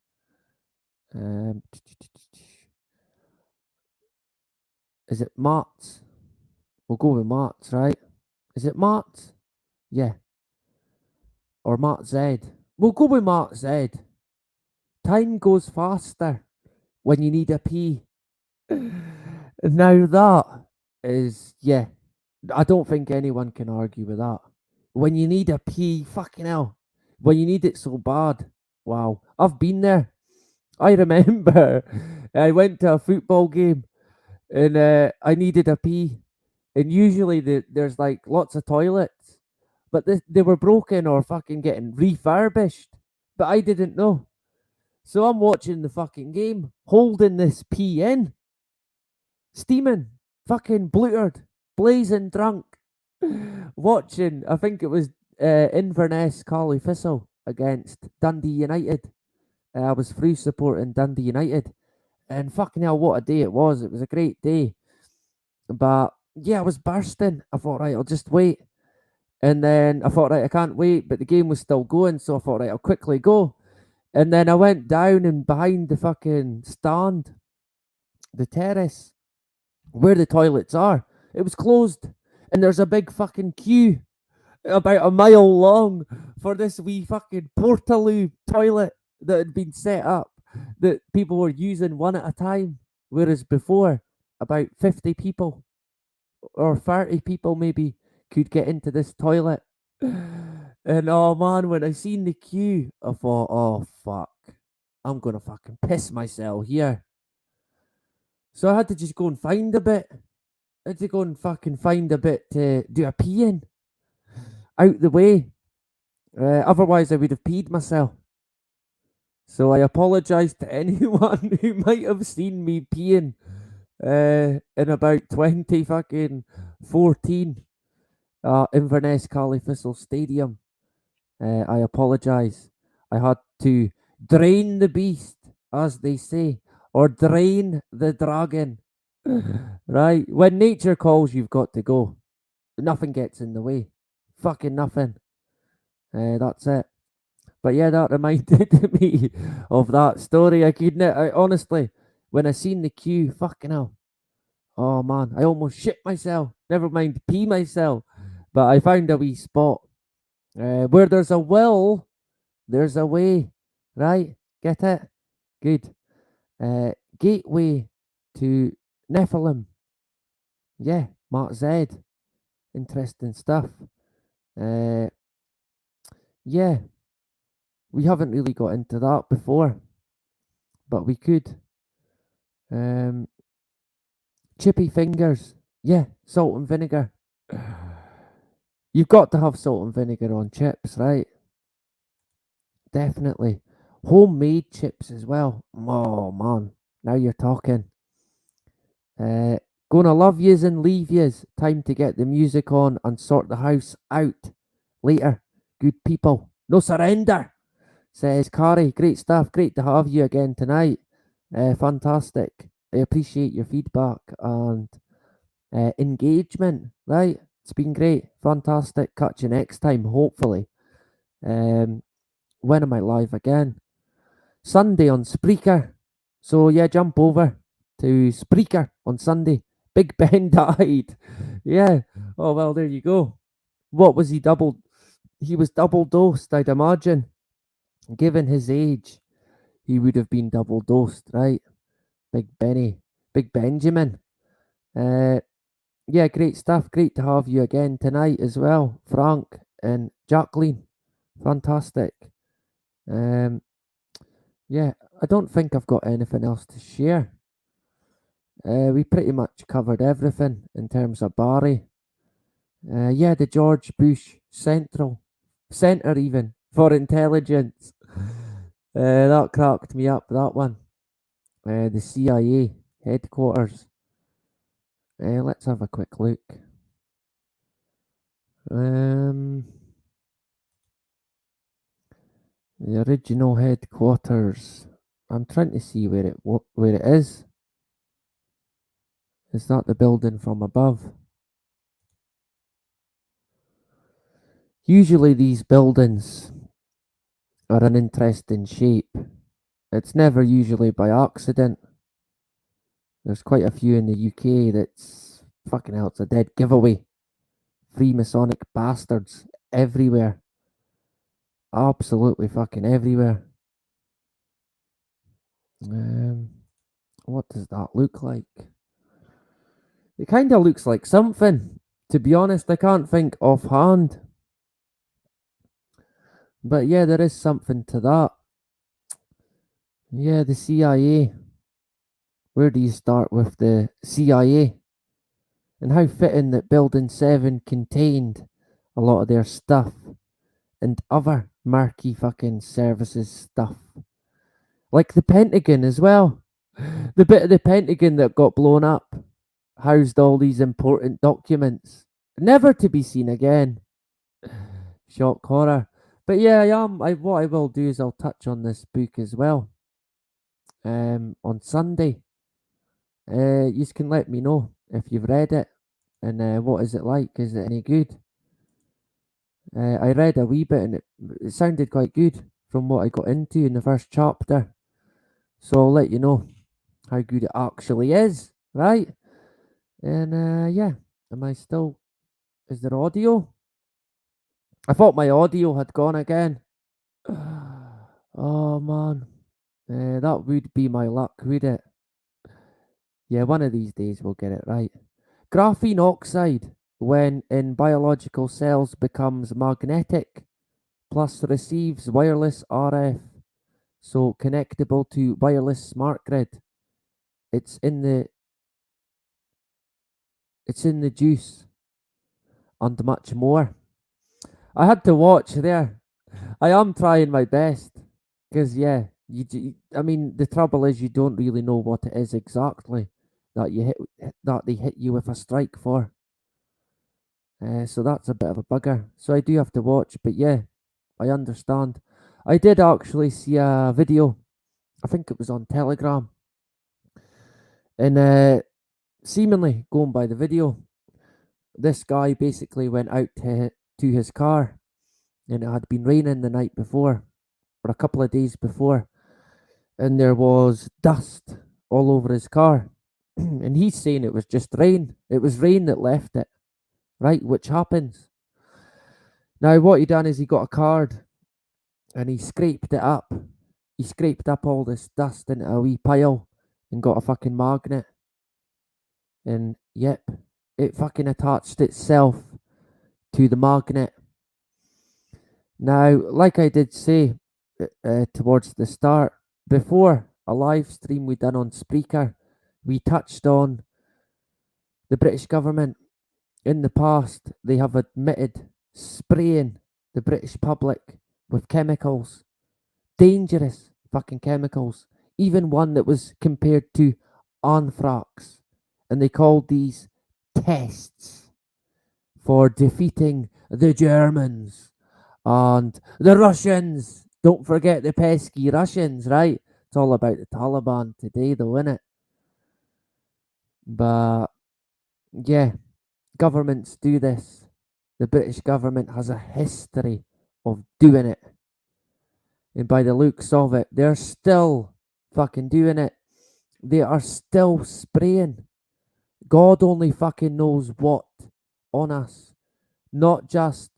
Is it Mart's? We'll go with Mart's, right? Is it Mart's? Yeah. Or Mart Z. We'll go with Mart Z. Time goes faster when you need a pee. Now that is, yeah, I don't think anyone can argue with that. When you need a pee, fucking hell. When you need it so bad. Wow. I've been there. I remember I went to a football game and I needed a pee. And usually there's like lots of toilets, but they were broken or fucking getting refurbished. But I didn't know. So I'm watching the fucking game, holding this pee in, steaming, fucking blutered, blazing drunk, watching, I think it was Inverness Carly Thistle against Dundee United. I was through supporting Dundee United. And fucking hell, what a day it was. It was a great day. But yeah, I was bursting. I thought, right, I'll just wait. And then I thought, right, I can't wait. But the game was still going. So I thought, right, I'll quickly go. And then I went down and behind the fucking stand, the terrace, where the toilets are. It was closed. And there's a big fucking queue about a mile long for this wee fucking Portaloo toilet that had been set up that people were using one at a time. Whereas before, about 50 people or 30 people maybe could get into this toilet. And oh man, when I seen the queue, I thought, oh fuck, I'm gonna fucking piss myself here. So I had to just go and find a bit. I had to go and fucking find a bit to do a pee in. Out the way. Otherwise I would have peed myself. So I apologise to anyone who might have seen me peeing in about 20 fucking 14 Inverness Carly Thistle Stadium. I apologise. I had to drain the beast, as they say, or drain the dragon. Right? When nature calls, you've got to go. Nothing gets in the way. Fucking nothing. That's it. But yeah, that reminded me of that story. I honestly, when I seen the queue, fucking hell. Oh man, I almost shit myself. Never mind pee myself. But I found a wee spot. Where there's a will, there's a way. Right? Get it? Good. Gateway to Nephilim. Yeah, Mark Z. Interesting stuff. Yeah, we haven't really got into that before, but we could. Chippy fingers. Yeah, salt and vinegar. You've got to have salt and vinegar on chips, right? Definitely. Homemade chips as well. Oh man, now you're talking. Gonna love yous and leave yous. Time to get the music on and sort the house out. Later, good people. No surrender, says Carrie. Great stuff. Great to have you again tonight. Fantastic. I appreciate your feedback and engagement. Right, it's been great. Fantastic. Catch you next time, hopefully. When am I live again? Sunday on Spreaker. So yeah, jump over to Spreaker on Sunday. Big Ben died. Yeah. Oh well, there you go. What was he double? He was double dosed, I'd imagine. Given his age, he would have been double dosed, right? Big Benny, Big Benjamin. Yeah, great stuff. Great to have you again tonight as well, Frank and Jacqueline. Fantastic. Yeah, I don't think I've got anything else to share. We pretty much covered everything in terms of Barry. Yeah, the George Bush Centre even for intelligence. That cracked me up. That one. The CIA headquarters. Let's have a quick look. The original headquarters. I'm trying to see where it is. Is that the building from above? Usually these buildings are an interesting shape. It's never usually by accident. There's quite a few in the UK that's fucking hell, it's a dead giveaway. Freemasonic bastards everywhere. Absolutely fucking everywhere. What does that look like? It kind of looks like something. To be honest, I can't think offhand. But yeah, there is something to that. Yeah, the CIA. Where do you start with the CIA? And how fitting that Building 7 contained a lot of their stuff and other marquee fucking services stuff. Like the Pentagon as well. The bit of the Pentagon that got blown up housed all these important documents, never to be seen again. Shock horror. But yeah, what I will do is I'll touch on this book as well. On Sunday. You can let me know if you've read it and what is it like? Is it any good? I read a wee bit and it sounded quite good from what I got into in the first chapter. So I'll let you know how good it actually is, right? And yeah, is there audio? I thought my audio had gone again. Oh man, that would be my luck, would it? Yeah, one of these days we'll get it right. Graphene oxide. when in biological cells becomes magnetic, plus receives wireless RF, so connectable to wireless smart grid. It's in the juice and much more. I had to watch there. I am trying my best because I mean the trouble is you don't really know what it is exactly that they hit you with a strike for. So that's a bit of a bugger. So I do have to watch, but yeah, I understand. I did actually see a video. I think it was on Telegram, and seemingly going by the video, this guy basically went out to his car, and it had been raining the night before, or a couple of days before, and there was dust all over his car. And he's saying it was just rain. It was rain that left it, right? Which happens. Now, what he done is he got a card and he scraped it up. He scraped up all this dust into a wee pile and got a fucking magnet. And yep, it fucking attached itself to the magnet. Now, like I did say towards the start, before a live stream we done on Spreaker, we touched on the British government. In the past, they have admitted spraying the British public with chemicals, dangerous fucking chemicals, even one that was compared to anthrax. And they called these tests for defeating the Germans and the Russians. Don't forget the pesky Russians, right? It's all about the Taliban today, though, innit? But yeah, governments do this. The British government has a history of doing it. And by the looks of it, they're still fucking doing it. They are still spraying. God only fucking knows what on us. Not just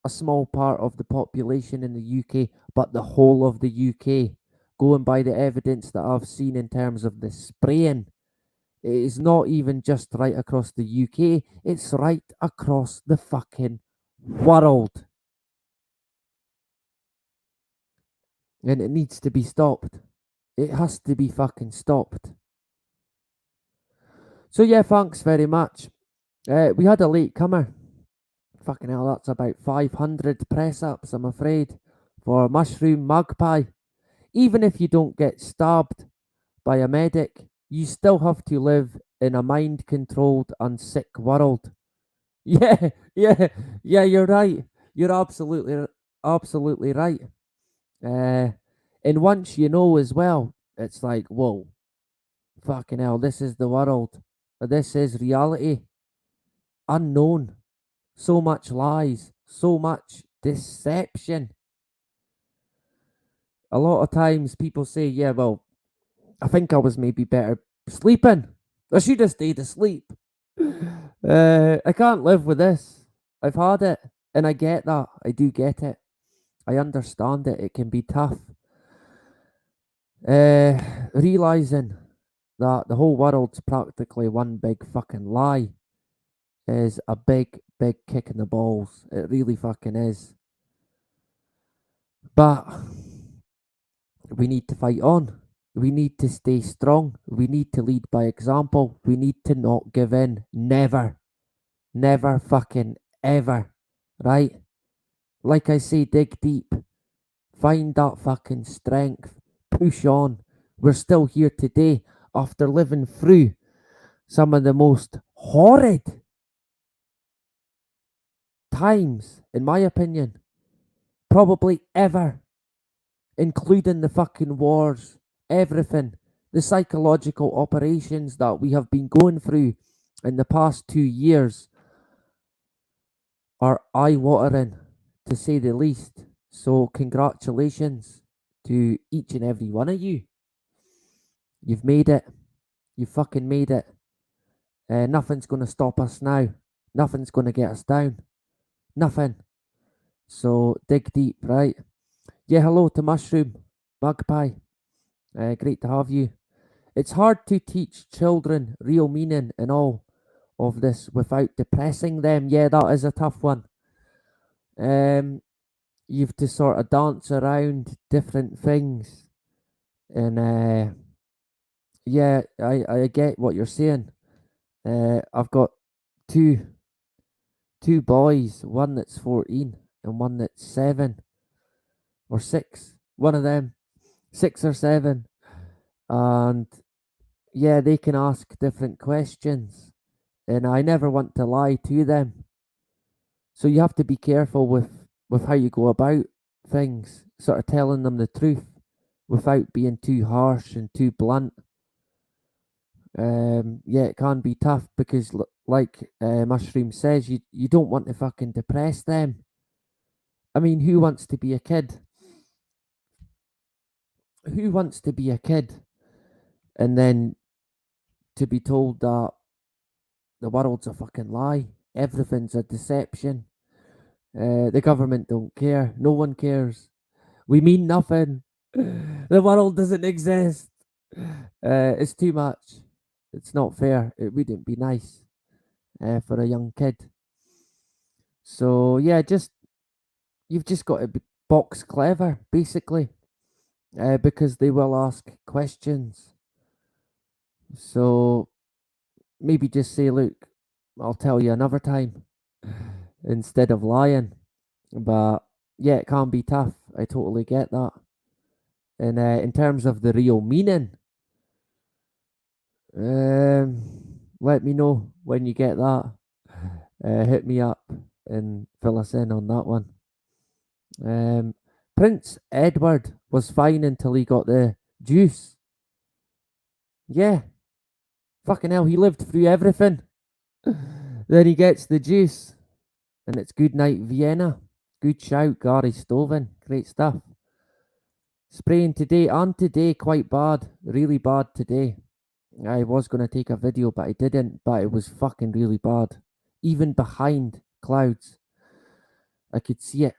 a small part of the population in the UK, but the whole of the UK. Going by the evidence that I've seen in terms of the spraying, it is not even just right across the UK, it's right across the fucking world. And it needs to be stopped. It has to be fucking stopped. So yeah, thanks very much. We had a late comer. Fucking hell, that's about 500 press-ups, I'm afraid, for Mushroom Magpie. Even if you don't get stabbed by a medic, you still have to live in a mind-controlled and sick world. Yeah, you're right. You're absolutely right. And once you know as well, it's like, whoa, fucking hell, this is the world. This is reality. Unknown. So much lies. So much deception. A lot of times people say, yeah, well, I think I was maybe better sleeping. I should have stayed asleep. I can't live with this. I've had it. And I get that. I do get it. I understand it. It can be tough. Realizing that the whole world's practically one big fucking lie is a big, big kick in the balls. It really fucking is. But we need to fight on. We need to stay strong. We need to lead by example. We need to not give in. Never. Never fucking ever. Right? Like I say, dig deep. Find that fucking strength. Push on. We're still here today after living through some of the most horrid times, in my opinion, probably ever, including the fucking wars, everything, the psychological operations that we have been going through in the past 2 years are eye-watering, to say the least. So congratulations to each and every one of you. You've made it. You fucking made it. Nothing's going to stop us now. Nothing's going to get us down. Nothing. So dig deep, right? Yeah, hello to Mushroom Magpie. Great to have you. It's hard to teach children real meaning and all. of this without depressing them? Yeah, that is a tough one. You've to sort of dance around different things, and yeah, I get what you're saying. I've got two boys, one that's 14 and one that's 7 or 6. One of them, 6 or 7, and yeah, they can ask different questions, and I never want to lie to them. So you have to be careful with how you go about things, sort of telling them the truth without being too harsh and too blunt. Yeah, it can be tough because, like Mushroom says, you don't want to fucking depress them. I mean, who wants to be a kid? Who wants to be a kid and then to be told that the world's a fucking lie, everything's a deception, the government don't care, no one cares, we mean nothing, the world doesn't exist. It's too much. It's not fair. It wouldn't be nice for a young kid. So yeah, you've just got to be box clever, basically, because they will ask questions. So maybe just say, look, I'll tell you another time instead of lying. But yeah, it can be tough. I totally get that. And in terms of the real meaning, let me know when you get that. Hit me up and fill us in on that one. Prince Edward was fine until he got the juice. Yeah, fucking hell, he lived through everything. Then he gets the juice, and it's Good Night Vienna. Good shout, Gary Stoven. Great stuff. Spraying today, and today quite bad. Really bad today. I was going to take a video, but I didn't. But it was fucking really bad. Even behind clouds, I could see it.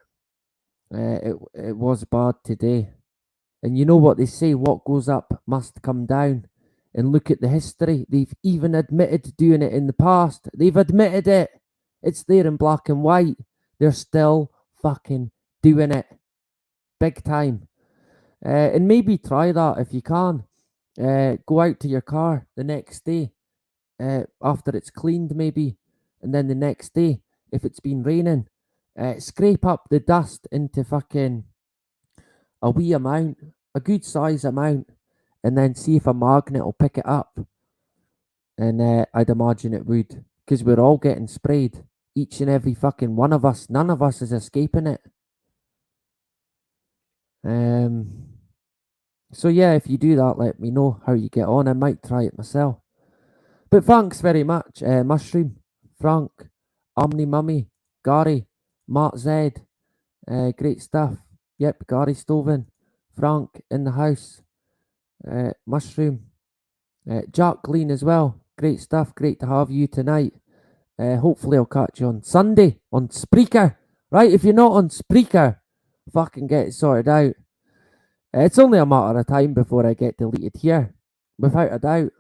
It was bad today. And you know what they say, what goes up must come down. And look at the history. They've even admitted doing it in the past. They've admitted it. It's there in black and white. They're still fucking doing it. Big time. And maybe try that if you can. Go out to your car the next day after it's cleaned, maybe. And then the next day, if it's been raining, scrape up the dust into fucking a wee amount, a good size amount, and then see if a magnet will pick it up. And I'd imagine it would, because we're all getting sprayed, each and every fucking one of us. None of us is escaping it. So yeah, if you do that, let me know how you get on. I might try it myself. But thanks very much, Mushroom, Frank, Omni Mummy, Gary, Matt Z. Great stuff. Yep, Gary Stoven, Frank in the house, Mushroom, Jack Lean as well. Great stuff. Great to have you tonight. Hopefully I'll catch you on Sunday on Spreaker. Right, if you're not on Spreaker, fucking get it sorted out. It's only a matter of time before I get deleted here, without a doubt.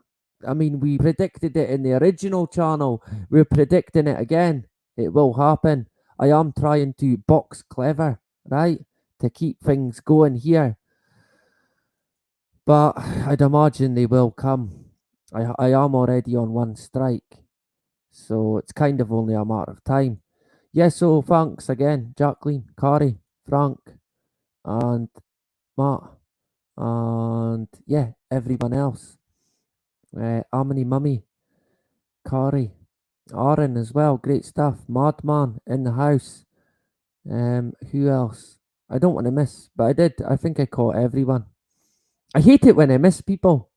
I mean, we predicted it in the original channel. We're predicting it again. It will happen. I am trying to box clever, right, to keep things going here. But I'd imagine they will come. I am already on one strike, so it's kind of only a matter of time. Yeah, so thanks again, Jacqueline, Carrie, Frank, and Matt, and yeah, everyone else. Amini Mummy, Carrie, Aaron as well, great stuff. Madman in the house. Who else? I don't want to miss, but I did. I think I caught everyone. I hate it when I miss people.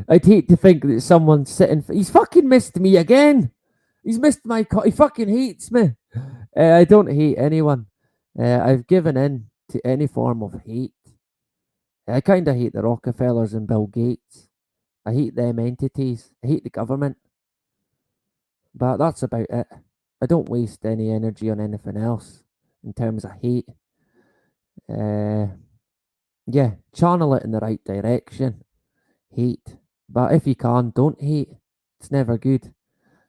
I'd hate to think that someone's sitting. He's fucking missed me again. He's missed my. He fucking hates me. I don't hate anyone. I've given in to any form of hate. I kind of hate the Rockefellers and Bill Gates. I hate them entities. I hate the government. But that's about it. I don't waste any energy on anything else in terms of hate. Yeah, channel it in the right direction. Hate. But if you can, don't hate. It's never good.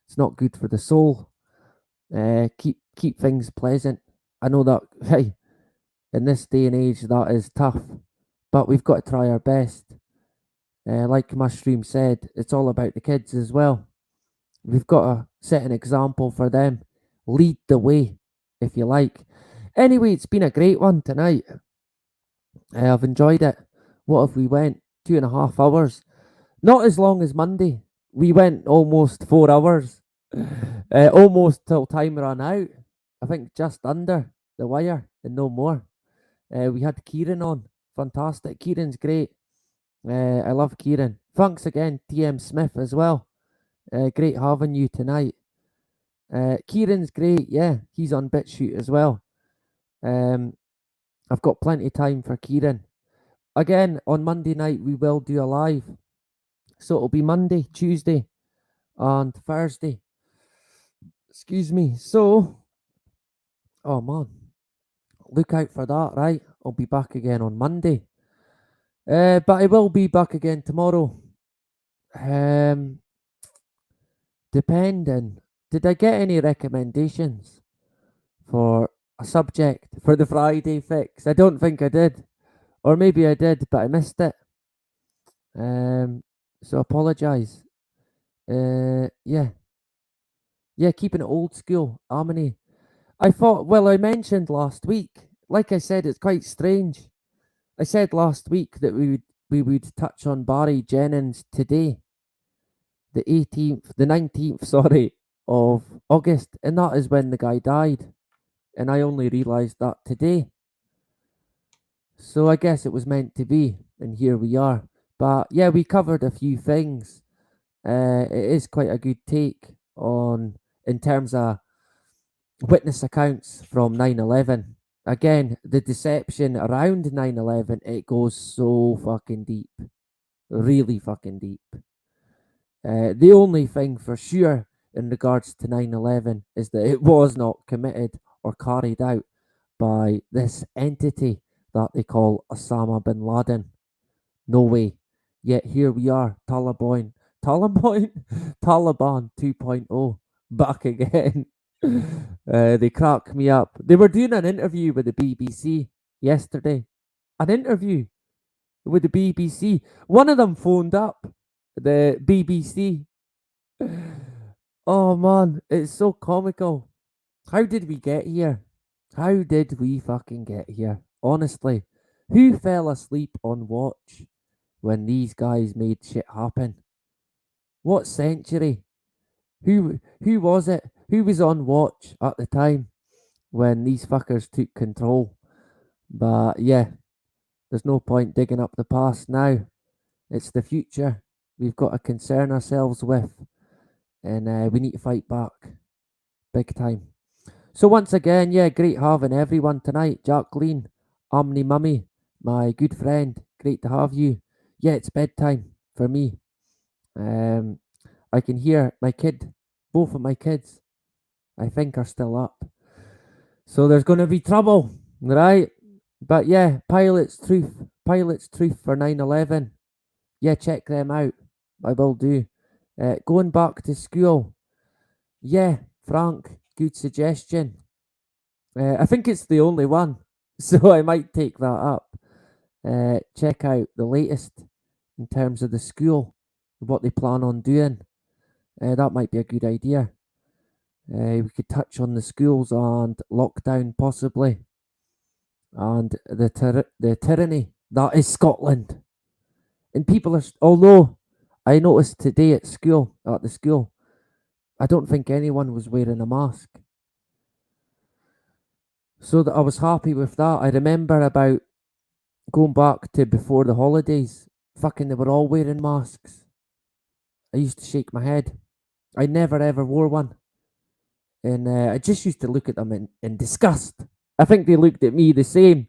It's not good for the soul. Keep things pleasant. I know that, hey, in this day and age, that is tough, but we've got to try our best. Like Mushroom said, it's all about the kids as well. We've got to set an example for them, lead the way, if you like. Anyway, it's been a great one tonight. I've enjoyed it. What if we went 2.5 hours? Not as long as Monday. We went almost 4 hours. Almost till time ran out. I think just under the wire and no more. We had Kieran on. Fantastic. Kieran's great. I love Kieran. Thanks again, TM Smith, as well. Great having you tonight. Kieran's great. Yeah, he's on BitChute as well. I've got plenty of time for Kieran. Again, on Monday night, we will do a live. So it'll be Monday, Tuesday, and Thursday. Excuse me. So, oh man, look out for that, right? I'll be back again on Monday. But I will be back again tomorrow. Depending. Did I get any recommendations for a subject for the Friday fix? I don't think I did. Or maybe I did, but I missed it. So apologise. Yeah. Yeah, keeping it old school. Harmony. I thought, well, I mentioned last week, like I said, it's quite strange. I said last week that we would touch on Barry Jennings today, the 19th, sorry, of August, and that is when the guy died. And I only realised that today. So I guess it was meant to be, and here we are. But yeah, we covered a few things. It is quite a good take on, in terms of witness accounts from 9/11. Again, the deception around 9/11, it goes so fucking deep. Really fucking deep. The only thing for sure in regards to 9/11 is that it was not committed or carried out by this entity that they call Osama bin Laden. No way. Yet here we are, Taliban 2.0, back again. They crack me up. They were doing an interview with the BBC yesterday. An interview with the BBC. One of them phoned up the BBC. Oh man, it's so comical. How did we get here? How did we fucking get here? Honestly, who fell asleep on watch when these guys made shit happen? What century? Who was it? Who was on watch at the time when these fuckers took control? But yeah, there's no point digging up the past now. It's the future we've got to concern ourselves with, and we need to fight back big time. So once again, yeah, great having everyone tonight. Jacqueline, Omni Mummy, my good friend, great to have you. Yeah, it's bedtime for me. I can hear my kid, both of my kids, I think are still up. So there's going to be trouble, right? But yeah, Pilot's Truth for 9/11. Yeah, check them out. I will do. Going back to school. Yeah, Frank, good suggestion. I think it's the only one, so I might take that up. Check out the latest in terms of the school, what they plan on doing. That might be a good idea. We could touch on the schools and lockdown possibly, and the tyranny that is Scotland. And people are, although I noticed today at the school, I don't think anyone was wearing a mask. So that I was happy with that. I remember about going back to before the holidays, fucking they were all wearing masks. I used to shake my head. I never ever wore one. And I just used to look at them in disgust. I think they looked at me the same.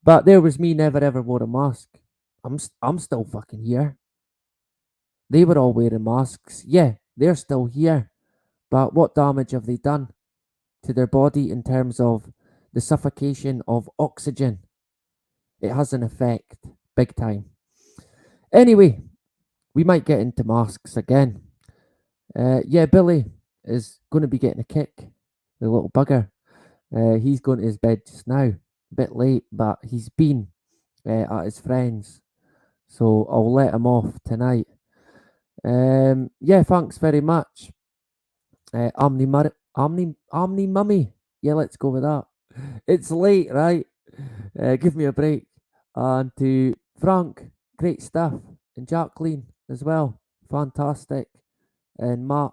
But there was me, never ever wore a mask. I'm still fucking here. They were all wearing masks. Yeah, they're still here. But what damage have they done to their body in terms of the suffocation of oxygen? It has an effect, big time. Anyway, we might get into masks again. Yeah, Billy, is going to be getting a kick. The little bugger. He's going to his bed just now. A bit late, but he's been at his friend's. So I'll let him off tonight. Yeah, thanks very much. Omni Mummy. Yeah, let's go with that. It's late, right? Give me a break. And to Frank, great stuff. And Jacqueline as well. Fantastic. And Matt,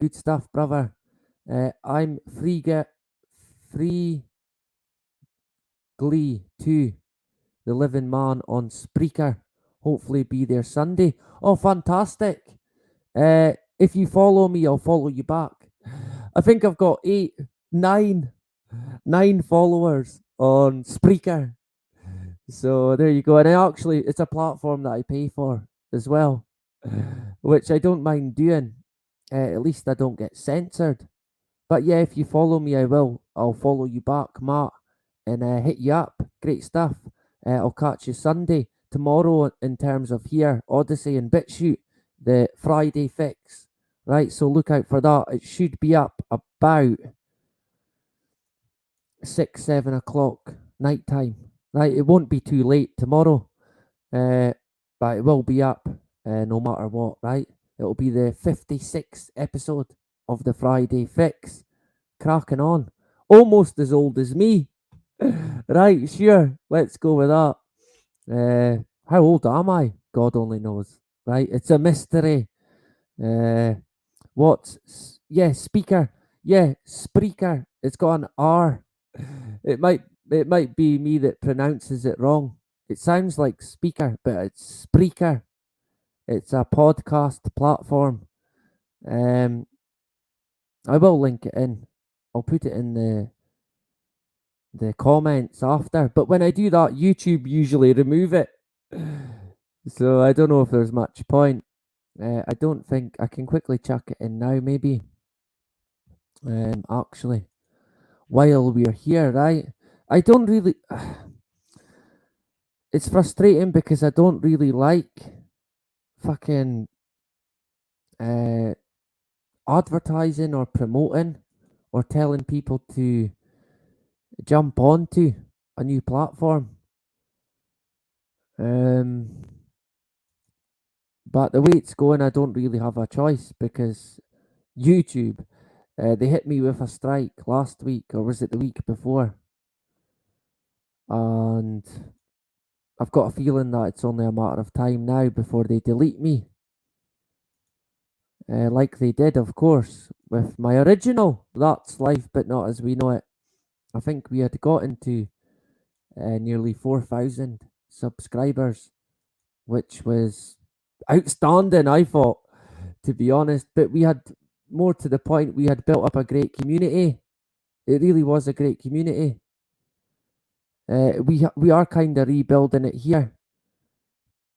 good stuff, brother. I'm free Glee 2, The Living Man on Spreaker. Hopefully be there Sunday. Oh, fantastic. If you follow me, I'll follow you back. I think I've got 9 followers on Spreaker. So there you go. And actually, it's a platform that I pay for as well, which I don't mind doing. At least I don't get censored. But yeah, if you follow me, I'll follow you back, Matt, and hit you up. Great stuff. I'll catch you Sunday. Tomorrow, in terms of here, Odyssey and BitChute, the Friday fix. Right, so look out for that. It should be up about 6, 7 o'clock night time. Right, it won't be too late tomorrow, but it will be up no matter what, right? It'll be the 56th episode of the Friday fix. Cracking on. Almost as old as me. Right, sure, let's go with that. How old am I? God only knows. Right, it's a mystery. Speaker. Yeah, Spreaker. It's got an R. It might be me that pronounces it wrong. It sounds like speaker, but it's Spreaker. It's a podcast platform. I will link it in. I'll put it in the comments after. But when I do that, YouTube usually remove it. So I don't know if there's much point. I don't think I can quickly chuck it in now, maybe. Actually, while we're here, right? I don't really. It's frustrating because I don't really like fucking advertising or promoting or telling people to jump onto a new platform. But the way it's going, I don't really have a choice because YouTube, they hit me with a strike last week, or was it the week before? And I've got a feeling that it's only a matter of time now before they delete me. Like they did, of course, with my original That's Life But Not As We Know It. I think we had gotten to nearly 4,000 subscribers, which was outstanding, I thought, to be honest. But we had, more to the point, we had built up a great community. It really was a great community. We are kind of rebuilding it here,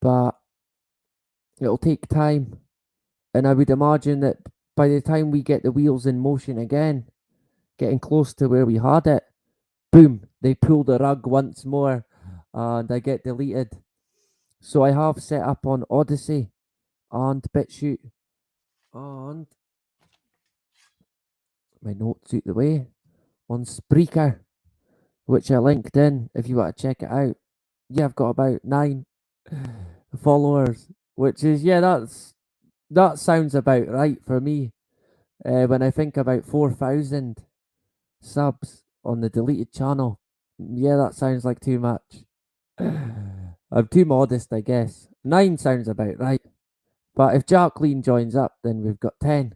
but it'll take time. And I would imagine that by the time we get the wheels in motion again, getting close to where we had it, boom, they pull the rug once more and I get deleted. So I have set up on Odyssey and BitChute and my notes out the way on Spreaker, which I linked in if you want to check it out. Yeah, I've got about 9 followers, which is, that sounds about right for me. When I think about 4,000 subs on the deleted channel, yeah, that sounds like too much. I'm too modest, I guess. 9 sounds about right. But if Jacqueline joins up, then we've got 10.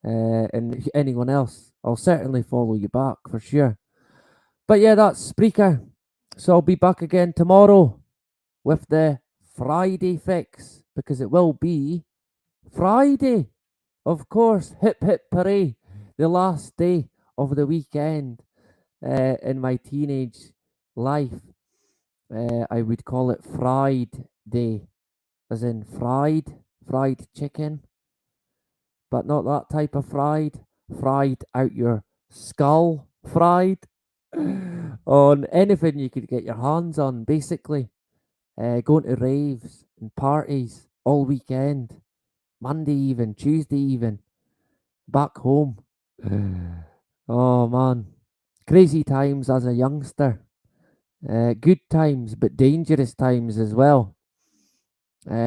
And anyone else, I'll certainly follow you back for sure. But yeah, that's Spreaker. So I'll be back again tomorrow with the Friday fix, because it will be Friday. Of course, hip hip hooray, the last day of the weekend in my teenage life. I would call it Fried Day, as in fried chicken, but not that type of fried out your skull, fried on anything you could get your hands on, basically. Going to raves and parties all weekend, Monday even, Tuesday even. back home. Oh man, crazy times as a youngster. Good times, but dangerous times as well.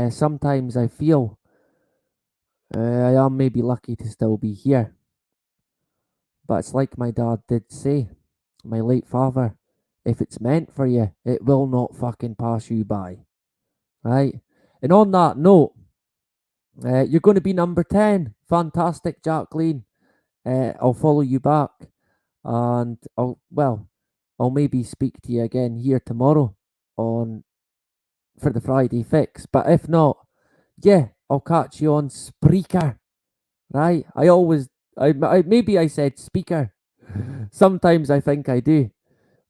Sometimes I feel I am maybe lucky to still be here. But it's like my dad did say, my late father, if it's meant for you, it will not fucking pass you by. Right? And on that note, you're going to be number 10. Fantastic, Jacqueline. I'll follow you back. And I'll maybe speak to you again here tomorrow for the Friday fix. But if not, yeah, I'll catch you on Spreaker. Right? Maybe I said speaker. Sometimes I think I do.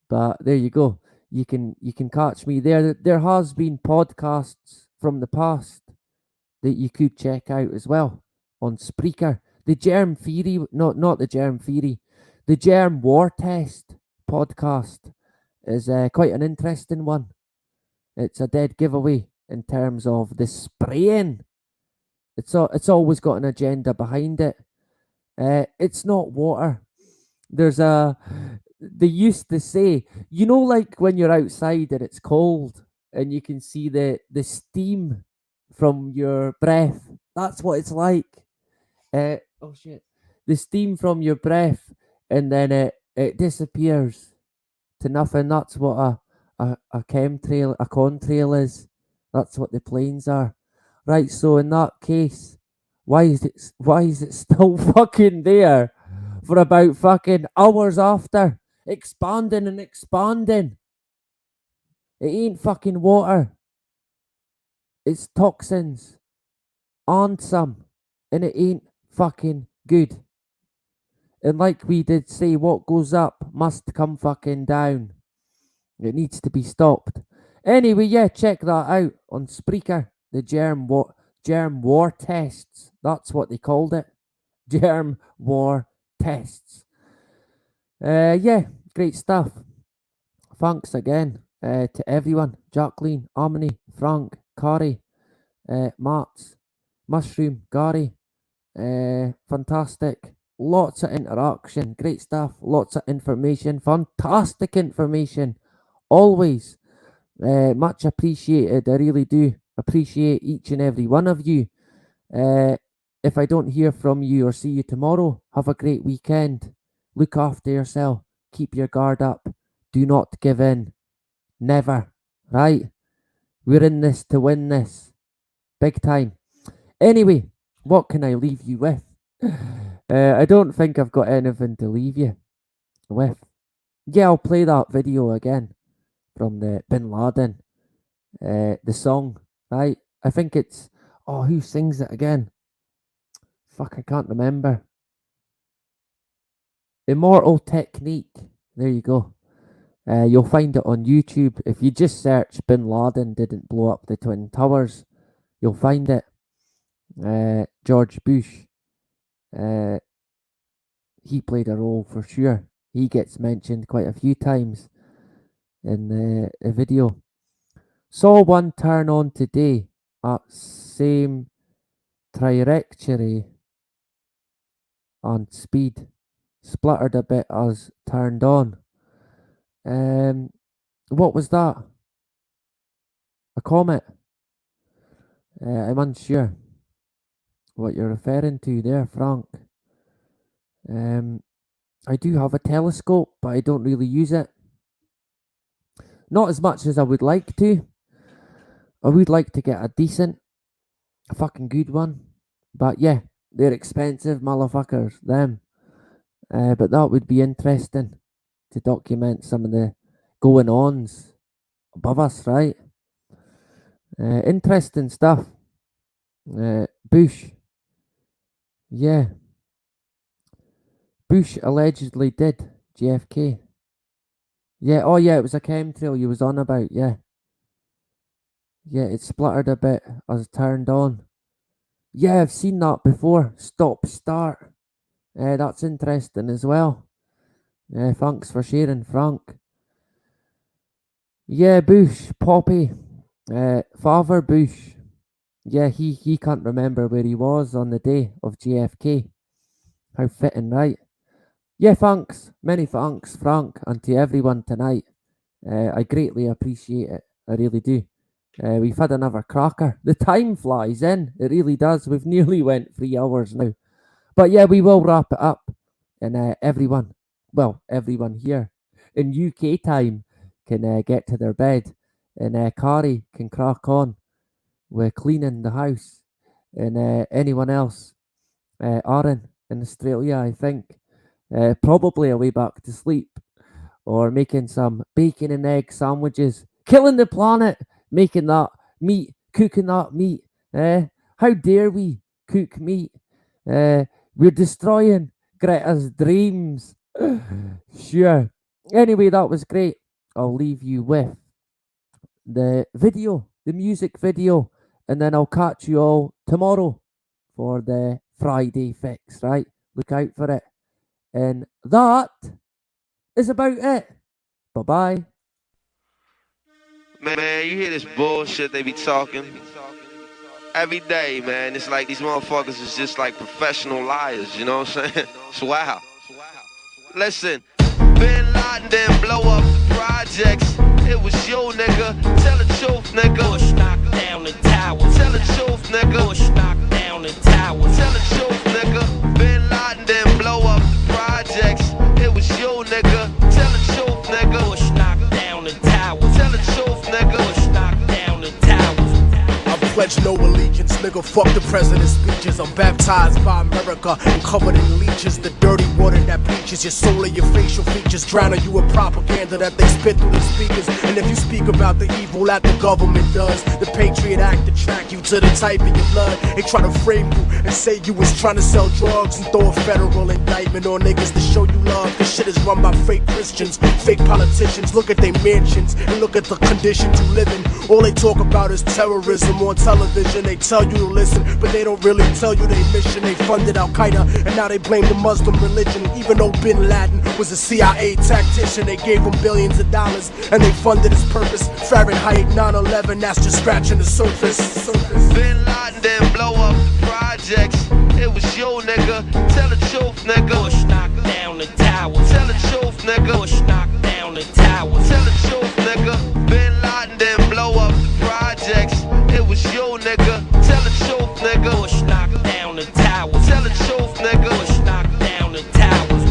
But there you go. You can catch me there. There has been podcasts from the past that you could check out as well on Spreaker. The Germ Theory, not the Germ Theory, the Germ War Test podcast is quite an interesting one. It's a dead giveaway in terms of the spraying. It's always got an agenda behind it. It's not water. They used to say, like when you're outside and it's cold and you can see the steam from your breath. That's what it's like. Oh shit. The steam from your breath, and then it disappears to nothing. That's what a chemtrail, a contrail is. That's what the planes are. Right, so in that case, why is it still fucking there for about fucking hours after? Expanding and expanding. It ain't fucking water. It's toxins. And some. And it ain't fucking good. And like we did say, what goes up must come fucking down. It needs to be stopped. Anyway, yeah, check that out on Spreaker. The germ war tests. That's what they called it. Germ war tests. Yeah, great stuff. Thanks again to everyone. Jacqueline, Omni, Frank, Corey, Mats, Mushroom, Gary. Fantastic. Lots of interaction. Great stuff. Lots of information. Fantastic information. Always. Much appreciated. I really do appreciate each and every one of you. If I don't hear from you or see you tomorrow, have a great weekend. Look after yourself. Keep your guard up. Do not give in. Never. Right? We're in this to win this. Big time. Anyway, what can I leave you with? I don't think I've got anything to leave you with. Yeah, I'll play that video again from the Bin Laden. The song, right? I think it's... Oh, who sings it again? Fuck, I can't remember. Immortal Technique. There you go. You'll find it on YouTube. If you just search Bin Laden didn't blow up the Twin Towers, you'll find it. George Bush. He played a role for sure. He gets mentioned quite a few times in the video. Saw one turn on today at same trajectory and speed. Spluttered a bit as turned on. What was that? A comet? I'm unsure what you're referring to there, Frank. I do have a telescope, but I don't really use it. Not as much as I would like to. I would like to get a fucking good one. But yeah, they're expensive motherfuckers, them. But that would be interesting to document some of the going-ons above us, right? Interesting stuff. Bush. Yeah. Bush allegedly did JFK. Yeah, oh yeah, it was a chemtrail you was on about, yeah. Yeah, it spluttered a bit as turned on. Yeah, I've seen that before. Stop, start. That's interesting as well. Thanks for sharing, Frank. Yeah, Bush, Poppy. Father Bush. Yeah, he can't remember where he was on the day of JFK. How fitting, right? Yeah, thanks. Many thanks, Frank, and to everyone tonight. I greatly appreciate it. I really do. We've had another cracker. The time flies in. It really does. We've nearly went 3 hours now. But yeah, we will wrap it up. And everyone here in UK time can get to their bed. And Kari can crack on with cleaning the house. And anyone else, Aaron in Australia, I think, probably away back to sleep or making some bacon and egg sandwiches, killing the planet, making that meat, cooking that meat. How dare we cook meat? We're destroying Greta's dreams. Sure. Anyway, that was great. I'll leave you with the video, the music video, and then I'll catch you all tomorrow for the Friday fix, right? Look out for it. And that is about it. Bye-bye. Man, you hear this bullshit they be talking every day, man. It's like these motherfuckers is just like professional liars, you know what I'm saying? It's wild. Listen, Bin Laden didn't blow up the projects. It was you, nigga. Tell the truth, nigga. Bush knocked down the towers. Tell the truth, nigga. Bush knocked down the towers. Tell the truth, nigga. Bin Laden didn't blow up the projects. It was you, nigga. Tell the truth, nigga. Bush knocked down the towers. Tell the truth, nigga. Bush knocked down the towers. I pledge no allegiance, nigga, fuck the president's speeches. I'm baptized by America and covered in leeches. The dirty water that bleaches your soul and your facial features, drowning you in propaganda that they spit through the speakers. And if you speak about the evil that the government does, the Patriot Act attract you to the type of your blood. They try to frame you and say you was trying to sell drugs and throw a federal indictment on niggas to show you love. This shit is run by fake Christians, fake politicians. Look at their mansions and look at the conditions you live in. All they talk about is terrorism on television. They tell you to listen, but they don't really tell you their mission. They funded Al-Qaeda and now they blame the Muslim religion. Even though Bin Laden was a CIA tactician, they gave him billions of dollars and they funded his purpose. Fahrenheit 9/11, that's just scratching the surface. Bin Laden didn't blow up the projects. It was you, nigga. Tell the truth, nigga. Bush knocked down the towers. Tell the truth, nigga. Bush knocked down the towers. Tell the truth, nigga. Bin Laden didn't blow up the projects. It was you, nigga. Tell the truth, nigga. Bush knocked down the towers. Tell the truth, nigga. Bush knocked down the towers.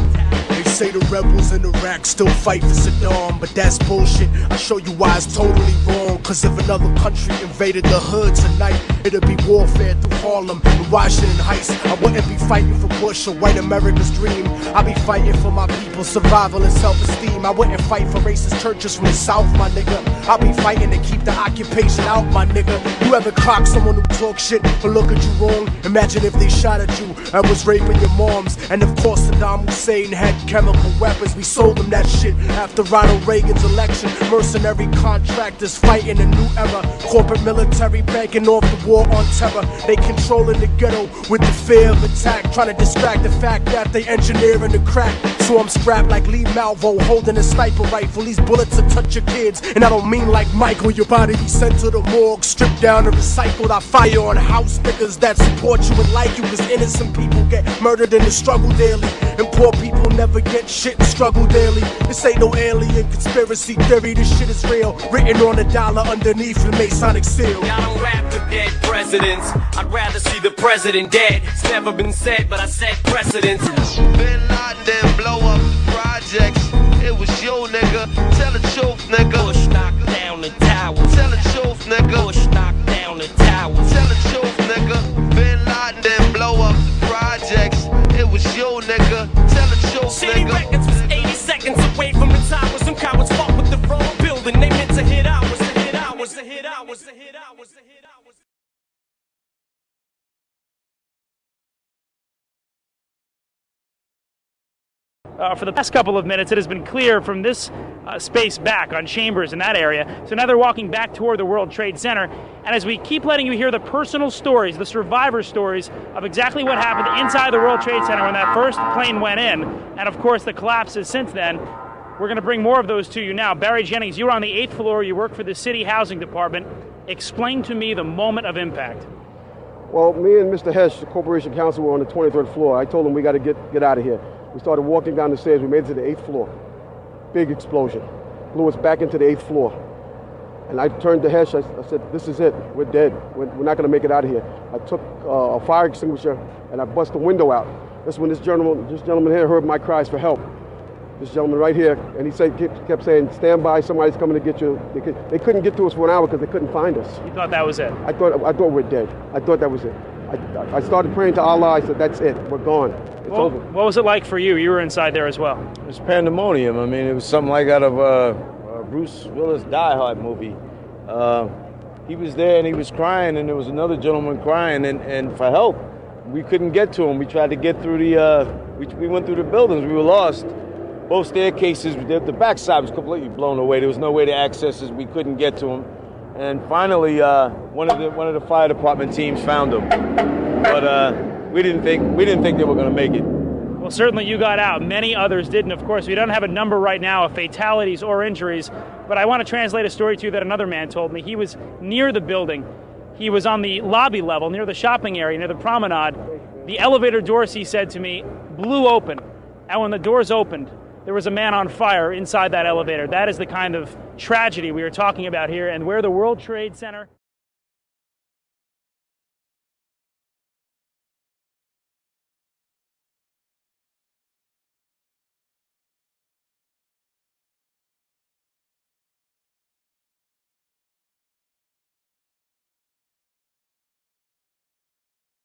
They say the rebels in Iraq still fight for Saddam, but that's bullshit. I show you why it's totally wrong. Cause if another country invaded the hood tonight, it'd be warfare through Harlem and Washington Heights. I wouldn't be fighting for Bush or white America's dream. I'd be fighting for my people's survival and self-esteem. I wouldn't fight for racist churches from the South, my nigga. I'll be fighting to keep the occupation out, my nigga. You ever clock someone who talk shit or look at you wrong? Imagine if they shot at you and was raping your moms. And of course Saddam Hussein had chemical weapons. We sold them that shit after Ronald Reagan's election. Mercenary contractors fighting a new era. Corporate military banking off the war on terror. They controlling the ghetto with the fear of attack, trying to distract the fact that they engineering the crack. So I'm strapped like Lee Malvo holding a sniper rifle. These bullets will touch your kids, and I don't mean like Michael. Your body be sent to the morgue, stripped down and recycled. I fire on house niggas that support you and like you, cause innocent people get murdered in the struggle daily, and poor people never get shit and struggle daily. This ain't no alien conspiracy theory, this shit is real, written on a dollar underneath the Masonic seal. Y'all don't rap for dead presidents, I'd rather see the president dead. It's never been said, but I set precedents. Bin Laden didn't blow up the projects. It was you, nigga. Tell the truth, nigga. Bush knocked down the towers. Tell the truth, nigga. Bush knocked down the towers. Tell the truth, nigga. Bin Laden didn't blow up the projects. It was you, nigga. Tell the truth, City nigga. Records was 80 seconds away from the towers. Some cowards fought with the wrong building. They meant to hit ours, to hit ours, to hit ours, to hit ours, to hit ours. For the past couple of minutes, it has been clear from this space back on Chambers in that area. So now they're walking back toward the World Trade Center. And as we keep letting you hear the personal stories, the survivor stories of exactly what happened inside the World Trade Center when that first plane went in, and of course the collapses since then, we're going to bring more of those to you now. Barry Jennings, you were on the 8th floor. You work for the City Housing Department. Explain to me the moment of impact. Well, me and Mr. Hesh, the corporation counsel, were on the 23rd floor. I told him we got to get out of here. We started walking down the stairs. We made it to the 8th floor. Big explosion. Blew us back into the 8th floor. And I turned to Hesh. I said, this is it. We're dead. We're not going to make it out of here. I took a fire extinguisher and I bust the window out. That's when this gentleman here heard my cries for help. This gentleman right here, and he kept saying, stand by, somebody's coming to get you. They couldn't get to us for an hour because they couldn't find us. You thought that was it? I thought we're dead. I thought that was it. I started praying to Allah. I said, that's it. We're gone. It's over. What was it like for you? You were inside there as well. It was pandemonium. I mean, it was something like out of a Bruce Willis Die Hard movie. He was there and he was crying, and there was another gentleman crying and for help. We couldn't get to him. We tried to get through we went through the buildings. We were lost. Both staircases, the backside was completely blown away. There was no way to access us. We couldn't get to them. And finally, one of the fire department teams found them. But we didn't think they were going to make it. Well, certainly you got out. Many others didn't. Of course, we don't have a number right now of fatalities or injuries. But I want to translate a story to you that another man told me. He was near the building. He was on the lobby level, near the shopping area, near the promenade. The elevator doors, he said to me, blew open. And when the doors opened, there was a man on fire inside that elevator. That is the kind of tragedy we are talking about here, and where the World Trade Center